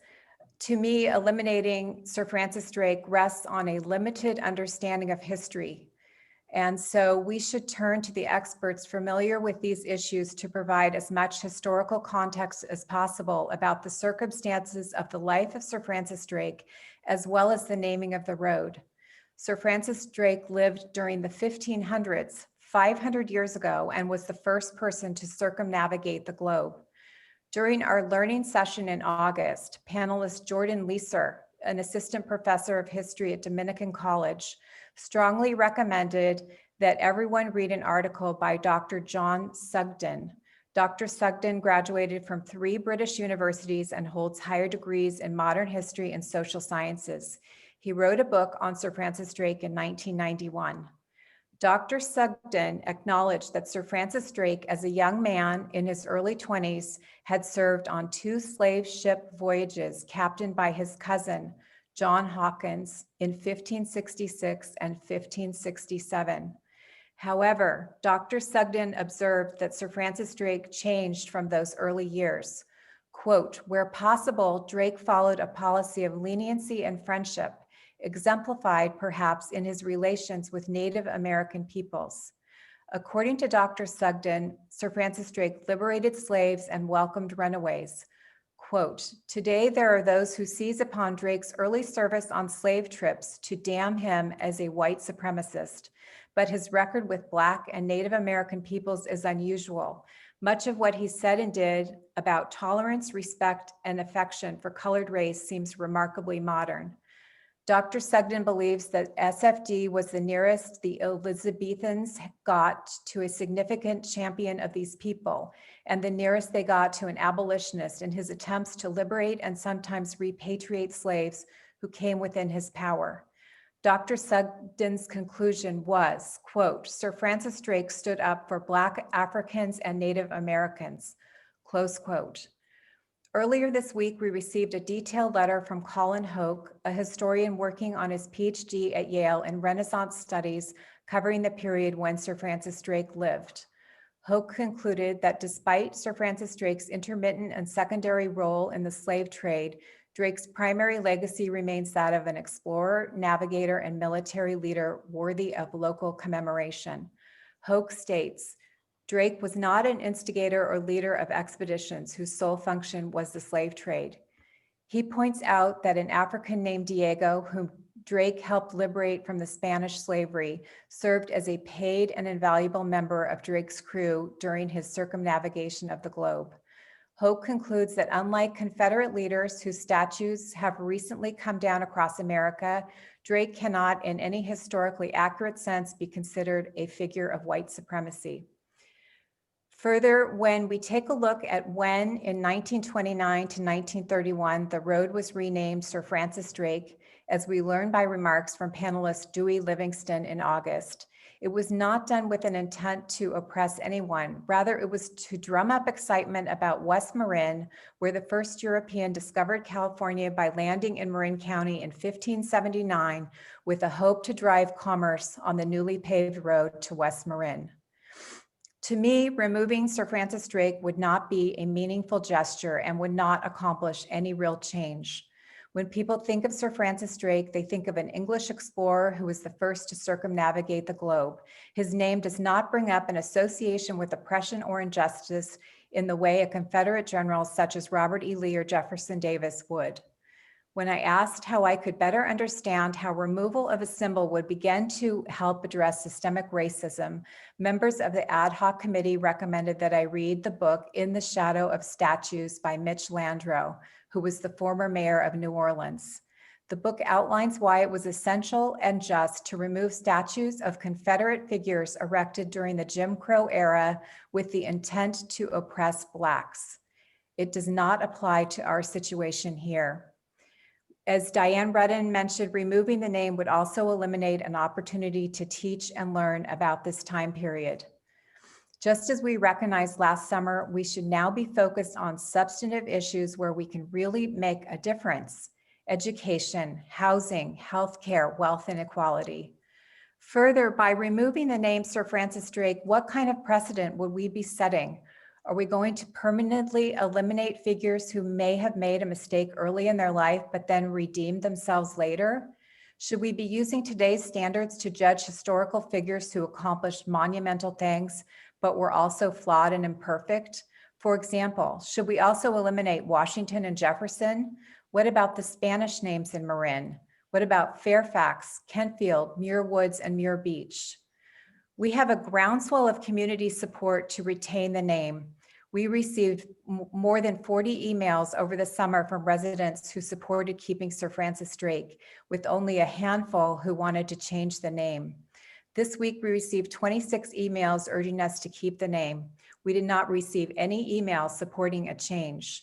to me, eliminating Sir Francis Drake rests on a limited understanding of history. And so we should turn to the experts familiar with these issues to provide as much historical context as possible about the circumstances of the life of Sir Francis Drake, as well as the naming of the road. Sir Francis Drake lived during the 1500s, 500 years ago, and was the first person to circumnavigate the globe. During our learning session in August, panelist Jordan Leeser, an assistant professor of history at Dominican College, strongly recommended that everyone read an article by Dr. John Sugden. Dr. Sugden graduated from 3 British universities and holds higher degrees in modern history and social sciences. He wrote a book on Sir Francis Drake in 1991. Dr. Sugden acknowledged that Sir Francis Drake, as a young man in his early 20s, had served on 2 slave ship voyages captained by his cousin, John Hawkins, in 1566 and 1567. However, Dr. Sugden observed that Sir Francis Drake changed from those early years. Quote, "Where possible, Drake followed a policy of leniency and friendship, exemplified perhaps in his relations with Native American peoples. According to Dr. Sugden, Sir Francis Drake liberated slaves and welcomed runaways. Quote, today there are those who seize upon Drake's early service on slave trips to damn him as a white supremacist, but his record with Black and Native American peoples is unusual. Much of what he said and did about tolerance, respect, and affection for colored race seems remarkably modern. Dr. Sugden believes that SFD was the nearest the Elizabethans got to a significant champion of these people, and the nearest they got to an abolitionist in his attempts to liberate and sometimes repatriate slaves who came within his power. Dr. Sugden's conclusion was, quote, Sir Francis Drake stood up for Black Africans and Native Americans, close quote. Earlier this week, we received a detailed letter from Colin Hoke, a historian working on his PhD at Yale in Renaissance studies covering the period when Sir Francis Drake lived. Hoke concluded that despite Sir Francis Drake's intermittent and secondary role in the slave trade, Drake's primary legacy remains that of an explorer, navigator, and military leader worthy of local commemoration. Hoke states, Drake was not an instigator or leader of expeditions whose sole function was the slave trade. He points out that an African named Diego, whom Drake helped liberate from the Spanish slavery, served as a paid and invaluable member of Drake's crew during his circumnavigation of the globe. Hoke concludes that unlike Confederate leaders whose statues have recently come down across America, Drake cannot in any historically accurate sense be considered a figure of white supremacy. Further, when we take a look at when in 1929 to 1931, the road was renamed Sir Francis Drake, as we learned by remarks from panelist Dewey Livingston in August, it was not done with an intent to oppress anyone. Rather, it was to drum up excitement about West Marin, where the first European discovered California by landing in Marin County in 1579, with a hope to drive commerce on the newly paved road to West Marin. To me, removing Sir Francis Drake would not be a meaningful gesture and would not accomplish any real change. When people think of Sir Francis Drake, they think of an English explorer who was the first to circumnavigate the globe. His name does not bring up an association with oppression or injustice in the way a Confederate general such as Robert E. Lee or Jefferson Davis would. When I asked how I could better understand how removal of a symbol would begin to help address systemic racism, members of the ad hoc committee recommended that I read the book In the Shadow of Statues by Mitch Landrieu, who was the former mayor of New Orleans. The book outlines why it was essential and just to remove statues of Confederate figures erected during the Jim Crow era with the intent to oppress Blacks. It does not apply to our situation here. As Diane Rudden mentioned, removing the name would also eliminate an opportunity to teach and learn about this time period. Just as we recognized last summer, we should now be focused on substantive issues where we can really make a difference: education, housing, healthcare, wealth inequality. Further, by removing the name Sir Francis Drake, what kind of precedent would we be setting? Are we going to permanently eliminate figures who may have made a mistake early in their life, but then redeemed themselves later? Should we be using today's standards to judge historical figures who accomplished monumental things, but were also flawed and imperfect? For example, should we also eliminate Washington and Jefferson? What about the Spanish names in Marin? What about Fairfax, Kentfield, Muir Woods, and Muir Beach? We have a groundswell of community support to retain the name. We received more than 40 emails over the summer from residents who supported keeping Sir Francis Drake, with only a handful who wanted to change the name. This week, we received 26 emails urging us to keep the name. We did not receive any emails supporting a change.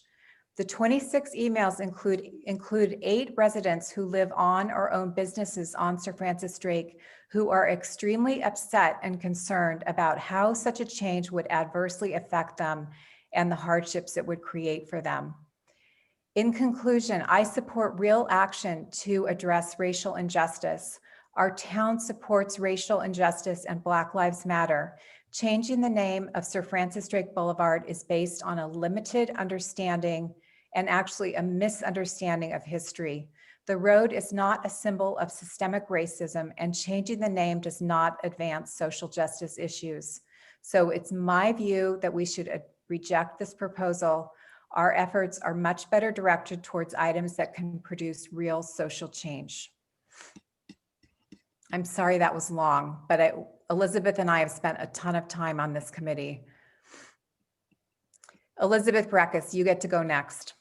The 26 emails include 8 residents who live on or own businesses on Sir Francis Drake who are extremely upset and concerned about how such a change would adversely affect them and the hardships it would create for them. In conclusion, I support real action to address racial injustice. Our town supports racial injustice and Black Lives Matter. Changing the name of Sir Francis Drake Boulevard is based on a limited understanding and actually a misunderstanding of history. The road is not a symbol of systemic racism, and changing the name does not advance social justice issues. So it's my view that we should reject this proposal. Our efforts are much better directed towards items that can produce real social change. I'm sorry that was long, but Elizabeth and I have spent a ton of time on this committee. Elizabeth Breckus, you get to go next.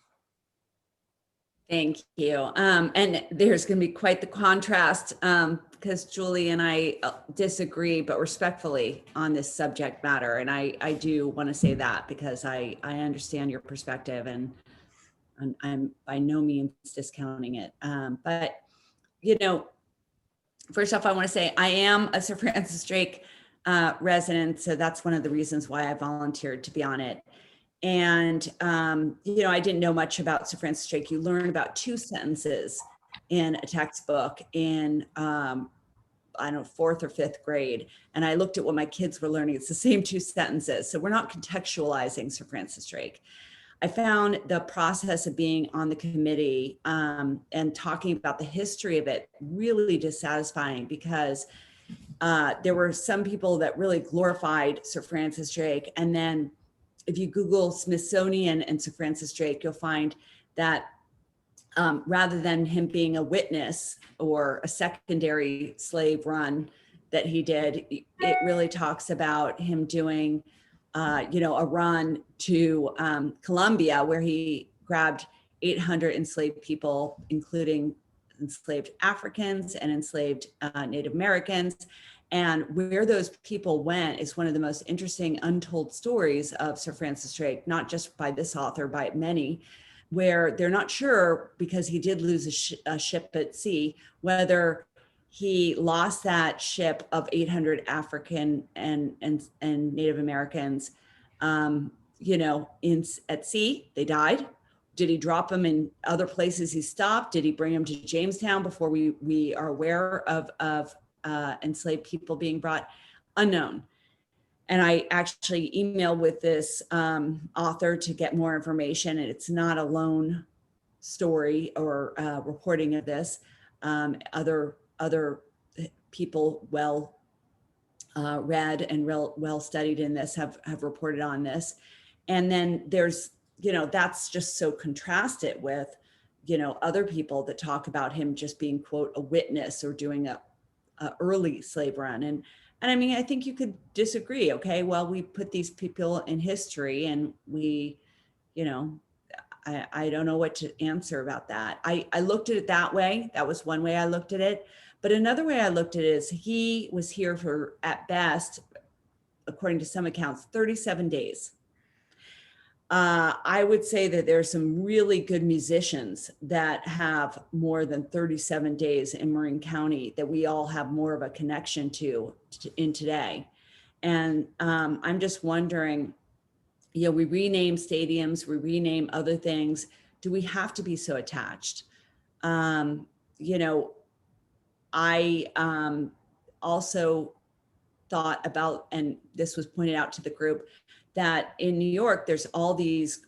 Thank you. And there's going to be quite the contrast because Julie and I disagree, but respectfully on this subject matter. And I do want to say that because I understand your perspective and I'm by no means discounting it. But, you know, first off, I want to say I am a Sir Francis Drake resident. So that's one of the reasons why I volunteered to be on it. And, you know, I didn't know much about Sir Francis Drake. You learn about 2 sentences in a textbook in, I don't know, 4th or 5th grade. And I looked at what my kids were learning. It's the same 2 sentences. So we're not contextualizing Sir Francis Drake. I found the process of being on the committee and talking about the history of it really dissatisfying because there were some people that really glorified Sir Francis Drake. And then if you Google Smithsonian and Sir Francis Drake, you'll find that rather than him being a witness or a secondary slave run that he did, it really talks about him doing, you know, a run to Colombia where he grabbed 800 enslaved people, including enslaved Africans and enslaved Native Americans. And where those people went is one of the most interesting untold stories of Sir Francis Drake, not just by this author, by many, where they're not sure, because he did lose a ship at sea, whether he lost that ship of 800 African and Native Americans, you know, at sea, they died. Did he drop them in other places he stopped? Did he bring them to Jamestown before we are aware of enslaved people being brought? Unknown. And I actually emailed with this author to get more information, and it's not a lone story or reporting of this. Other people well read and well studied in this have reported on this. And then there's, you know, that's just so contrasted with, you know, other people that talk about him just being, quote, a witness or doing a early slave run. And I mean, I think you could disagree. Okay, well, we put these people in history and we, you know, I don't know what to answer about that. I looked at it that way. That was one way I looked at it. But another way I looked at it is he was here for, at best, according to some accounts, 37 days. I would say that there's some really good musicians that have more than 37 days in Marin County that we all have more of a connection to in today. And I'm just wondering, you know, we rename stadiums, we rename other things. Do we have to be so attached? You know, I also thought about, and this was pointed out to the group, that in New York, there's all these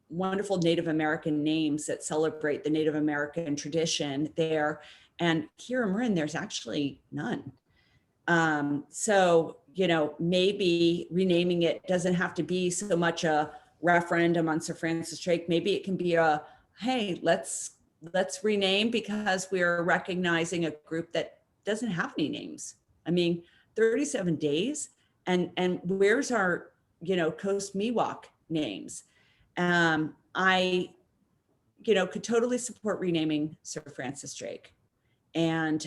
wonderful Native American names that celebrate the Native American tradition there. And here in Marin, there's actually none. So, you know, maybe renaming it doesn't have to be so much a referendum on Sir Francis Drake. Maybe it can be a, hey, let's rename because we're recognizing a group that doesn't have any names. I mean, 37 days and where's our, you know, Coast Miwok names? I, you know, could totally support renaming Sir Francis Drake. And,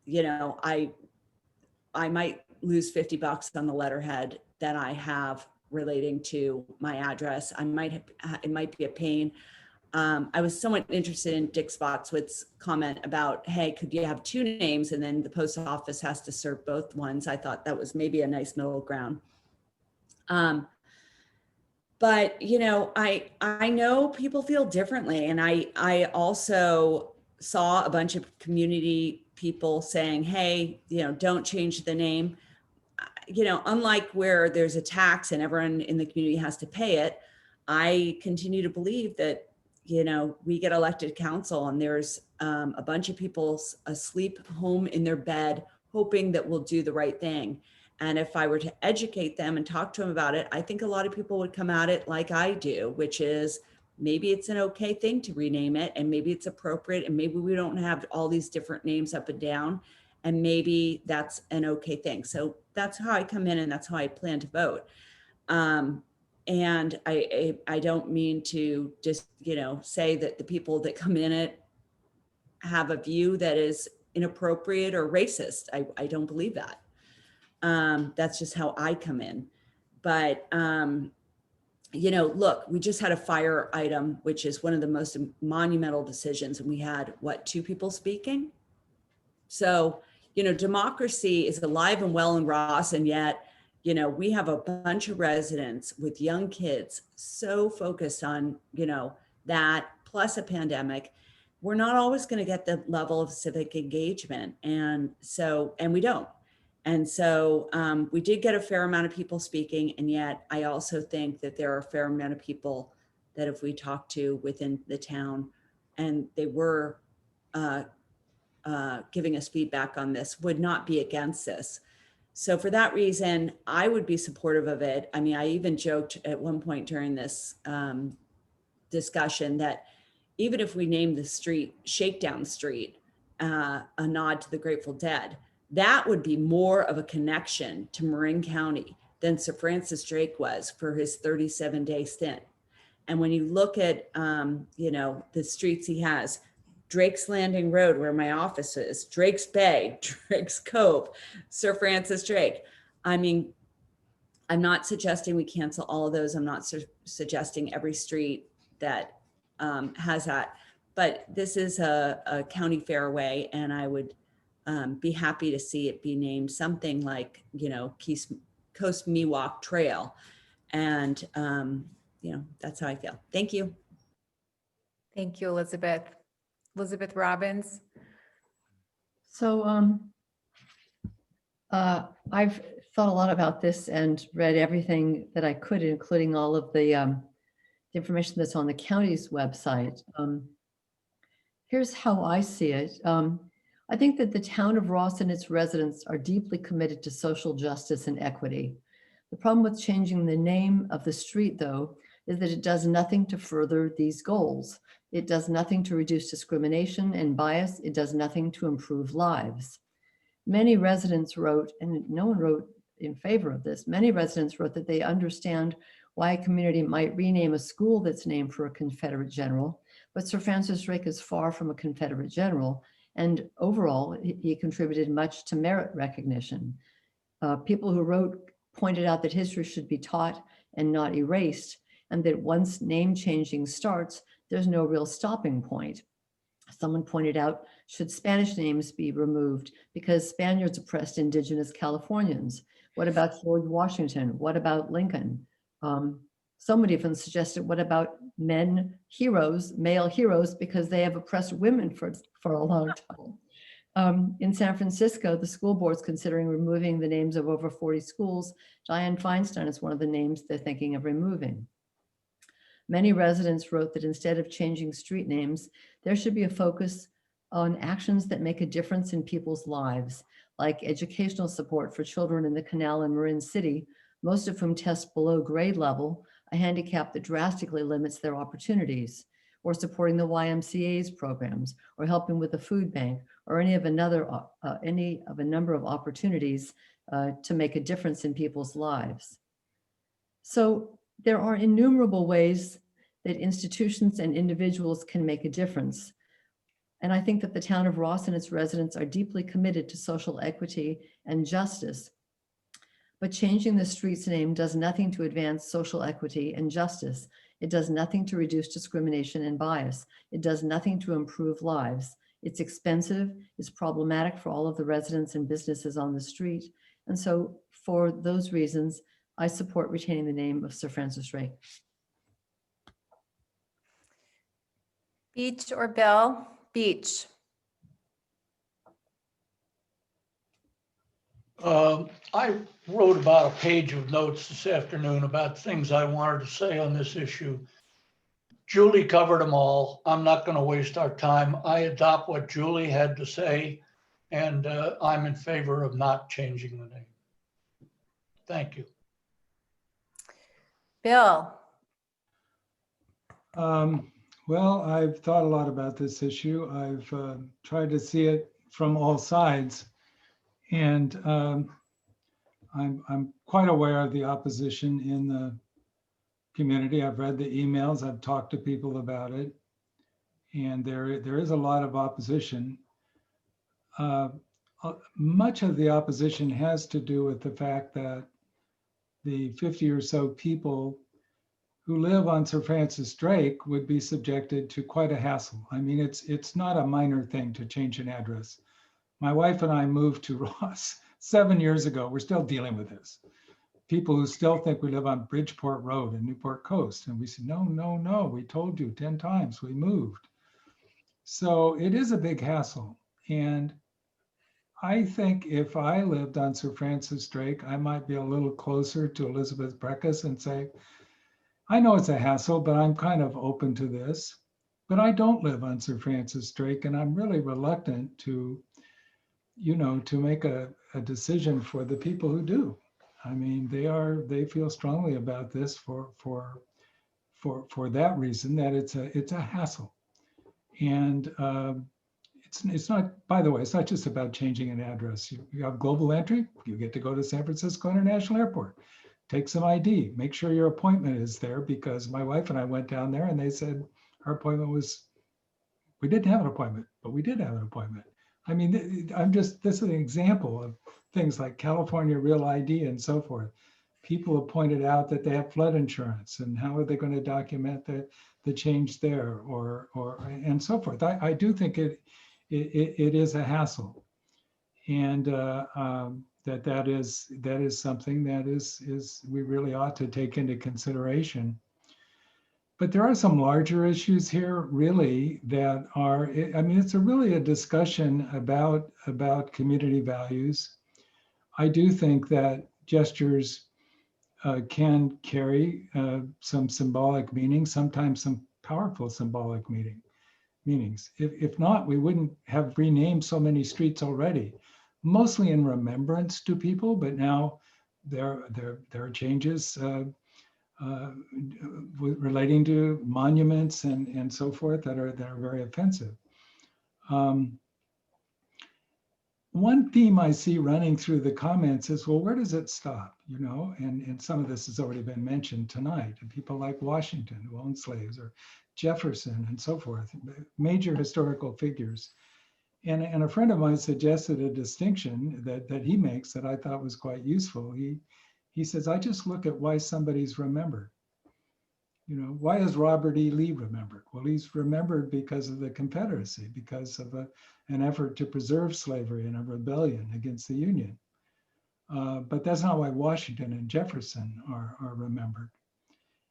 you know, I might lose $50 on the letterhead that I have relating to my address. It might be a pain. I was somewhat interested in Dick Spotswood's comment about, hey, could you have two names and then the post office has to serve both ones? I thought that was maybe a nice middle ground. But, you know, I know people feel differently. And I also saw a bunch of community people saying, hey, you know, don't change the name. You know, unlike where there's a tax and everyone in the community has to pay it, I continue to believe that, you know, we get elected council and there's a bunch of people asleep home in their bed, hoping that we'll do the right thing. And if I were to educate them and talk to them about it, I think a lot of people would come at it like I do, which is maybe it's an okay thing to rename it and maybe it's appropriate and maybe we don't have all these different names up and down and maybe that's an okay thing. So that's how I come in and that's how I plan to vote. And I don't mean to just, you know, say that the people that come in it have a view that is inappropriate or racist. I don't believe that. That's just how I come in. But, you know, look, we just had a fire item, which is one of the most monumental decisions. And we had, what, 2 people speaking? So, you know, democracy is alive and well in Ross. And yet, you know, we have a bunch of residents with young kids so focused on, you know, that plus a pandemic. We're not always going to get the level of civic engagement. And so, and we don't. And so we did get a fair amount of people speaking. And yet I also think that there are a fair amount of people that if we talk to within the town and they were giving us feedback on this, would not be against this. So for that reason, I would be supportive of it. I mean, I even joked at one point during this discussion that even if we named the street Shakedown Street, a nod to the Grateful Dead, that would be more of a connection to Marin County than Sir Francis Drake was for his 37-day stint. And when you look at, you know, the streets he has, Drake's Landing Road, where my office is, Drake's Bay, Drake's Cove, Sir Francis Drake. I mean, I'm not suggesting we cancel all of those. I'm not suggesting every street that has that, but this is a county fairway and I would be happy to see it be named something like, you know, Coast Miwok Trail. And, you know, that's how I feel. Thank you. Thank you, Elizabeth. Elizabeth Robbins. So I've thought a lot about this and read everything that I could, including all of the information that's on the county's website. Here's how I see it. I think that the town of Ross and its residents are deeply committed to social justice and equity. The problem with changing the name of the street, though, is that it does nothing to further these goals. It does nothing to reduce discrimination and bias. It does nothing to improve lives. Many residents wrote, and no one wrote in favor of this, many residents wrote that they understand why a community might rename a school that's named for a Confederate general, but Sir Francis Drake is far from a Confederate general. And overall, he contributed much to merit recognition. People who wrote pointed out that history should be taught and not erased, and that once name changing starts, there's no real stopping point. Someone pointed out, should Spanish names be removed because Spaniards oppressed indigenous Californians? What about George Washington? What about Lincoln? Somebody even suggested, what about men heroes, male heroes, because they have oppressed women for a long time. In San Francisco, the school board's considering removing the names of over 40 schools. Dianne Feinstein is one of the names they're thinking of removing. Many residents wrote that instead of changing street names, there should be a focus on actions that make a difference in people's lives, like educational support for children in the Canal and Marin City, most of whom test below grade level, a handicap that drastically limits their opportunities, or supporting the YMCA's programs, or helping with the food bank, or any of a number of opportunities to make a difference in people's lives. So there are innumerable ways that institutions and individuals can make a difference. And I think that the town of Ross and its residents are deeply committed to social equity and justice. But changing the street's name does nothing to advance social equity and justice. It does nothing to reduce discrimination and bias. It does nothing to improve lives. It's expensive, it's problematic for all of the residents and businesses on the street. And so for those reasons, I support retaining the name of Sir Francis Drake. Beach or Bill? Beach. I wrote about a page of notes this afternoon about things I wanted to say on this issue. Julie covered them all. I'm not going to waste our time. I adopt what Julie had to say, and I'm in favor of not changing the name. Thank you. Bill. Well, I've thought a lot about this issue. I've tried to see it from all sides. And I'm quite aware of the opposition in the community. I've read the emails, I've talked to people about it, and there is a lot of opposition. Much of the opposition has to do with the fact that the 50 or so people who live on Sir Francis Drake would be subjected to quite a hassle. I mean, it's not a minor thing to change an address. My wife and I moved to Ross 7 years ago. We're still dealing with this. People who still think we live on Bridgeport Road in Newport Coast. And we said, no, no, no, we told you 10 times, we moved. So it is a big hassle. And I think if I lived on Sir Francis Drake, I might be a little closer to Elizabeth Breckus and say, I know it's a hassle, but I'm kind of open to this. But I don't live on Sir Francis Drake, and I'm really reluctant to to make a decision for the people who do. I mean, they feel strongly about this for that reason, that it's a hassle. And it's not, by the way, it's not just about changing an address. You have global entry, you get to go to San Francisco International Airport, take some ID, make sure your appointment is there, because my wife and I went down there and they said our appointment was, we didn't have an appointment, but we did have an appointment. I mean, this is an example of things like California Real ID and so forth. People have pointed out that they have flood insurance, and how are they going to document the change there, or and so forth. I do think it is a hassle, and that is something that is we really ought to take into consideration. But there are some larger issues here, really, that are, I mean, it's really a discussion about community values. I do think that gestures can carry some symbolic meaning, sometimes some powerful symbolic meanings. If not, we wouldn't have renamed so many streets already, mostly in remembrance to people, but now there are changes relating to monuments and so forth that are very offensive. One theme I see running through the comments is, well, where does it stop? And some of this has already been mentioned tonight. People like Washington, who owned slaves, or Jefferson and so forth, major historical figures. And a friend of mine suggested a distinction that he makes that I thought was quite useful. He says, I just look at why somebody's remembered. Why is Robert E. Lee remembered? Well, he's remembered because of the Confederacy, because of an effort to preserve slavery and a rebellion against the Union. But that's not why Washington and Jefferson are remembered.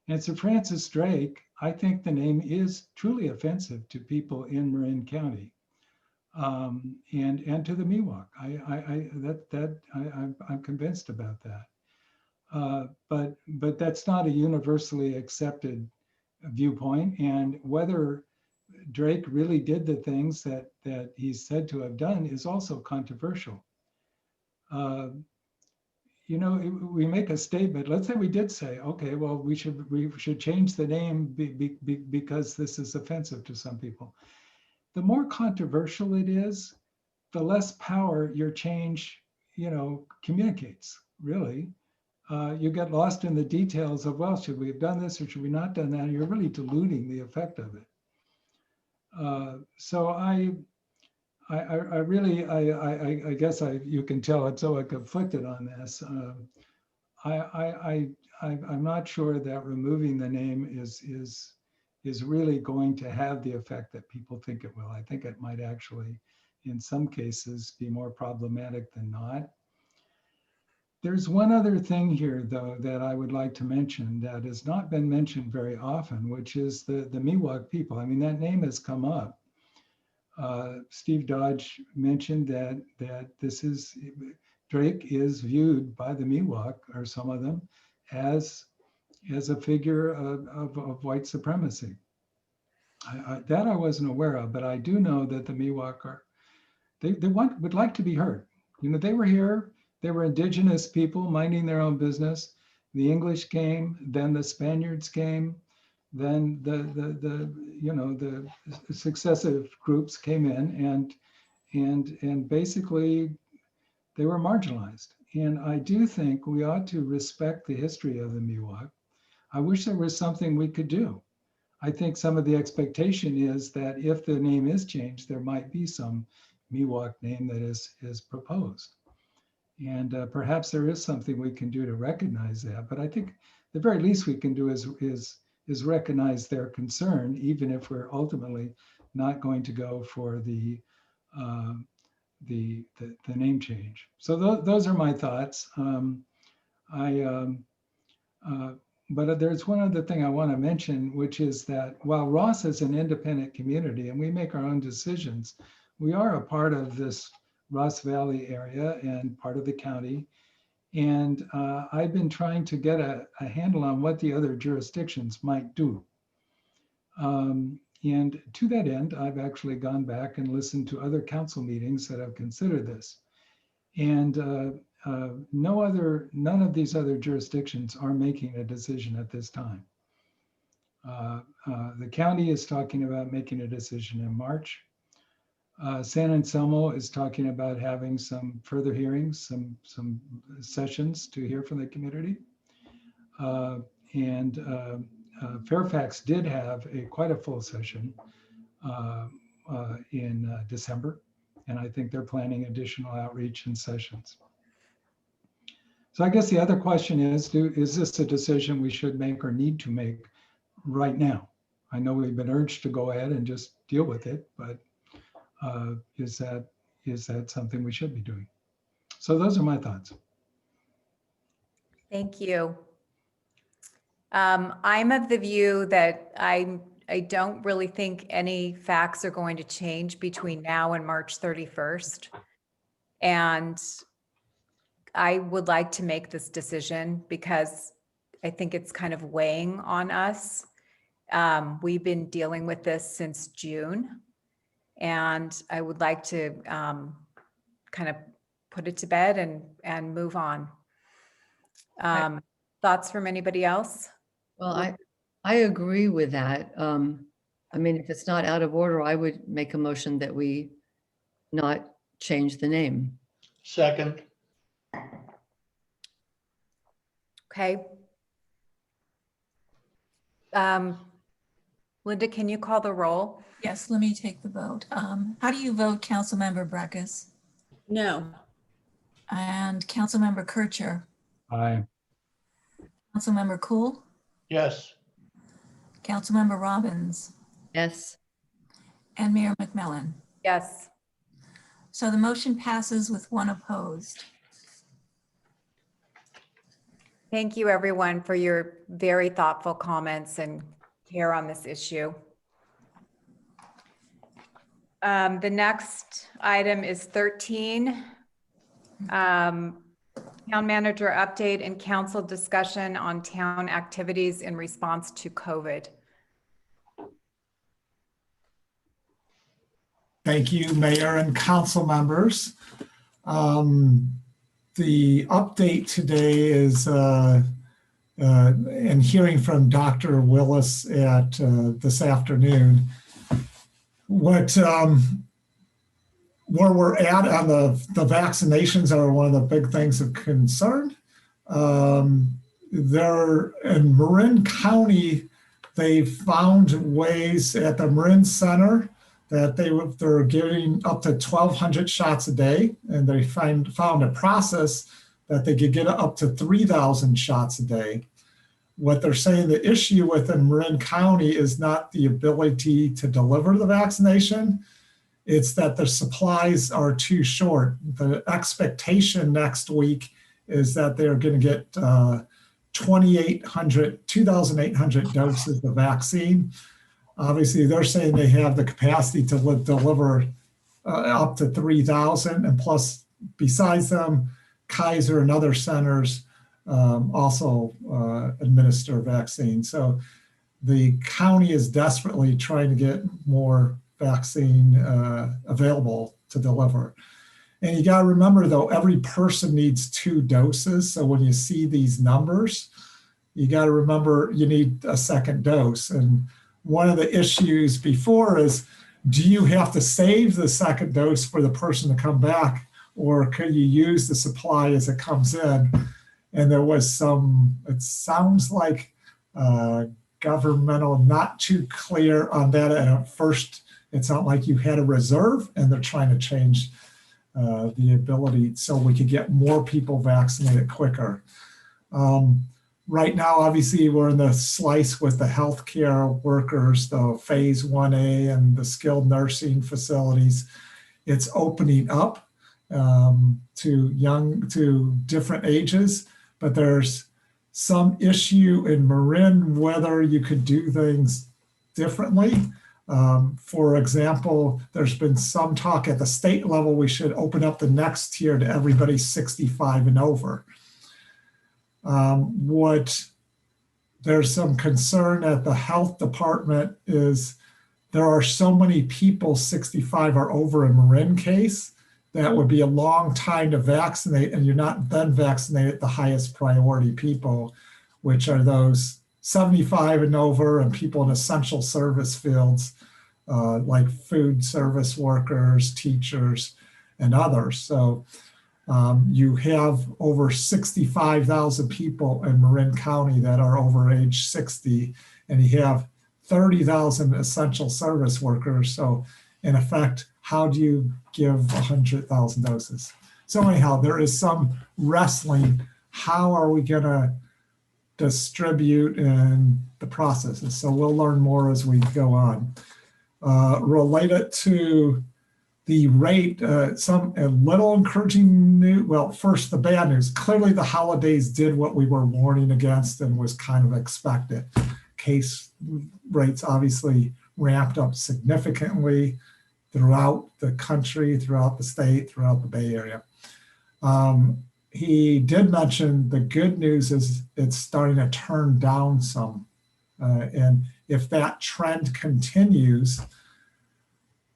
And Sir Francis Drake, I think the name is truly offensive to people in Marin County. and to the Miwok. I'm convinced about that. But that's not a universally accepted viewpoint. And whether Drake really did the things that he's said to have done is also controversial. You know, we make a statement. Let's say we did say, okay, well, we should change the name because this is offensive to some people. The more controversial it is, the less power your change, you know, communicates. Really, you get lost in the details of, well, should we have done this or should we not done that? And you're really diluting the effect of it. So I guess you can tell I'm so conflicted on this. I'm not sure that removing the name is really going to have the effect that people think it will. I think it might actually, in some cases, be more problematic than not. There's one other thing here, though, that I would like to mention that has not been mentioned very often, which is the Miwok people. I mean, that name has come up. Steve Dodge mentioned that this is, Drake is viewed by the Miwok, or some of them, as a figure of white supremacy. That I wasn't aware of, but I do know that the Miwok would like to be heard. You know, they were here, they were indigenous people minding their own business. The English came, then the Spaniards came, then the successive groups came in, and basically they were marginalized. And I do think we ought to respect the history of the Miwok. I wish there was something we could do. I think some of the expectation is that if the name is changed, there might be some Miwok name that is proposed. And perhaps there is something we can do to recognize that. But I think the very least we can do is recognize their concern, even if we're ultimately not going to go for the name change. So those are my thoughts. But there's one other thing I want to mention, which is that while Ross is an independent community and we make our own decisions, we are a part of this Ross Valley area and part of the county. And I've been trying to get a handle on what the other jurisdictions might do. And to that end, I've actually gone back and listened to other council meetings that have considered this. And none of these other jurisdictions are making a decision at this time. The county is talking about making a decision in March. San Anselmo is talking about having some further hearings, some sessions to hear from the community. Fairfax did have quite a full session in December, and I think they're planning additional outreach and sessions. So I guess the other question is this a decision we should make or need to make right now? I know we've been urged to go ahead and just deal with it, but is that something we should be doing? So those are my thoughts. Thank you. I'm of the view that I don't really think any facts are going to change between now and March 31st. And I would like to make this decision because I think it's kind of weighing on us. We've been dealing with this since June, and I would like to kind of put it to bed and move on. Thoughts from anybody else? Well, I agree with that. I mean, if it's not out of order, I would make a motion that we not change the name. Second. Okay. Linda, can you call the roll? Yes, let me take the vote. How do you vote, Councilmember Breckus? No. And Councilmember Kircher? Aye. Councilmember Cool? Yes. Councilmember Robbins? Yes. And Mayor McMillan? Yes. So the motion passes with one opposed. Thank you, everyone, for your very thoughtful comments and care on this issue. The next item is 13. Town manager update and council discussion on town activities in response to COVID. Thank you, Mayor and council members. The update today is, and hearing from Dr. Willis at this afternoon, where we're at on the vaccinations are one of the big things of concern. There in Marin County, they found ways at the Marin Center that they're giving up to 1,200 shots a day, and they found a process that they could get up to 3,000 shots a day. What they're saying the issue within Marin County is not the ability to deliver the vaccination, it's that the supplies are too short. The expectation next week is that they're going to get 2,800 doses of vaccine. Obviously, they're saying they have the capacity to deliver up to 3,000, and plus, besides them, Kaiser and other centers also administer vaccines. So the county is desperately trying to get more vaccine available to deliver. And you got to remember, though, every person needs 2 doses. So when you see these numbers, you got to remember you need a second dose. And one of the issues before is, do you have to save the second dose for the person to come back, or can you use the supply as it comes in? And there was some, it sounds like governmental, not too clear on that. And at first, it's not like you had a reserve, and they're trying to change the ability so we could get more people vaccinated quicker. Right now, obviously, we're in the slice with the healthcare workers, the phase 1A and the skilled nursing facilities. It's opening up to different ages, but there's some issue in Marin whether you could do things differently. For example, there's been some talk at the state level we should open up the next tier to everybody 65 and over. There's some concern at the health department is there are so many people 65 or over in Marin case that would be a long time to vaccinate, and you're not then vaccinated the highest priority people, which are those 75 and over and people in essential service fields like food service workers, teachers, and others. So you have over 65,000 people in Marin County that are over age 60, and you have 30,000 essential service workers. So in effect, how do you give 100,000 doses? So anyhow, there is some wrestling. How are we going to distribute in the processes? So we'll learn more as we go on. Related to the rate, a little encouraging news. Well, first, the bad news. Clearly, the holidays did what we were warning against and was kind of expected. Case rates obviously ramped up significantly throughout the country, throughout the state, throughout the Bay Area. He did mention the good news is it's starting to turn down some. And if that trend continues,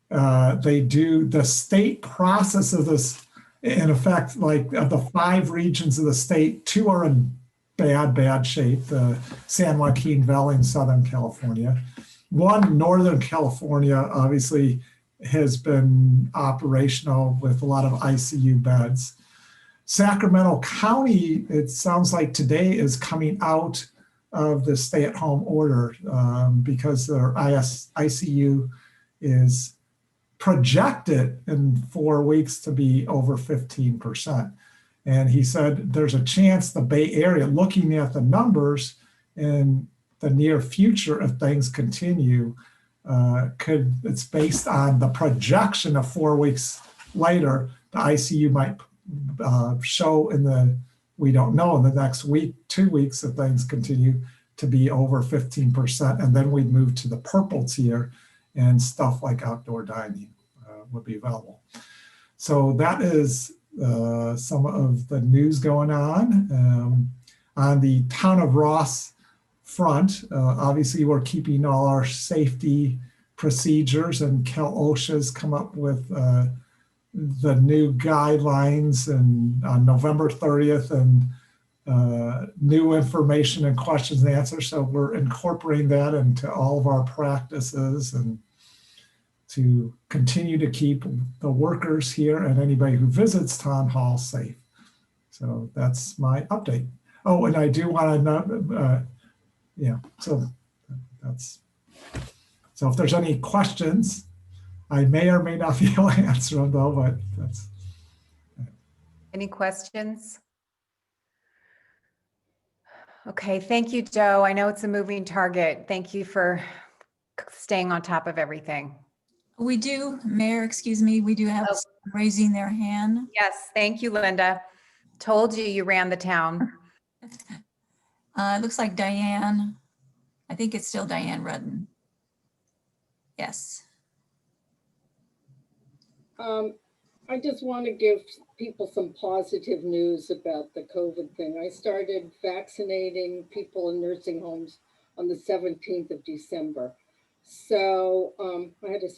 the state process of this, in effect, like of the 5 regions of the state, 2 are in bad shape, the San Joaquin Valley in Southern California. 1, Northern California, obviously has been operational with a lot of ICU beds. Sacramento County, it sounds like today is coming out of the stay-at-home order because their ICU is projected in 4 weeks to be over 15%. And he said there's a chance the Bay Area, looking at the numbers in the near future, if things continue, it's based on the projection of 4 weeks later, the ICU might show we don't know, in the next week, 2 weeks, if things continue to be over 15%. And then we'd move to the purple tier and stuff like outdoor dining. would be available. So that is some of the news going on. On the town of Ross front, obviously we're keeping all our safety procedures, and Cal OSHA's come up with the new guidelines and on November 30th, and new information and questions and answers. So we're incorporating that into all of our practices and to continue to keep the workers here and anybody who visits town hall safe. So that's my update. Oh, and I do want to know, yeah, so that's, so if there's any questions, I may or may not be able to answer them though, but that's. Any questions? Okay, thank you, Joe. I know it's a moving target. Thank you for staying on top of everything. We do, Mayor, excuse me, we do have someone raising their hand. Yes, thank you, Linda. Told you you ran the town. It looks like Diane. I think it's still Diane Rudden. Yes. I just want to give people some positive news about the COVID thing. I started vaccinating people in nursing homes on the 17th of December. So I had to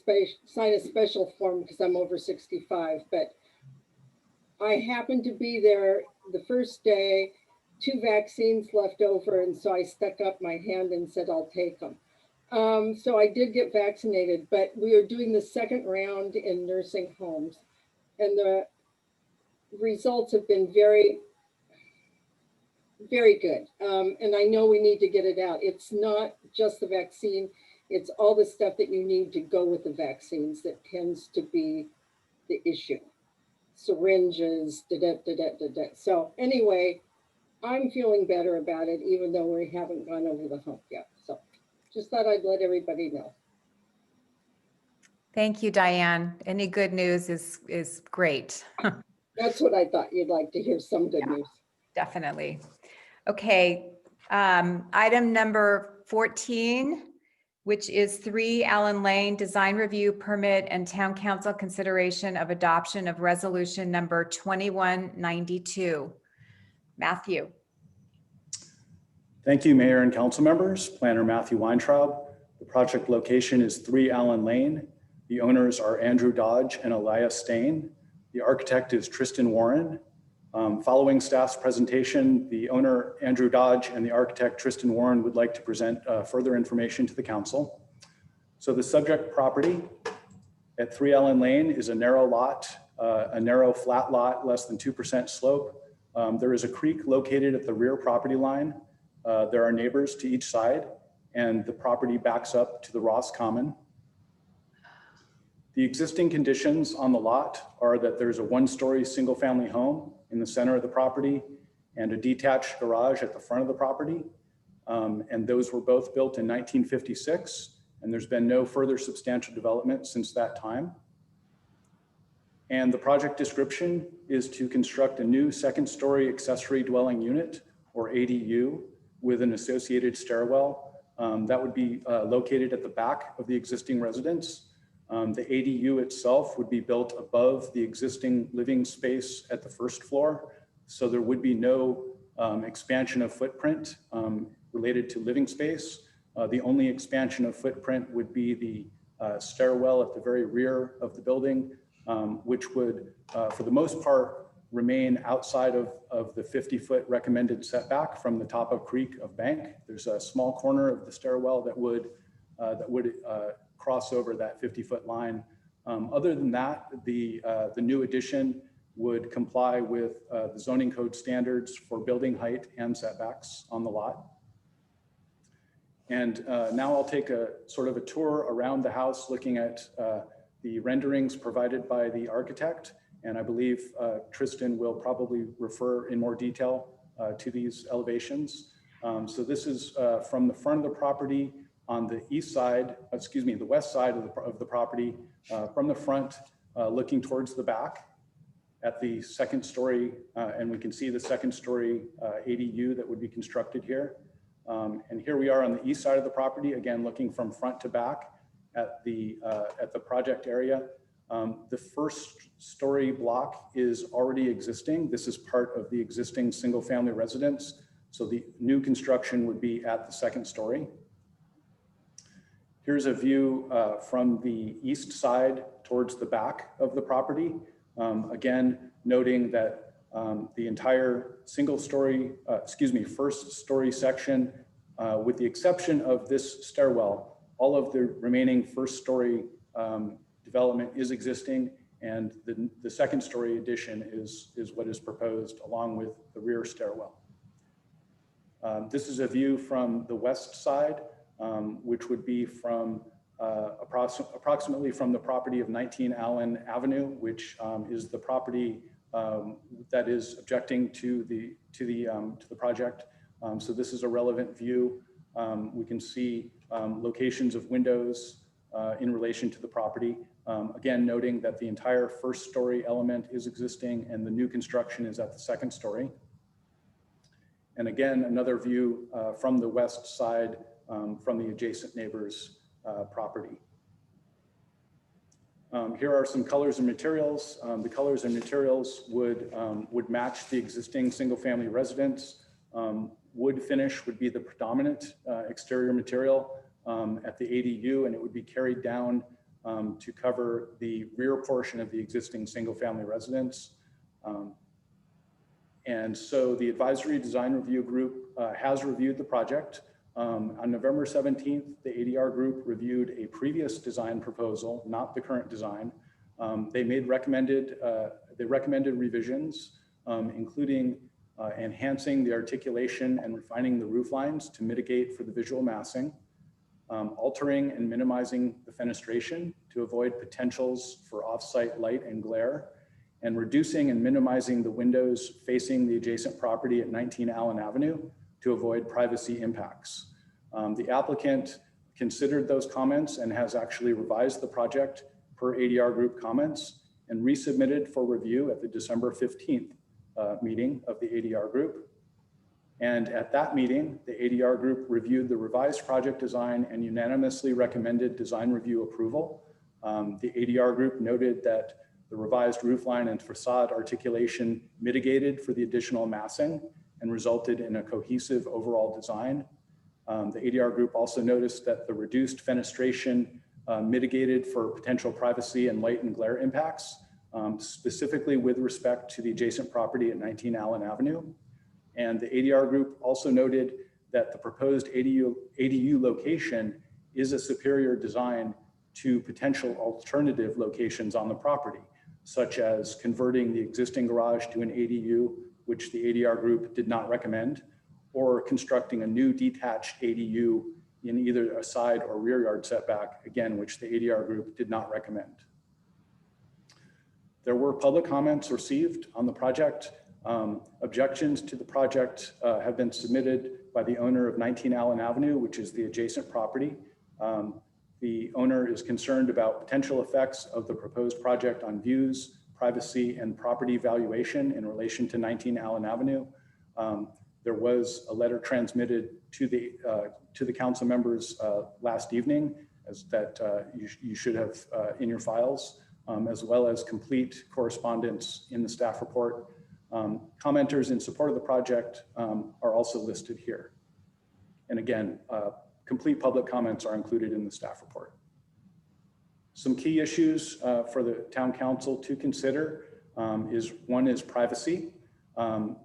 sign a special form because I'm over 65, but I happened to be there the first day, 2 vaccines left over, and so I stuck up my hand and said, I'll take them. So I did get vaccinated, but we are doing the second round in nursing homes, and the results have been very, very good. And I know we need to get it out. It's not just the vaccine, it's all the stuff that you need to go with the vaccines that tends to be the issue. Syringes, So anyway, I'm feeling better about it, even though we haven't gone over the hump yet. So just thought I'd let everybody know. Thank you, Diane. Any good news is great. That's what I thought you'd like to hear, some good news. Definitely. Okay, item number 14, which is 3 Allen Lane Design Review Permit and Town Council consideration of adoption of resolution number 2192. Matthew. Thank you, Mayor and council members. Planner Matthew Weintraub. The project location is 3 Allen Lane. The owners are Andrew Dodge and Elias Stain. The architect is Tristan Warren. Following staff's presentation, the owner, Andrew Dodge, and the architect, Tristan Warren, would like to present further information to the council. So the subject property at 3 Allen Lane is a narrow lot, a narrow flat lot, less than 2% slope. There is a creek located at the rear property line. There are neighbors to each side, and the property backs up to the Ross Common. The existing conditions on the lot are that there's a 1-story single-family home in the center of the property and a detached garage at the front of the property. And those were both built in 1956, and there's been no further substantial development since that time. And the project description is to construct a new 2nd-story accessory dwelling unit, or ADU, with an associated stairwell that would be located at the back of the existing residence. The ADU itself would be built above the existing living space at the 1st floor. So there would be no expansion of footprint related to living space. The only expansion of footprint would be the stairwell at the very rear of the building, which would, for the most part, remain outside of the 50-foot recommended setback from the top of Creek of Bank. There's a small corner of the stairwell that would cross over that 50-foot line. Other than that, the new addition would comply with the zoning code standards for building height and setbacks on the lot. And now I'll take a sort of a tour around the house, looking at the renderings provided by the architect. And I believe Tristan will probably refer in more detail to these elevations. So this is from the front of the property on the east side, excuse me, the west side of the property, from the front, looking towards the back at the 2nd story, and we can see the 2nd story ADU that would be constructed here. And here we are on the east side of the property, again, looking from front to back at the project area. The first story block is already existing. This is part of the existing single family residence. So the new construction would be at the second story. Here's a view from the east side towards the back of the property. Again, noting that the entire first story section, with the exception of this stairwell, all of the remaining first story development is existing, and the second story addition is what is proposed along with the rear stairwell. This is a view from the west side, which would be from approximately from the property of 19 Allen Avenue, which is the property that is objecting to the project. So this is a relevant view. We can see locations of windows in relation to the property. Again, noting that the entire first story element is existing and the new construction is at the second story. And again, another view from the west side from the adjacent neighbor's property. Here are some colors and materials. The colors and materials would match the existing single family residence. Wood finish would be the predominant exterior material at the ADU, and it would be carried down to cover the rear portion of the existing single family residence. And so the advisory design review group has reviewed the project. On November 17th, the ADR group reviewed a previous design proposal, not the current design. They recommended revisions, including enhancing the articulation and refining the roof lines to mitigate for the visual massing, altering and minimizing the fenestration to avoid potentials for off-site light and glare, and reducing and minimizing the windows facing the adjacent property at 19 Allen Avenue to avoid privacy impacts. The applicant considered those comments and has actually revised the project per ADR group comments and resubmitted for review at the December 15th meeting of the ADR group. And at that meeting, the ADR group reviewed the revised project design and unanimously recommended design review approval. The ADR group noted that the revised roofline and facade articulation mitigated for the additional massing and resulted in a cohesive overall design. The ADR group also noticed that the reduced fenestration mitigated for potential privacy and light and glare impacts, specifically with respect to the adjacent property at 19 Allen Avenue. And the ADR group also noted that the proposed ADU location is a superior design to potential alternative locations on the property, such as converting the existing garage to an ADU, which the ADR group did not recommend, or constructing a new detached ADU in either a side or rear yard setback, again, which the ADR group did not recommend. There were public comments received on the project. Objections to the project have been submitted by the owner of 19 Allen Avenue, which is the adjacent property. The owner is concerned about potential effects of the proposed project on views, privacy, and property valuation in relation to 19 Allen Avenue. There was a letter transmitted to the council members last evening, as that you should have in your files, as well as complete correspondence in the staff report. Commenters in support of the project are also listed here. And again, complete public comments are included in the staff report. Some key issues for the town council to consider one is privacy.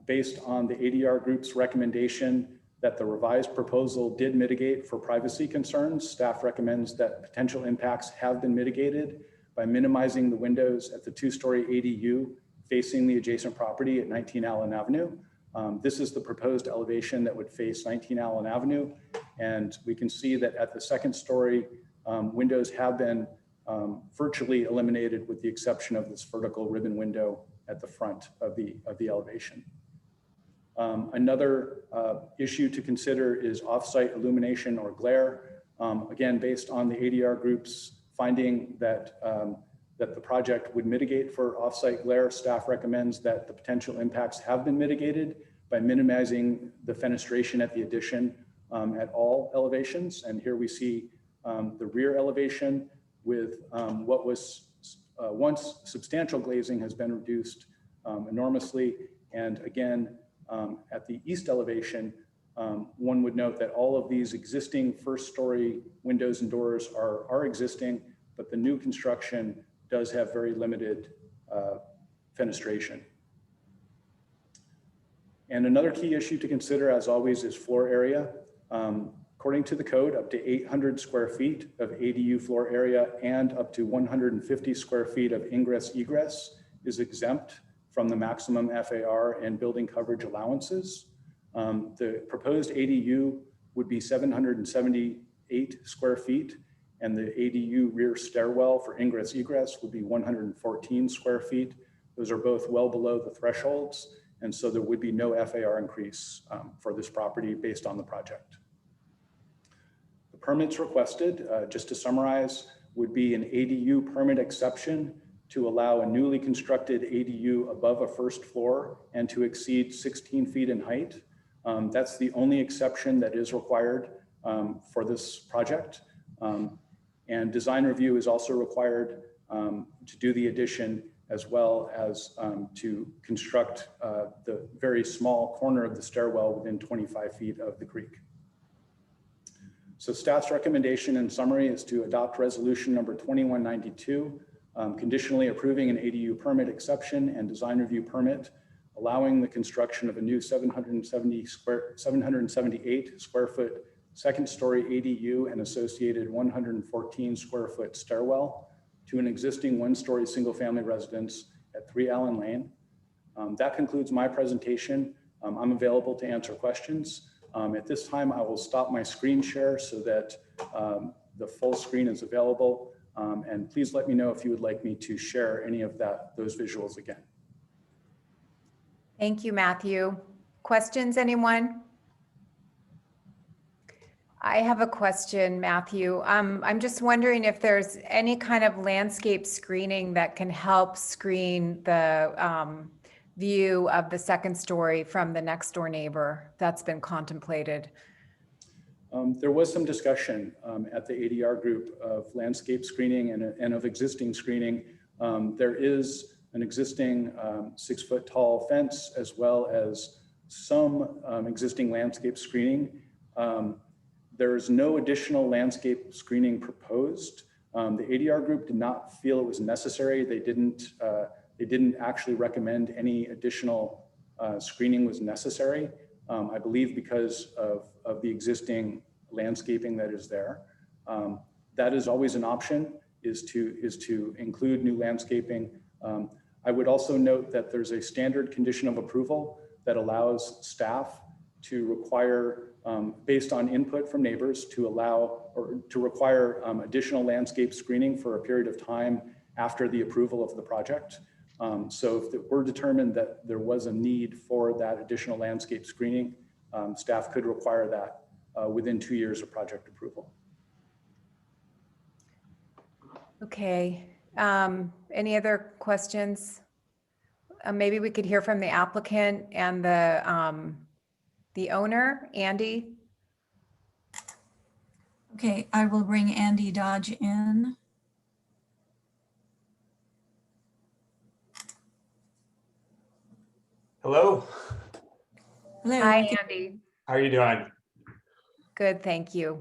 Based on the ADR group's recommendation that the revised proposal did mitigate for privacy concerns, staff recommends that potential impacts have been mitigated by minimizing the windows at the two-story ADU facing the adjacent property at 19 Allen Avenue. This is the proposed elevation that would face 19 Allen Avenue. And we can see that at the second story, windows have been virtually eliminated with the exception of this vertical ribbon window at the front of the elevation. Another issue to consider is off-site illumination or glare. Again, based on the ADR group's finding that that the project would mitigate for off-site glare, staff recommends that the potential impacts have been mitigated by minimizing the fenestration at the addition at all elevations. And here we see the rear elevation with what was once substantial glazing has been reduced enormously. And again, at the east elevation, one would note that all of these existing first-story windows and doors are existing, but the new construction does have very limited fenestration. And another key issue to consider, as always, is floor area. According to the code, up to 800 square feet of ADU floor area and up to 150 square feet of ingress egress is exempt from the maximum FAR and building coverage allowances. The proposed ADU would be 778 square feet, and the ADU rear stairwell for ingress egress would be 114 square feet. Those are both well below the thresholds, and so there would be no FAR increase for this property based on the project. The permits requested, just to summarize, would be an ADU permit exception to allow a newly constructed ADU above a first floor and to exceed 16 feet in height. That's the only exception that is required for this project. And design review is also required to do the addition, as well as to construct the very small corner of the stairwell within 25 feet of the creek. So staff's recommendation in summary is to adopt resolution number 2192, conditionally approving an ADU permit exception and design review permit, allowing the construction of a new 778 square foot second story ADU and associated 114 square foot stairwell to an existing one-story single family residence at 3 Allen Lane. That concludes my presentation. I'm available to answer questions. At this time, I will stop my screen share so that the full screen is available. And please let me know if you would like me to share any of those visuals again. Thank you, Matthew. Questions, anyone? I have a question, Matthew. I'm just wondering if there's any kind of landscape screening that can help screen the view of the second story from the next door neighbor that's been contemplated. There was some discussion at the ADR group of landscape screening and of existing screening. There is an existing 6 foot tall fence, as well as some existing landscape screening. There is no additional landscape screening proposed. The ADR group did not feel it was necessary. They didn't actually recommend any additional screening was necessary. I believe because of the existing landscaping that is there. That is always an option, is to include new landscaping. I would also note that there's a standard condition of approval that allows staff to require, based on input from neighbors, to allow or to require additional landscape screening for a period of time after the approval of the project. So if it were determined that there was a need for that additional landscape screening, staff could require that within 2 years of project approval. Okay. Any other questions? Maybe we could hear from the applicant and the owner, Andy. Okay, I will bring Andy Dodge in. Hello. Hello. Hi, Andy. How are you doing? Good, thank you.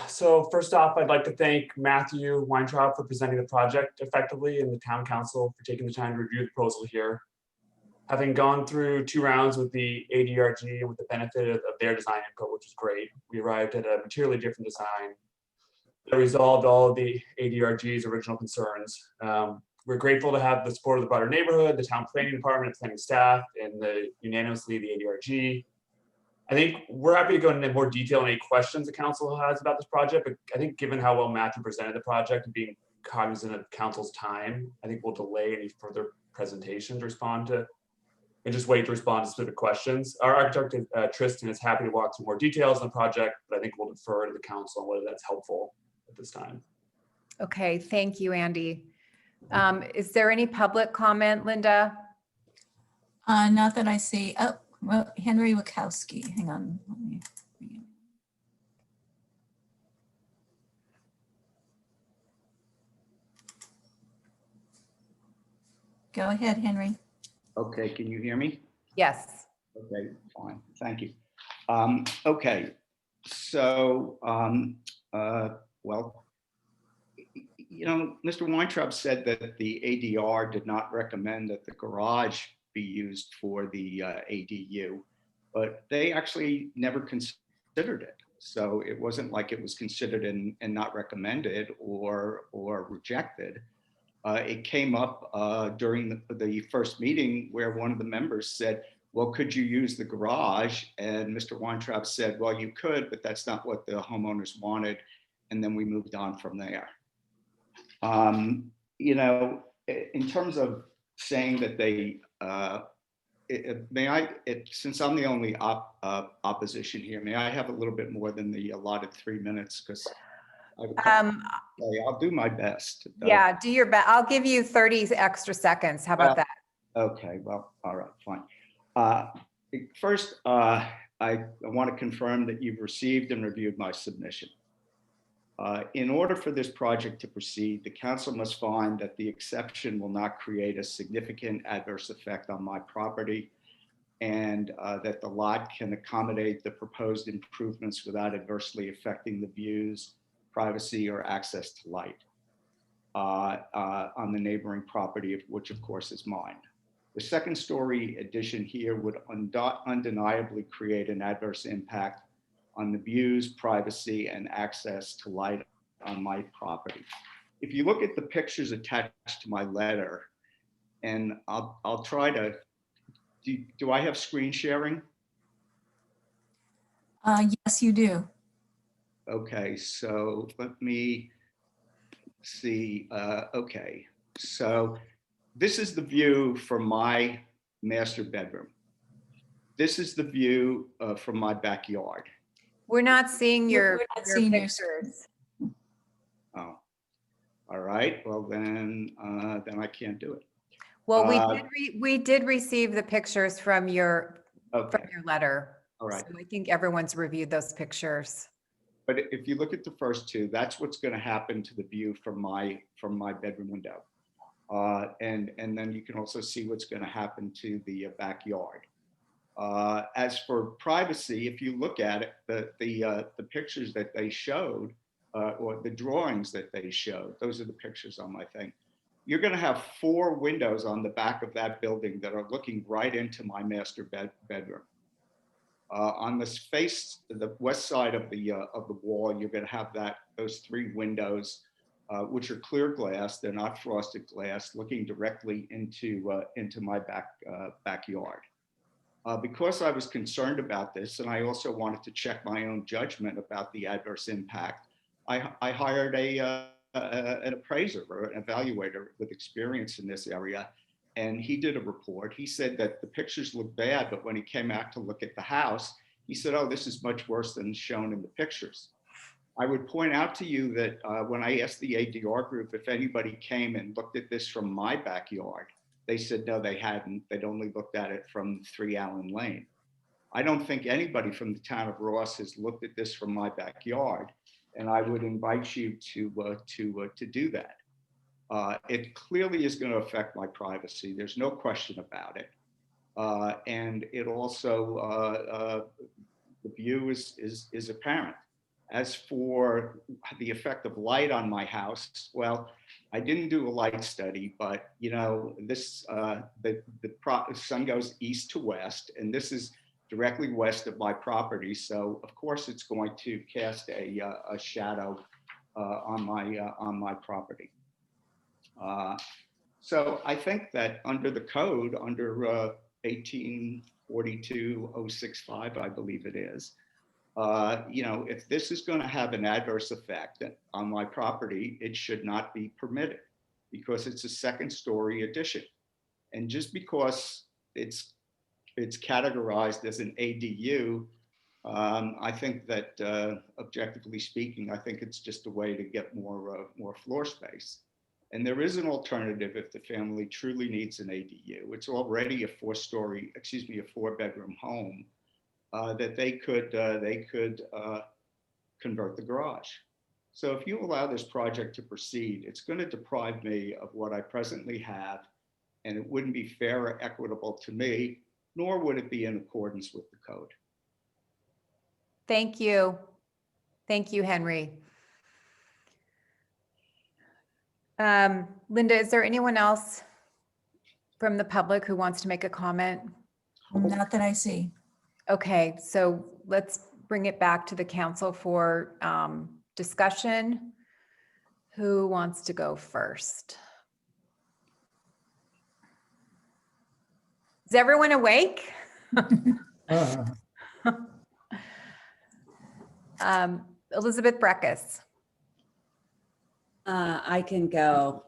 So first off, I'd like to thank Matthew Weintraub for presenting the project effectively and the town council for taking the time to review the proposal here. Having gone through 2 rounds with the ADRG and with the benefit of their design input, which is great, we arrived at a materially different design that resolved all of the ADRG's original concerns. We're grateful to have the support of the broader neighborhood, the town planning department, planning staff, and unanimously the ADRG. I think we're happy to go into more detail on any questions the council has about this project, but I think given how well Matthew presented the project and being cognizant of council's time, I think we'll delay any further presentation to respond to, and just wait to respond to specific questions. Our architect, Tristan, is happy to walk through more details on the project, but I think we'll defer to the council on whether that's helpful at this time. Okay, thank you, Andy. Is there any public comment, Linda? Not that I see. Oh, well, Henry Wachowski. Hang on. Let me bring him. Go ahead, Henry. Okay, can you hear me? Yes. Okay, fine, thank you. Okay, so, well, you know, Mr. Weintraub said that the ADR did not recommend that the garage be used for the ADU, but they actually never considered it. So it wasn't like it was considered and not recommended or rejected. It came up during the first meeting where one of the members said, well, could you use the garage? And Mr. Weintraub said, well, you could, but that's not what the homeowners wanted. And then we moved on from there. You know, in terms of saying that they, since I'm the only opposition here, may I have a little bit more than the allotted 3 minutes? Because I'll do my best. Yeah, do your best. I'll give you 30 extra seconds. How about that? Okay, well, all right, fine. First, I want to confirm that you've received and reviewed my submission. In order for this project to proceed, the council must find that the exception will not create a significant adverse effect on my property and that the lot can accommodate the proposed improvements without adversely affecting the views, privacy, or access to light on the neighboring property, which of course is mine. The second story addition here would undeniably create an adverse impact on the views, privacy, and access to light on my property. If you look at the pictures attached to my letter, and I'll try to, do I have screen sharing? Yes, you do. Okay, so let me see. Okay, so this is the view from my master bedroom. This is the view from my backyard. We're not seeing your pictures. Oh, all right. Well, then I can't do it. Well, we did receive the pictures from your letter. All right. So I think everyone's reviewed those pictures. But if you look at the first two, that's what's going to happen to the view from my bedroom window. And then you can also see what's going to happen to the backyard. As for privacy, if you look at it, the pictures that they showed, or the drawings that they showed, those are the pictures on my thing. You're going to have 4 windows on the back of that building that are looking right into my master bedroom. On this face, the west side of the wall, you're going to have those 3 windows, which are clear glass. They're not frosted glass, looking directly into my backyard. Because I was concerned about this, and I also wanted to check my own judgment about the adverse impact, I hired an appraiser or an evaluator with experience in this area, and he did a report. He said that the pictures look bad, but when he came out to look at the house, he said, oh, this is much worse than shown in the pictures. I would point out to you that when I asked the ADR group if anybody came and looked at this from my backyard, they said, no, they hadn't. They'd only looked at it from 3 Allen Lane. I don't think anybody from the town of Ross has looked at this from my backyard, and I would invite you to do that. It clearly is going to affect my privacy. There's no question about it. And it also, the view is apparent. As for the effect of light on my house, well, I didn't do a light study, but you know, this the sun goes east to west, and this is directly west of my property. So of course, it's going to cast a shadow on my property. So I think that under the code, under 1842-065, I believe it is, you know, if this is going to have an adverse effect on my property, it should not be permitted because it's a 2nd-story addition. And just because it's categorized as an ADU, I think that objectively speaking, I think it's just a way to get more floor space. And there is an alternative if the family truly needs an ADU. It's already a 4-bedroom home. That they could convert the garage. So if you allow this project to proceed, it's going to deprive me of what I presently have, and it wouldn't be fair or equitable to me, nor would it be in accordance with the code. Thank you. Thank you, Henry. Linda, is there anyone else from the public who wants to make a comment? Not that I see. Okay, so let's bring it back to the council for discussion. Who wants to go first? Is everyone awake? Elizabeth Breckus. I can go.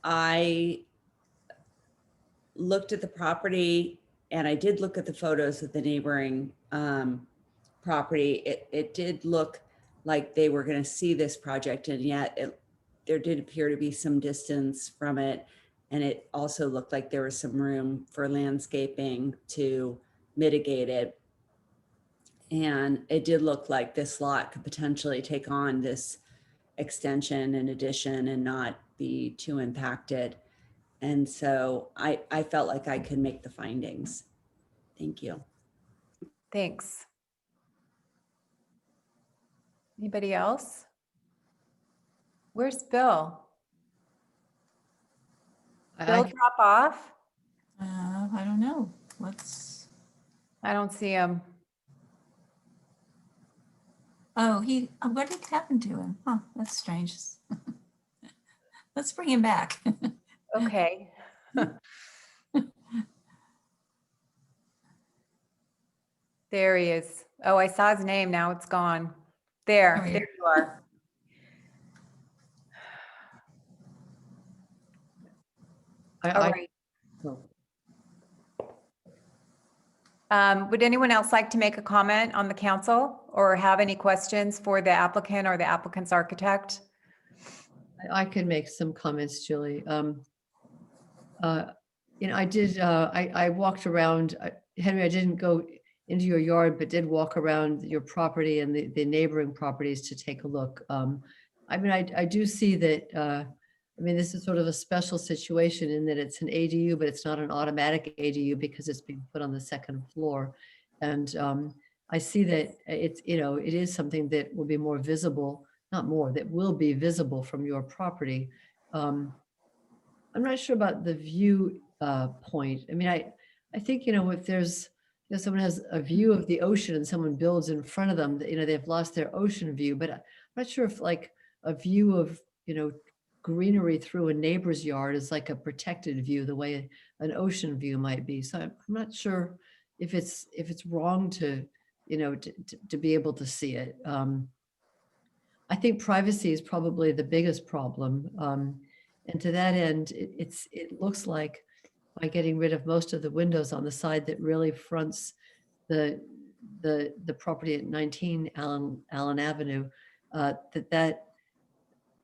I looked at the property and I did look at the photos of the neighboring property. It did look like they were going to see this project, and yet there did appear to be some distance from it. And it also looked like there was some room for landscaping to mitigate it. And it did look like this lot could potentially take on this extension and addition and not be too impacted. And so I felt like I could make the findings. Thank you. Thanks. Anybody else? Where's Bill? Bill drop off? I don't know. I don't see him. Oh, what did happen to him? Oh, that's strange. Let's bring him back. Okay. There he is. Oh, I saw his name. Now it's gone. There you are. All right. Would anyone else like to make a comment on the council or have any questions for the applicant or the applicant's architect? I could make some comments, Julie. I walked around, Henry, I didn't go into your yard, but did walk around your property and the neighboring properties to take a look. I do see that, this is sort of a special situation in that it's an ADU, but it's not an automatic ADU because it's being put on the second floor. And I see that it is something that will be more visible, not more, that will be visible from your property. I'm not sure about the view point. I think, if there's, someone has a view of the ocean and someone builds in front of them, they've lost their ocean view, but I'm not sure if like a view of, greenery through a neighbor's yard is like a protected view, the way an ocean view might be. So I'm not sure if it's wrong to be able to see it. I think privacy is probably the biggest problem. And to that end, it looks like by getting rid of most of the windows on the side that really fronts the property at 19 Allen Avenue,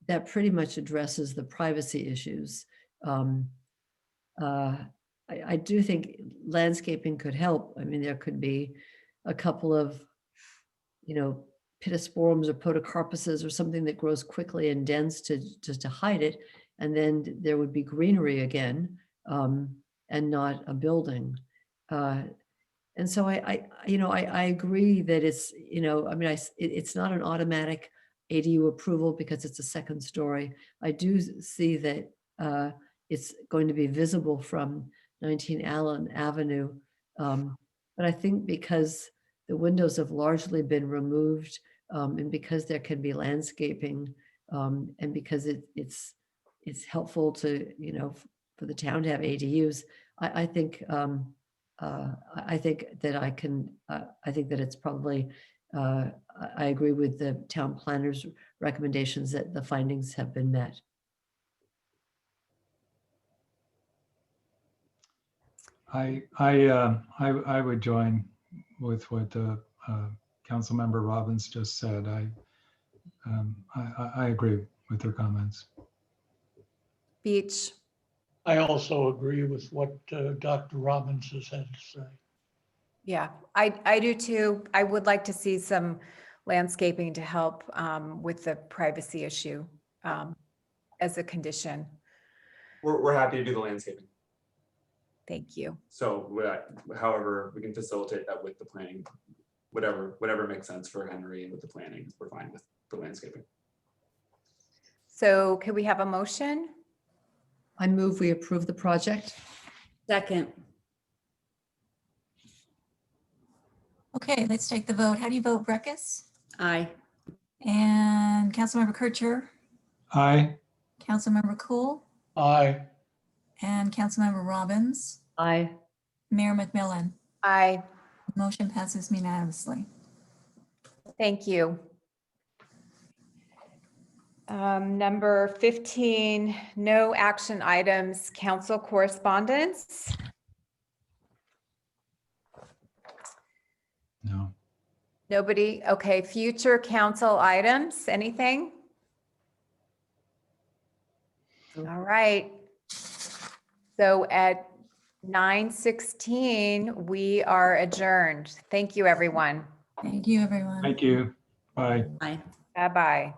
that pretty much addresses the privacy issues. I do think landscaping could help. There could be a couple of, pittosporums or podocarpuses or something that grows quickly and dense just to hide it. And then there would be greenery again, and not a building. And so I agree that it's, it's not an automatic ADU approval because it's a second story. I do see that it's going to be visible from 19 Allen Avenue. But I think because the windows have largely been removed, and because there can be landscaping, and because it's helpful to, for the town to have ADUs, I think that I think that it's probably, I agree with the town planner's recommendations that the findings have been met. I would join with what Councilmember Robbins just said. I agree with her comments. Beach. I also agree with what Dr. Robbins has had to say. Yeah, I do too. I would like to see some landscaping to help with the privacy issue as a condition. we're happy to do the landscaping. Thank you. So however, we can facilitate that with the planning, whatever makes sense for Henry and with the planning, we're fine with the landscaping. So can we have a motion? I move we approve the project. Second. Okay, let's take the vote. How do you vote, Breckus? Aye. And Councilmember Kircher, Aye. Councilmember Cool, Aye. and Councilmember Robbins, Aye. Mayor McMillan. Aye. Motion passes unanimously. Thank you. Number 15, no action items, council correspondence. No. Nobody? Okay, future council items, anything? All right. So at 9:16, we are adjourned. Thank you, everyone. Thank you, everyone. Thank you. Bye. Aye. Bye-bye.